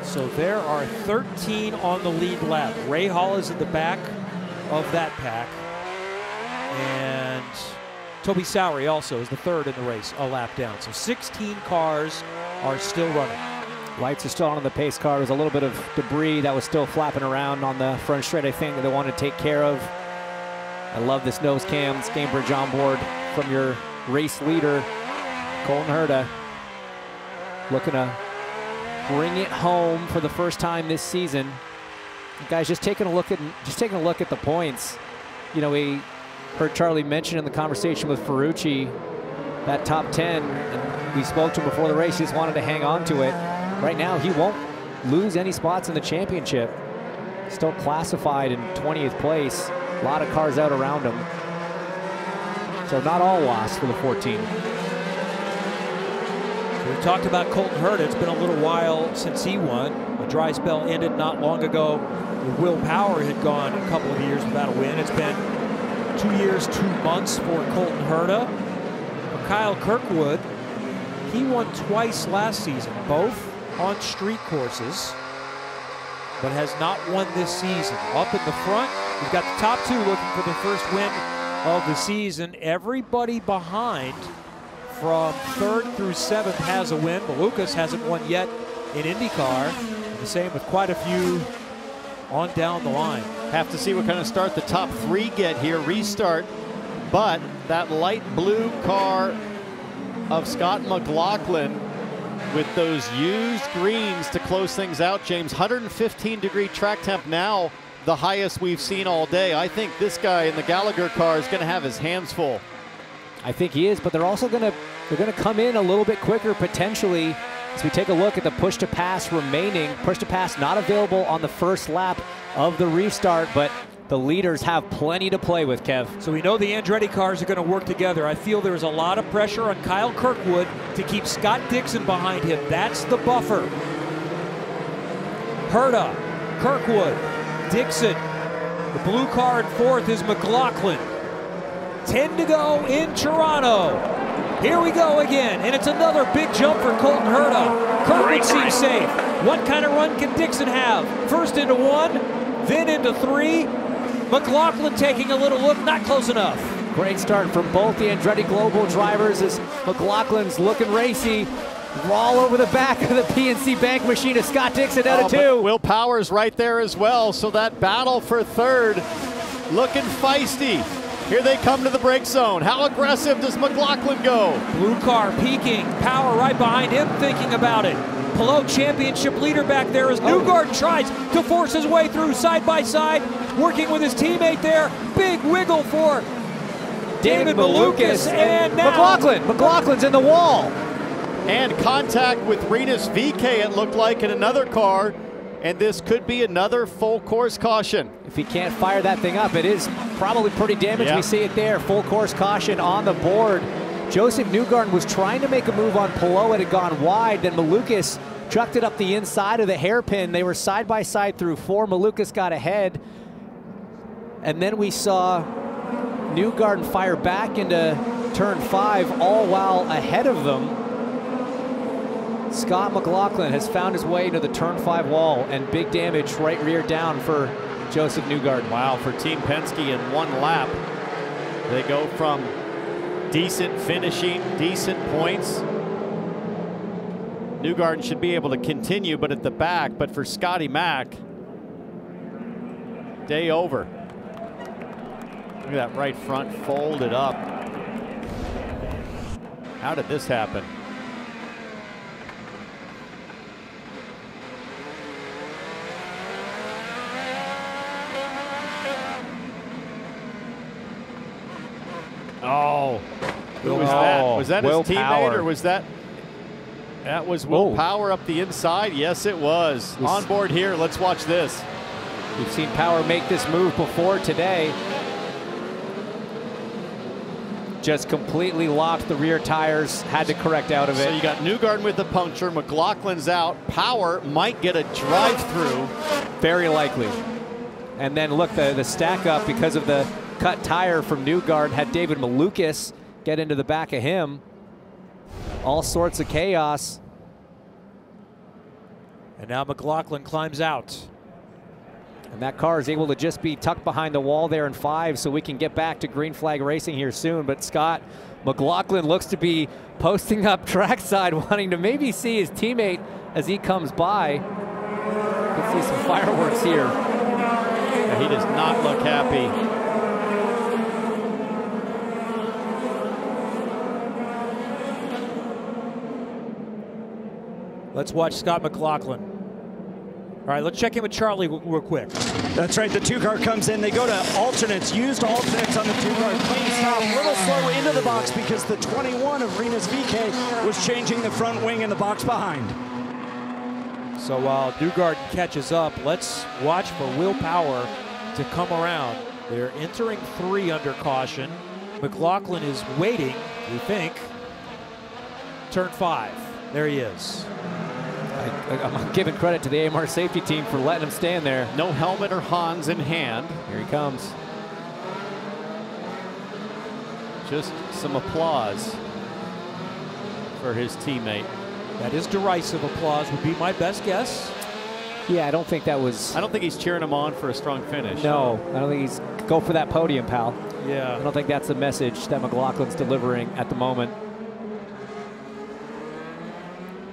So there are 13 on the lead lap. Rahal is in the back of that pack. And Toby Sowery also is the 3rd in the race, a lap down. So 16 cars are still running. Lights are still on the pace car. There's a little bit of debris that was still flapping around on the front straight, I think, that they wanted to take care of. I love this nose cam, this Cambridge on board from your race leader, Colton Herta. Looking to bring it home for the first time this season. Guys, just taking a look at the points. You know, we heard Charlie mention in the conversation with Ferrucci that top 10, and we spoke to him before the race. He just wanted to hang on to it. Right now, he won't lose any spots in the championship. Still classified in 20th place. A lot of cars out around him. So not all lost for the 14. We've talked about Colton Herta. It's been a little while since he won. A dry spell ended not long ago. Will Power had gone a couple of years without a win. It's been 2 years, 2 months for Colton Herta. For Kyle Kirkwood, he won twice last season, both on street courses, but has not won this season. Up in the front, we've got the top 2 looking for the first win of the season. Everybody behind from 3rd through 7th has a win. Malukas hasn't won yet in IndyCar. And the same with quite a few on down the line. Have to see what kind of start the top 3 get here. Restart, but that light blue car of Scott McLaughlin with those used greens to close things out, James. 115-degree track temp now, the highest we've seen all day. I think this guy in the Gallagher car is going to have his hands full. I think he is, but they're also going to come in a little bit quicker potentially. As we take a look at the push to pass remaining, push to pass not available on the first lap of the restart, but the leaders have plenty to play with, Kev. So we know the Andretti cars are going to work together. I feel there's a lot of pressure on Kyle Kirkwood to keep Scott Dixon behind him. That's the buffer. Herta, Kirkwood, Dixon. The blue car in 4th is McLaughlin. 10 to go in Toronto. Here we go again, and it's another big jump for Colton Herta. Kirkwood seems safe. What kind of run can Dixon have? First into 1, then into 3. McLaughlin taking a little look, not close enough. Great start from both the Andretti Global drivers as McLaughlin's looking racy. All over the back of the PNC Bank machine of Scott Dixon out of 2. Will Power's right there as well, so that battle for 3rd looking feisty. Here they come to the brake zone. How aggressive does McLaughlin go? Blue car peaking, Power right behind him thinking about it. Pelot championship leader back there as Newgarden tries to force his way through side by side, working with his teammate there. Big wiggle for David Malukas, and now McLaughlin's in the wall. And contact with Rinus VeeKay, it looked like, in another car. And this could be another full course caution. If he can't fire that thing up, it is probably pretty damaged. Yeah. We see it there, full course caution on the board. Joseph Newgarden was trying to make a move on Pelot. It had gone wide. Then Malukas chucked it up the inside of the hairpin. They were side by side through 4. Malukas got ahead. And then we saw Newgarden fire back into turn 5, all while ahead of them. Scott McLaughlin has found his way into the turn 5 wall, and big damage right rear down for Joseph Newgarden. Wow, for Team Penske in 1 lap. They go from decent finishing, decent points. Newgarden should be able to continue, but at the back. But for Scotty Mack, day over. Look at that right front folded up. How did this happen? Oh, who was that? Was that his teammate, or was that? That was Will Power up the inside. Yes, it was. On board here. Let's watch this. We've seen Power make this move before today. Just completely locked the rear tires. Had to correct out of it. So you got Newgarden with the puncture. McLaughlin's out. Power might get a drive-through. Very likely. And then look, the stack up because of the cut tire from Newgarden had David Malukas get into the back of him. All sorts of chaos. And now McLaughlin climbs out. And that car is able to just be tucked behind the wall there in 5, so we can get back to green flag racing here soon. But Scott McLaughlin looks to be posting up trackside, wanting to maybe see his teammate as he comes by. You can see some fireworks here. Yeah, he does not look happy. Let's watch Scott McLaughlin. All right, let's check in with Charlie real quick. That's right, the 2-car comes in. They go to alternates, used alternates on the 2-car. Clean stop, a little slow into the box because the 21 of Rinus VeeKay was changing the front wing in the box behind. So while Newgarden catches up, let's watch for Will Power to come around. They're entering 3 under caution. McLaughlin is waiting, we think, turn 5. There he is. I'm giving credit to the AMR safety team for letting him stand there. No helmet or Hans in hand. Here he comes. Just some applause for his teammate. That is derisive applause, would be my best guess. Yeah, I don't think that was... I don't think he's cheering him on for a strong finish. No, I don't think he's... Go for that podium, pal. Yeah. I don't think that's the message that McLaughlin's delivering at the moment.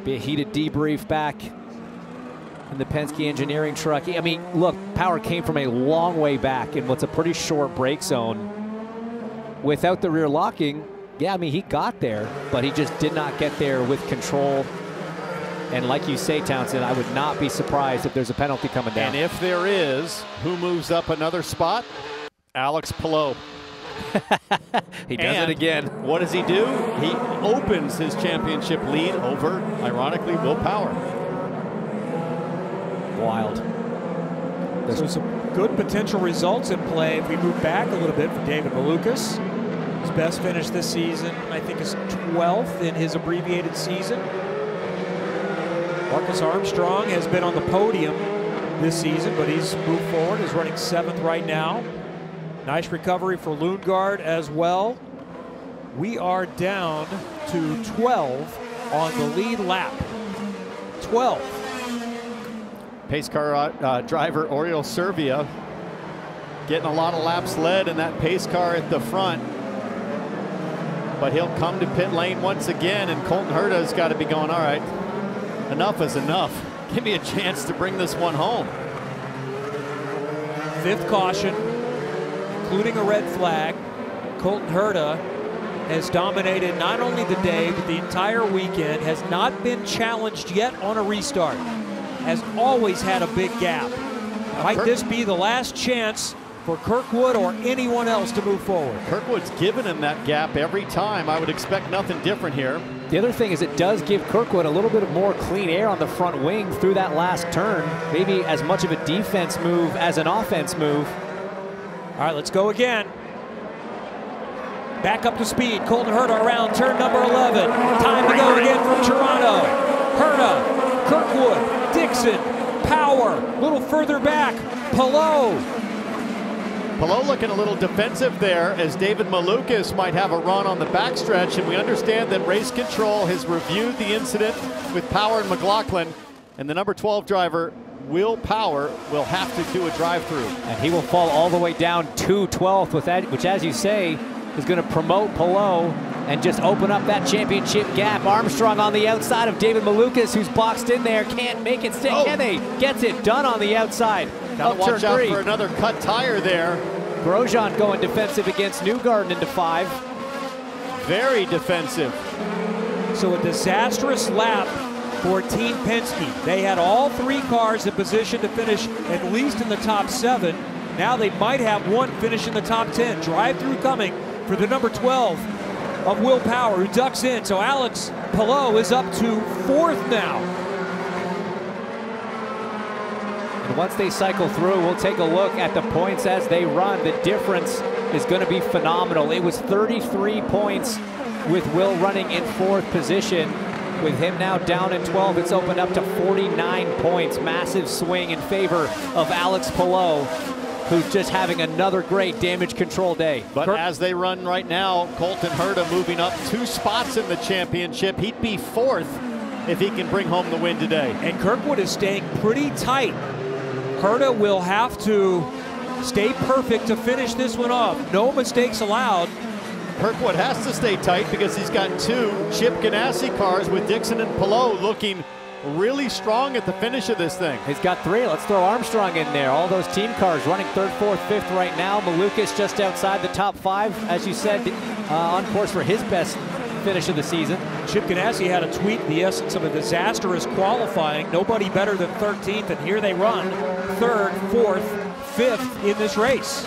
Be a heated debrief back in the Penske engineering truck. I mean, look, Power came from a long way back in what's a pretty short brake zone. Without the rear locking, yeah, I mean, he got there, but he just did not get there with control. And like you say, Townsend, I would not be surprised if there's a penalty coming down. And if there is, who moves up another spot? Alex Palou. He does it again. What does he do? He opens his championship lead over, ironically, Will Power. Wild. So some good potential results in play if we move back a little bit for David Malukas. His best finish this season, I think, is 12th in his abbreviated season. Marcus Armstrong has been on the podium this season, but he's moved forward. He's running 7th right now. Nice recovery for Lundgaard as well. We are down to 12 on the lead lap. 12. Pace car driver Oriol Servia getting a lot of laps led in that pace car at the front. But he'll come to pit lane once again, and Colton Herta's got to be going, all right, enough is enough. Give me a chance to bring this one home. 5th caution, including a red flag. Colton Herta has dominated not only the day, but the entire weekend, has not been challenged yet on a restart. Has always had a big gap. Might this be the last chance for Kirkwood or anyone else to move forward? Kirkwood's given him that gap every time. I would expect nothing different here. The other thing is it does give Kirkwood a little bit of more clean air on the front wing through that last turn. Maybe as much of a defense move as an offense move. All right, let's go again. Back up to speed. Colton Herta around turn number 11. Time to go again from Toronto. Herta, Kirkwood, Dixon, Power, a little further back. Palou. Palou looking a little defensive there as David Malukas might have a run on the backstretch, and we understand that Race Control has reviewed the incident with Power and McLaughlin, and the number 12 driver, Will Power, will have to do a drive-through. And he will fall all the way down to 12th, with that, which, as you say, is going to promote Palou and just open up that championship gap. Armstrong on the outside of David Malukas, who's boxed in there, can't make it stick, can they? Gets it done on the outside. Gotta watch out for another cut tire there. Grosjean going defensive against Newgarden into 5. Very defensive. So a disastrous lap for Team Penske. They had all 3 cars in position to finish at least in the top 7. Now they might have one finish in the top 10. Drive-through coming for the number 12 of Will Power, who ducks in. So Alex Palou is up to 4th now. And once they cycle through, we'll take a look at the points as they run. The difference is going to be phenomenal. It was 33 points with Will running in 4th position. With him now down in 12, it's opened up to 49 points. Massive swing in favor of Alex Palou, who's just having another great damage control day. But as they run right now, Colton Herta moving up 2 spots in the championship. He'd be 4th if he can bring home the win today. And Kirkwood is staying pretty tight. Herta will have to stay perfect to finish this one off. No mistakes allowed. Kirkwood has to stay tight because he's got 2 Chip Ganassi cars with Dixon and Palou looking really strong at the finish of this thing. He's got 3. Let's throw Armstrong in there. All those team cars running 3rd, 4th, 5th right now. Malukas just outside the top 5, as you said, on course for his best finish of the season. Chip Ganassi had a tweet, the essence of a disastrous qualifying. Nobody better than 13th, and here they run 3rd, 4th, 5th in this race.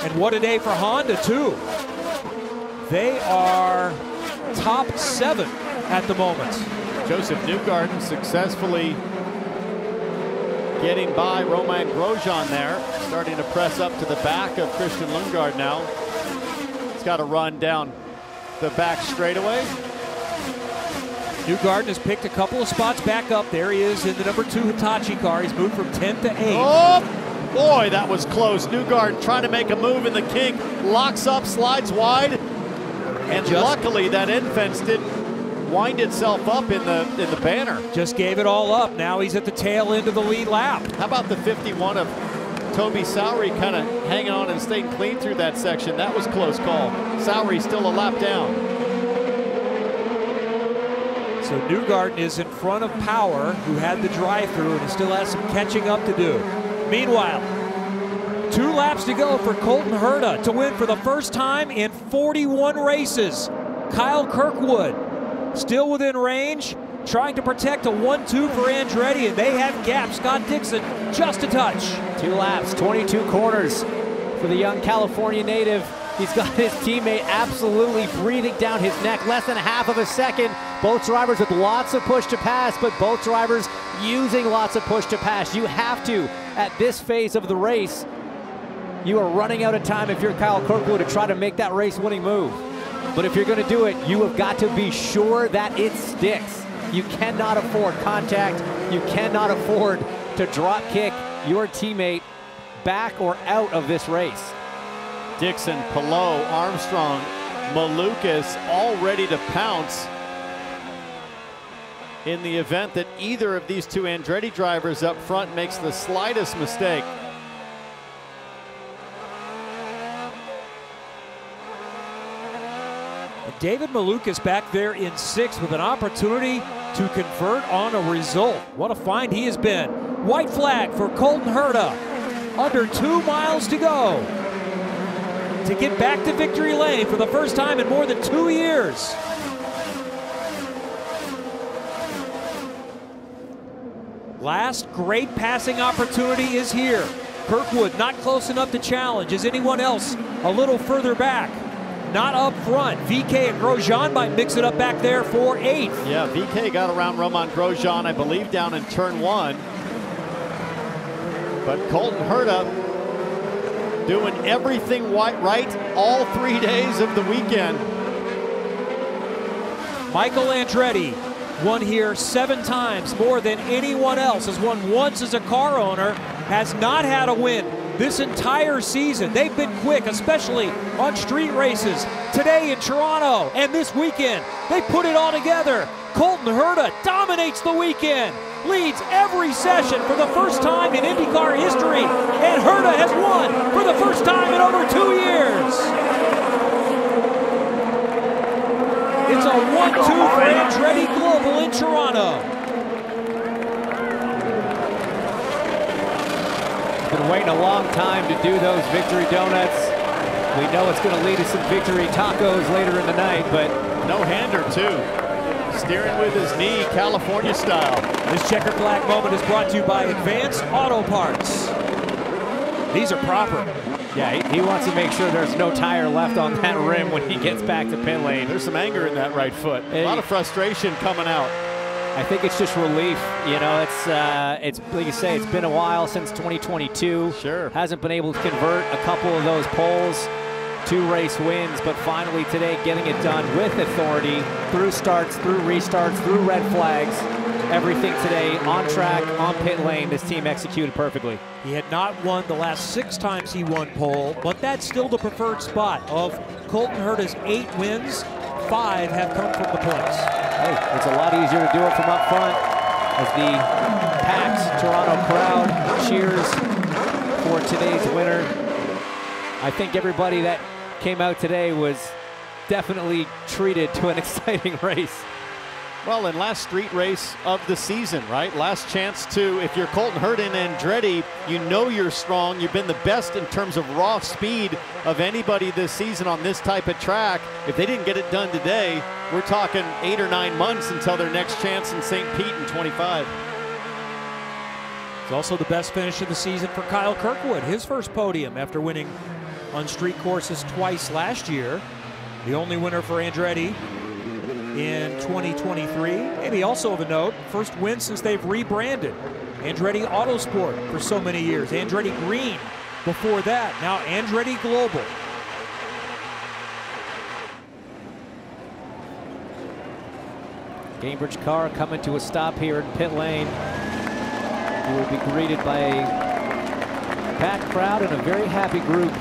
And what a day for Honda, too. They are top 7 at the moment. Joseph Newgarden successfully getting by Romain Grosjean there, starting to press up to the back of Christian Lundgaard now. He's got to run down the back straightaway. Newgarden has picked a couple of spots back up. There he is in the number 2 Hitachi car. He's moved from 10th to 8th. Oh, boy, that was close. Newgarden trying to make a move in the kink. Locks up, slides wide. And luckily that end fence didn't wind itself up in the banner. Just gave it all up. Now he's at the tail end of the lead lap. How about the 51 of Toby Sowery kind of hanging on and staying clean through that section? That was close call. Sowery still a lap down. So Newgarden is in front of Power, who had the drive-through and still has some catching up to do. Meanwhile, 2 laps to go for Colton Herta to win for the first time in 41 races. Kyle Kirkwood still within range, trying to protect a 1-2 for Andretti, and they have gapped Scott Dixon just a touch. 2 laps, 22 corners for the young California native. He's got his teammate absolutely breathing down his neck. Less than half of a second. Both drivers with lots of push to pass, but both drivers using lots of push to pass. You have to, at this phase of the race, you are running out of time if you're Kyle Kirkwood to try to make that race-winning move. But if you're going to do it, you have got to be sure that it sticks. You cannot afford contact. You cannot afford to drop kick your teammate back or out of this race. Dixon, Palou, Armstrong, Malukas all ready to pounce in the event that either of these 2 Andretti drivers up front makes the slightest mistake. David Malukas back there in 6th with an opportunity to convert on a result. What a find he has been. White flag for Colton Herta. Under 2 miles to go to get back to victory lane for the first time in more than 2 years. Last great passing opportunity is here. Kirkwood not close enough to challenge. Is anyone else a little further back? Not up front. VK and Grosjean might mix it up back there for 8th. Yeah, VK got around Romain Grosjean, I believe, down in turn 1. But Colton Herta doing everything right all 3 days of the weekend. Michael Andretti won here 7 times, more than anyone else. Has won once as a car owner, has not had a win this entire season. They've been quick, especially on street races. Today in Toronto and this weekend, they put it all together. Colton Herta dominates the weekend, leads every session for the first time in IndyCar history, and Herta has won for the first time in over 2 years. It's a 1-2 for Andretti Global in Toronto. Been waiting a long time to do those victory donuts. We know it's going to lead to some victory tacos later in the night, but no-hander too. Steering with his knee, California style. This checkered flag moment is brought to you by Advanced Auto Parts. These are proper. Yeah, he wants to make sure there's no tire left on that rim when he gets back to pit lane. There's some anger in that right foot. A lot of frustration coming out. I think it's just relief. You know, it's like you say, it's been a while since 2022. Sure. Hasn't been able to convert a couple of those poles, 2 race wins, but finally today getting it done with authority, through starts, through restarts, through red flags. Everything today on track, on pit lane. This team executed perfectly. He had not won the last 6 times he won pole, but that's still the preferred spot. Of Colton Herta's 8 wins, 5 have come from the points. Hey, it's a lot easier to do it from up front as the packed Toronto crowd cheers for today's winner. I think everybody that came out today was definitely treated to an exciting race. Well, and last street race of the season, right? Last chance to, if you're Colton Herta and Andretti, you know you're strong. You've been the best in terms of raw speed of anybody this season on this type of track. If they didn't get it done today, we're talking 8 or 9 months until their next chance in St. Pete in 25. It's also the best finish of the season for Kyle Kirkwood. His first podium after winning on street courses twice last year. The only winner for Andretti in 2023. Maybe also of a note, first win since they've rebranded Andretti Autosport for so many years. Andretti Green before that, now Andretti Global. Gainbridge car coming to a stop here in pit lane. He will be greeted by a packed crowd and a very happy group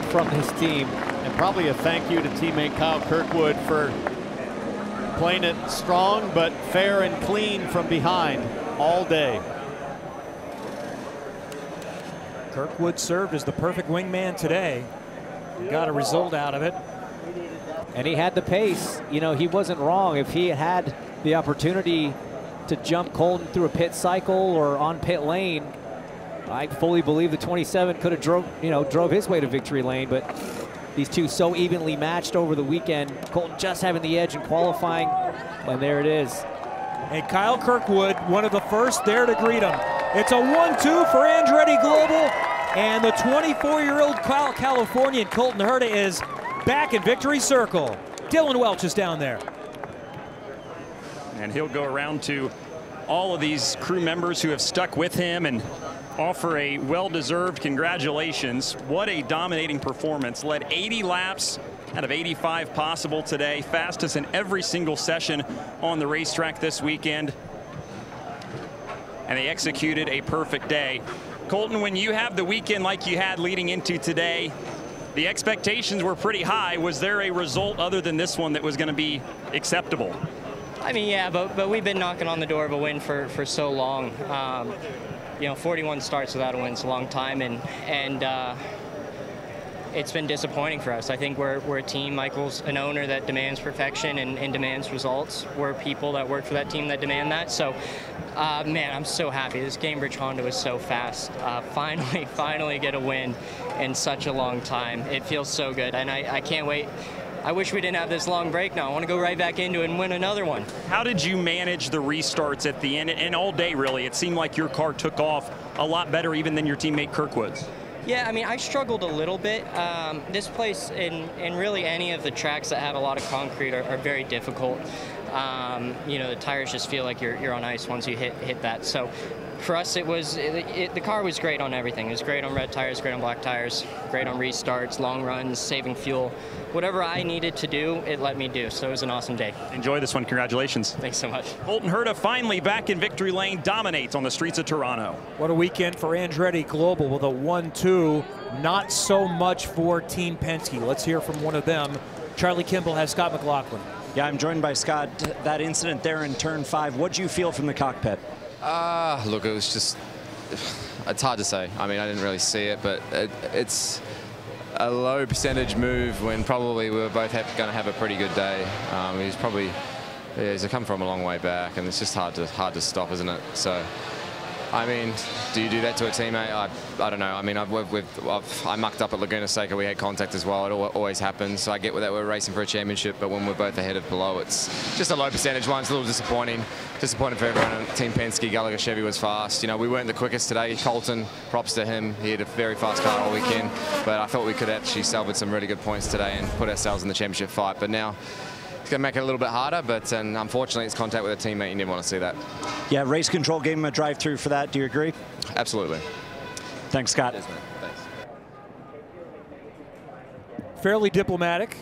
from his team. And probably a thank you to teammate Kyle Kirkwood for playing it strong but fair and clean from behind all day. Kirkwood served as the perfect wingman today. Got a result out of it. And he had the pace. You know, he wasn't wrong. If he had the opportunity to jump Colton through a pit cycle or on pit lane, I fully believe the 27 could have drove his way to victory lane. But these two so evenly matched over the weekend. Colton just having the edge in qualifying, and there it is. And Kyle Kirkwood, one of the first there to greet him. It's a 1-2 for Andretti Global, and the 24-year-old Californian Colton Herta is back in victory circle. Dylan Welch is down there. And he'll go around to all of these crew members who have stuck with him and offer a well-deserved congratulations. What a dominating performance. Led 80 laps out of 85 possible today. Fastest in every single session on the racetrack this weekend. And they executed a perfect day. Colton, when you have the weekend like you had leading into today, the expectations were pretty high. Was there a result other than this one that was going to be acceptable? I mean, yeah, but we've been knocking on the door of a win for so long. You know, 41 starts without a win is a long time, and it's been disappointing for us. I think we're a team. Michael's an owner that demands perfection and demands results. We're people that work for that team that demand that. So, man, I'm so happy. This Gainbridge Honda was so fast. Finally get a win in such a long time. It feels so good, and I can't wait. I wish we didn't have this long break now. I want to go right back into it and win another one. How did you manage the restarts at the end and all day, really? It seemed like your car took off a lot better even than your teammate Kirkwood's. Yeah, I mean, I struggled a little bit. This place and really any of the tracks that have a lot of concrete are very difficult. You know, the tires just feel like you're on ice once you hit that. So for us, the car was great on everything. It was great on red tires, great on black tires, great on restarts, long runs, saving fuel. Whatever I needed to do, it let me do. So it was an awesome day. Enjoy this one. Congratulations. Thanks so much. Colton Herta finally back in victory lane, dominates on the streets of Toronto. What a weekend for Andretti Global with a 1-2. Not so much for Team Penske. Let's hear from one of them. Charlie Kimball has Scott McLaughlin. Yeah, I'm joined by Scott. That incident there in turn 5, what'd you feel from the cockpit? Look, it was just, it's hard to say. I mean, I didn't really see it, but it's a low percentage move when probably we were both going to have a pretty good day. He's come from a long way back, and it's just hard to stop, isn't it? So, I mean, do you do that to a teammate? I don't know. I mean, I mucked up at Laguna Seca. We had contact as well. It always happens. So I get that we're racing for a championship, but when we're both ahead of below, it's just a low percentage one. It's a little disappointing. Disappointing for everyone. Team Penske, Gallagher Chevy was fast. You know, we weren't the quickest today. Colton, props to him. He had a very fast car all weekend, but I thought we could actually salvage some really good points today and put ourselves in the championship fight. But now, it's going to make it a little bit harder, but unfortunately it's contact with a teammate. You didn't want to see that. Yeah, race control gave him a drive-through for that. Do you agree? Absolutely. Thanks, Scott. Yes, man. Thanks. Fairly diplomatic.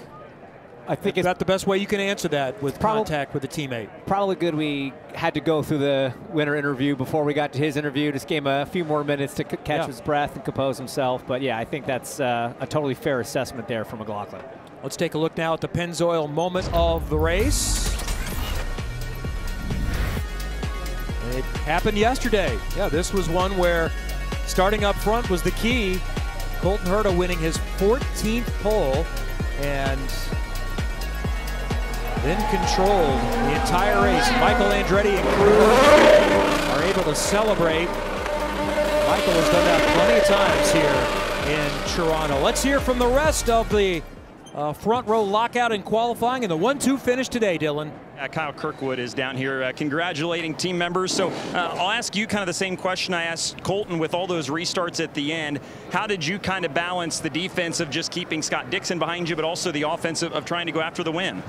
I think it's not the best way you can answer that with contact with a teammate. Probably good we had to go through the winner interview before we got to his interview. Just gave him a few more minutes to catch his breath and compose himself. But yeah, I think that's a totally fair assessment there from McLaughlin. Let's take a look now at the Pennzoil moment of the race. It happened yesterday. Yeah, this was one where starting up front was the key. Colton Herta winning his 14th pole and then controlled the entire race. Michael Andretti and crew are able to celebrate. Michael has done that plenty of times here in Toronto. Let's hear from the rest of the front row lockout in qualifying and the 1-2 finish today, Dylan. Kyle Kirkwood is down here congratulating team members. So I'll ask you kind of the same question I asked Colton with all those restarts at the end. How did you kind of balance the defense of just keeping Scott Dixon behind you, but also the offense of trying to go after the win?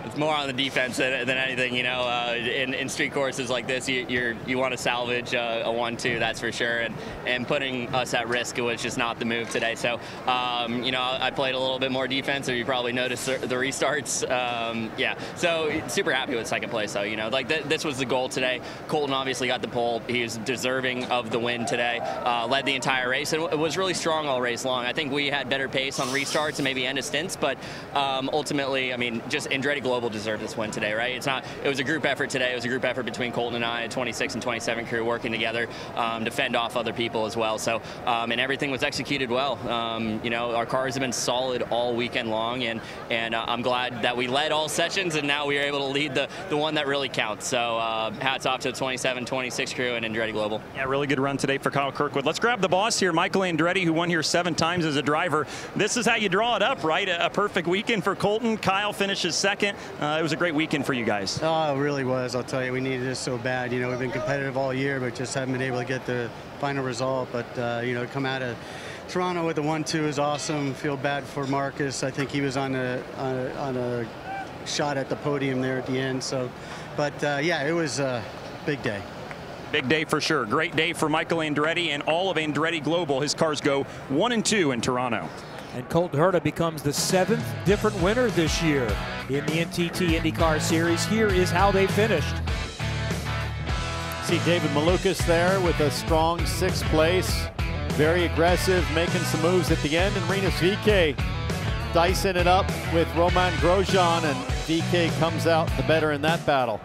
it's more on the defense than anything. You know, in street courses like this, you want to salvage a 1-2, that's for sure. And putting us at risk was just not the move today. So, you know, I played a little bit more defense, so you probably noticed the restarts. Yeah, so super happy with second place, though. You know, like this was the goal today. Colton obviously got the pole. He was deserving of the win today. Led the entire race, and it was really strong all race long. I think we had better pace on restarts and maybe end of stints, but ultimately, I mean, just Andretti Global deserved this win today, right? It was a group effort today. It was a group effort between Colton and I, a 26 and 27 crew working together to fend off other people as well. So, and everything was executed well. You know, our cars have been solid all weekend long, and I'm glad that we led all sessions, and now we are able to lead the one that really counts. So hats off to the 27, 26 crew and Andretti Global. Yeah, really good run today for Kyle Kirkwood. Let's grab the boss here, Michael Andretti, who won here 7 times as a driver. This is how you draw it up, right? A perfect weekend for Colton. Kyle finishes second. It was a great weekend for you guys. Oh, it really was. I'll tell you, we needed this so bad. You know, we've been competitive all year, but just haven't been able to get the final result. But, you know, come out of Toronto with the 1-2 is awesome. Feel bad for Marcus. I think he was on a shot at the podium there at the end. So, but, yeah, it was a big day. Big day for sure. Great day for Michael Andretti and all of Andretti Global. His cars go 1 and 2 in Toronto. And Colton Herta becomes the 7th different winner this year in the NTT IndyCar Series. Here is how they finished. See David Malukas there with a strong 6th place. Very aggressive, making some moves at the end. And Rinus VeeKay dicing it up with Romain Grosjean, and VeeKay comes out the better in that battle.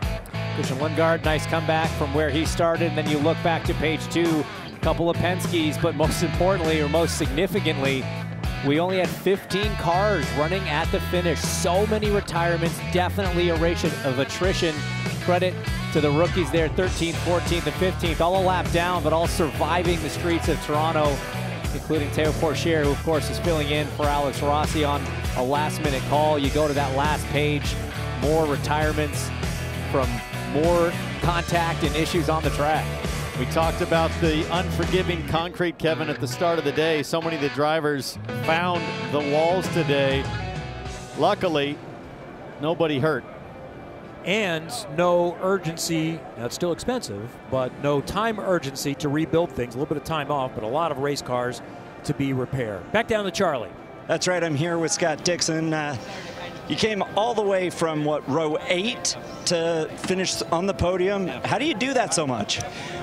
Christian Lundgaard, nice comeback from where he started. And then you look back to page 2, a couple of Penske's, but most importantly, or most significantly, we only had 15 cars running at the finish. So many retirements, definitely a rate of attrition. Credit to the rookies there, 13th, 14th, and 15th, all a lap down, but all surviving the streets of Toronto, including Théo Pourchaire, who of course is filling in for Alex Rossi on a last-minute call. You go to that last page, more retirements from more contact and issues on the track. We talked about the unforgiving concrete, Kevin, at the start of the day. So many of the drivers found the walls today. Luckily, nobody hurt. And no urgency, that's still expensive, but no time urgency to rebuild things. A little bit of time off, but a lot of race cars to be repaired. Back down to Charlie. That's right, I'm here with Scott Dixon. You came all the way from, what, row 8 to finish on the podium. How do you do that so much?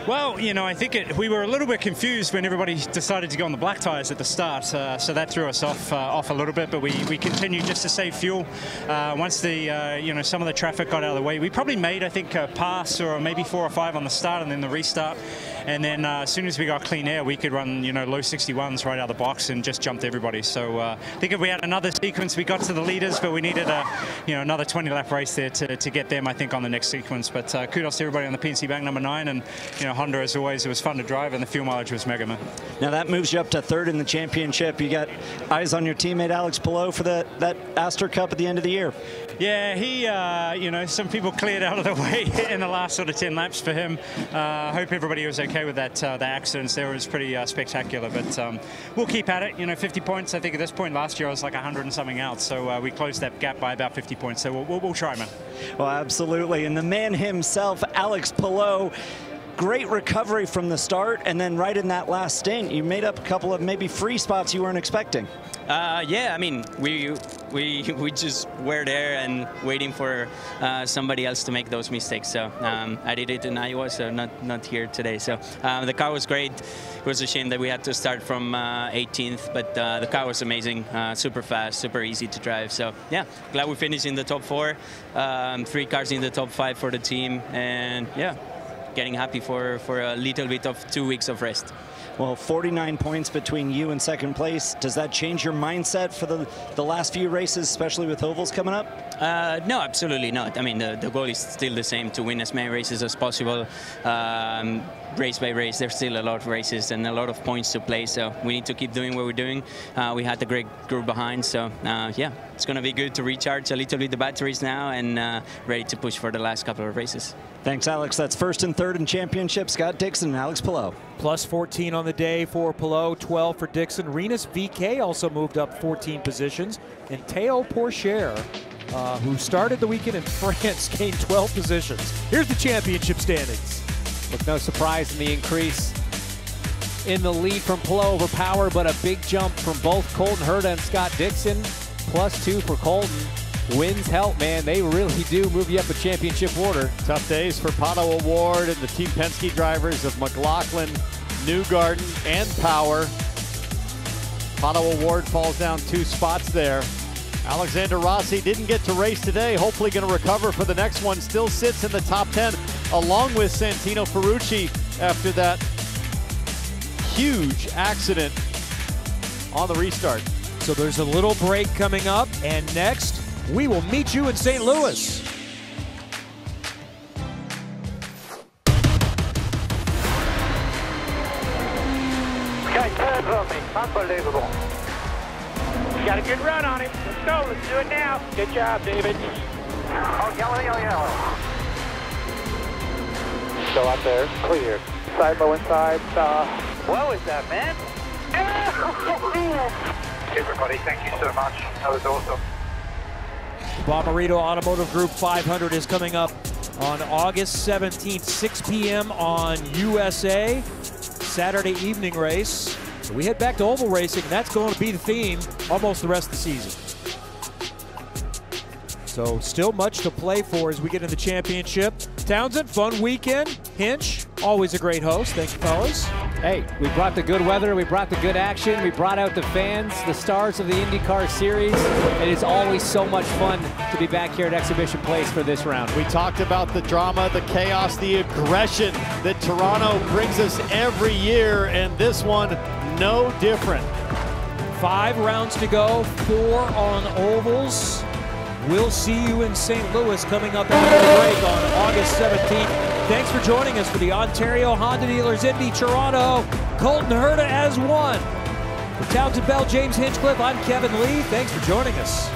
Well, you know, I think we were a little bit confused when everybody decided to go on the black tires at the start, so that threw us off a little bit, but we continued just to save fuel. Once the, you know, some of the traffic got out of the way, we probably made, I think, a pass or maybe 4 or 5 on the start and then the restart. And then as soon as we got clean air, we could run, you know, low 61s right out of the box and just jumped everybody. So I think if we had another sequence, we got to the leaders, but we needed you know, another 20-lap race there to get them, I think, on the next sequence. But kudos to everybody on the PNC Bank number 9, and you know, Honda, as always, it was fun to drive, and the fuel mileage was mega, man. Now that moves you up to 3rd in the championship. You got eyes on your teammate Alex Palou for that Astor Cup at the end of the year. Yeah, he, you know, some people cleared out of the way in the last sort of 10 laps for him. I hope everybody was okay with that. The accidents there was pretty spectacular, but we'll keep at it. You know, 50 points. I think at this point last year I was like 100 and something out, so we closed that gap by about 50 points. So we'll try, man. Well, absolutely. And the man himself, Alex Palou. Great recovery from the start, and then right in that last stint, you made up a couple of maybe free spots you weren't expecting. Yeah, I mean, we just were there and waiting for somebody else to make those mistakes. So I did it in Iowa, so not here today. So the car was great. It was a shame that we had to start from 18th, but the car was amazing, super fast, super easy to drive. So yeah, glad we finished in the top 4, 3 cars in the top 5 for the team, and yeah, getting happy for a little bit of 2 weeks of rest. Well, 49 points between you and second place. Does that change your mindset for the last few races, especially with ovals coming up? No, absolutely not. I mean, the goal is still the same, to win as many races as possible. Race by race, there's still a lot of races and a lot of points to play, so we need to keep doing what we're doing. We had a great group behind, so yeah, it's going to be good to recharge a little bit the batteries now and ready to push for the last couple of races. Thanks, Alex. That's 1st and 3rd in championship. Scott Dixon and Alex Palou. Plus 14 on the day for Palou, 12 for Dixon. Rinus VeeKay also moved up 14 positions, and Théo Pourchaire who started the weekend in France, gained 12 positions. Here's the championship standings. Look, no surprise in the increase in the lead from Palou over Power, but a big jump from both Colton Herta and Scott Dixon. +2 for Colton. Wins help, man. They really do move you up a championship order. Tough days for Pato O'Ward and the Team Penske drivers of McLaughlin, Newgarden, and Power. Pato O'Ward falls down 2 spots there. Alexander Rossi didn't get to race today. Hopefully going to recover for the next one. Still sits in the top 10 along with Santino Ferrucci after that huge accident on the restart. So there's a little break coming up, and next we will meet you in St. Louis. Guy turns on me. Unbelievable. Got a good run on it. Let's go. Let's do it now. Good job, David. Oh, yellow, yellow, yellow. Still out there. Clear. Side low inside. What was that, man? Everybody, thank you so much. That was awesome. Bommarito Automotive Group 500 is coming up on August 17th, 6 p.m. on USA. Saturday evening race. So we head back to oval racing, and that's going to be the theme almost the rest of the season. So still much to play for as we get into the championship. Townsend, fun weekend. Hinch, always a great host. Thank you, fellas. Hey, we brought the good weather, we brought the good action, we brought out the fans, the stars of the IndyCar Series. It is always so much fun to be back here at Exhibition Place for this round. We talked about the drama, the chaos, the aggression that Toronto brings us every year, and this one, no different. 5 rounds to go, 4 on ovals. We'll see you in St. Louis coming up after the break on August 17th. Thanks for joining us for the Ontario Honda Dealers Indy Toronto. Colton Herta as one. For Townsend Bell, James Hinchcliffe, I'm Kevin Lee. Thanks for joining us.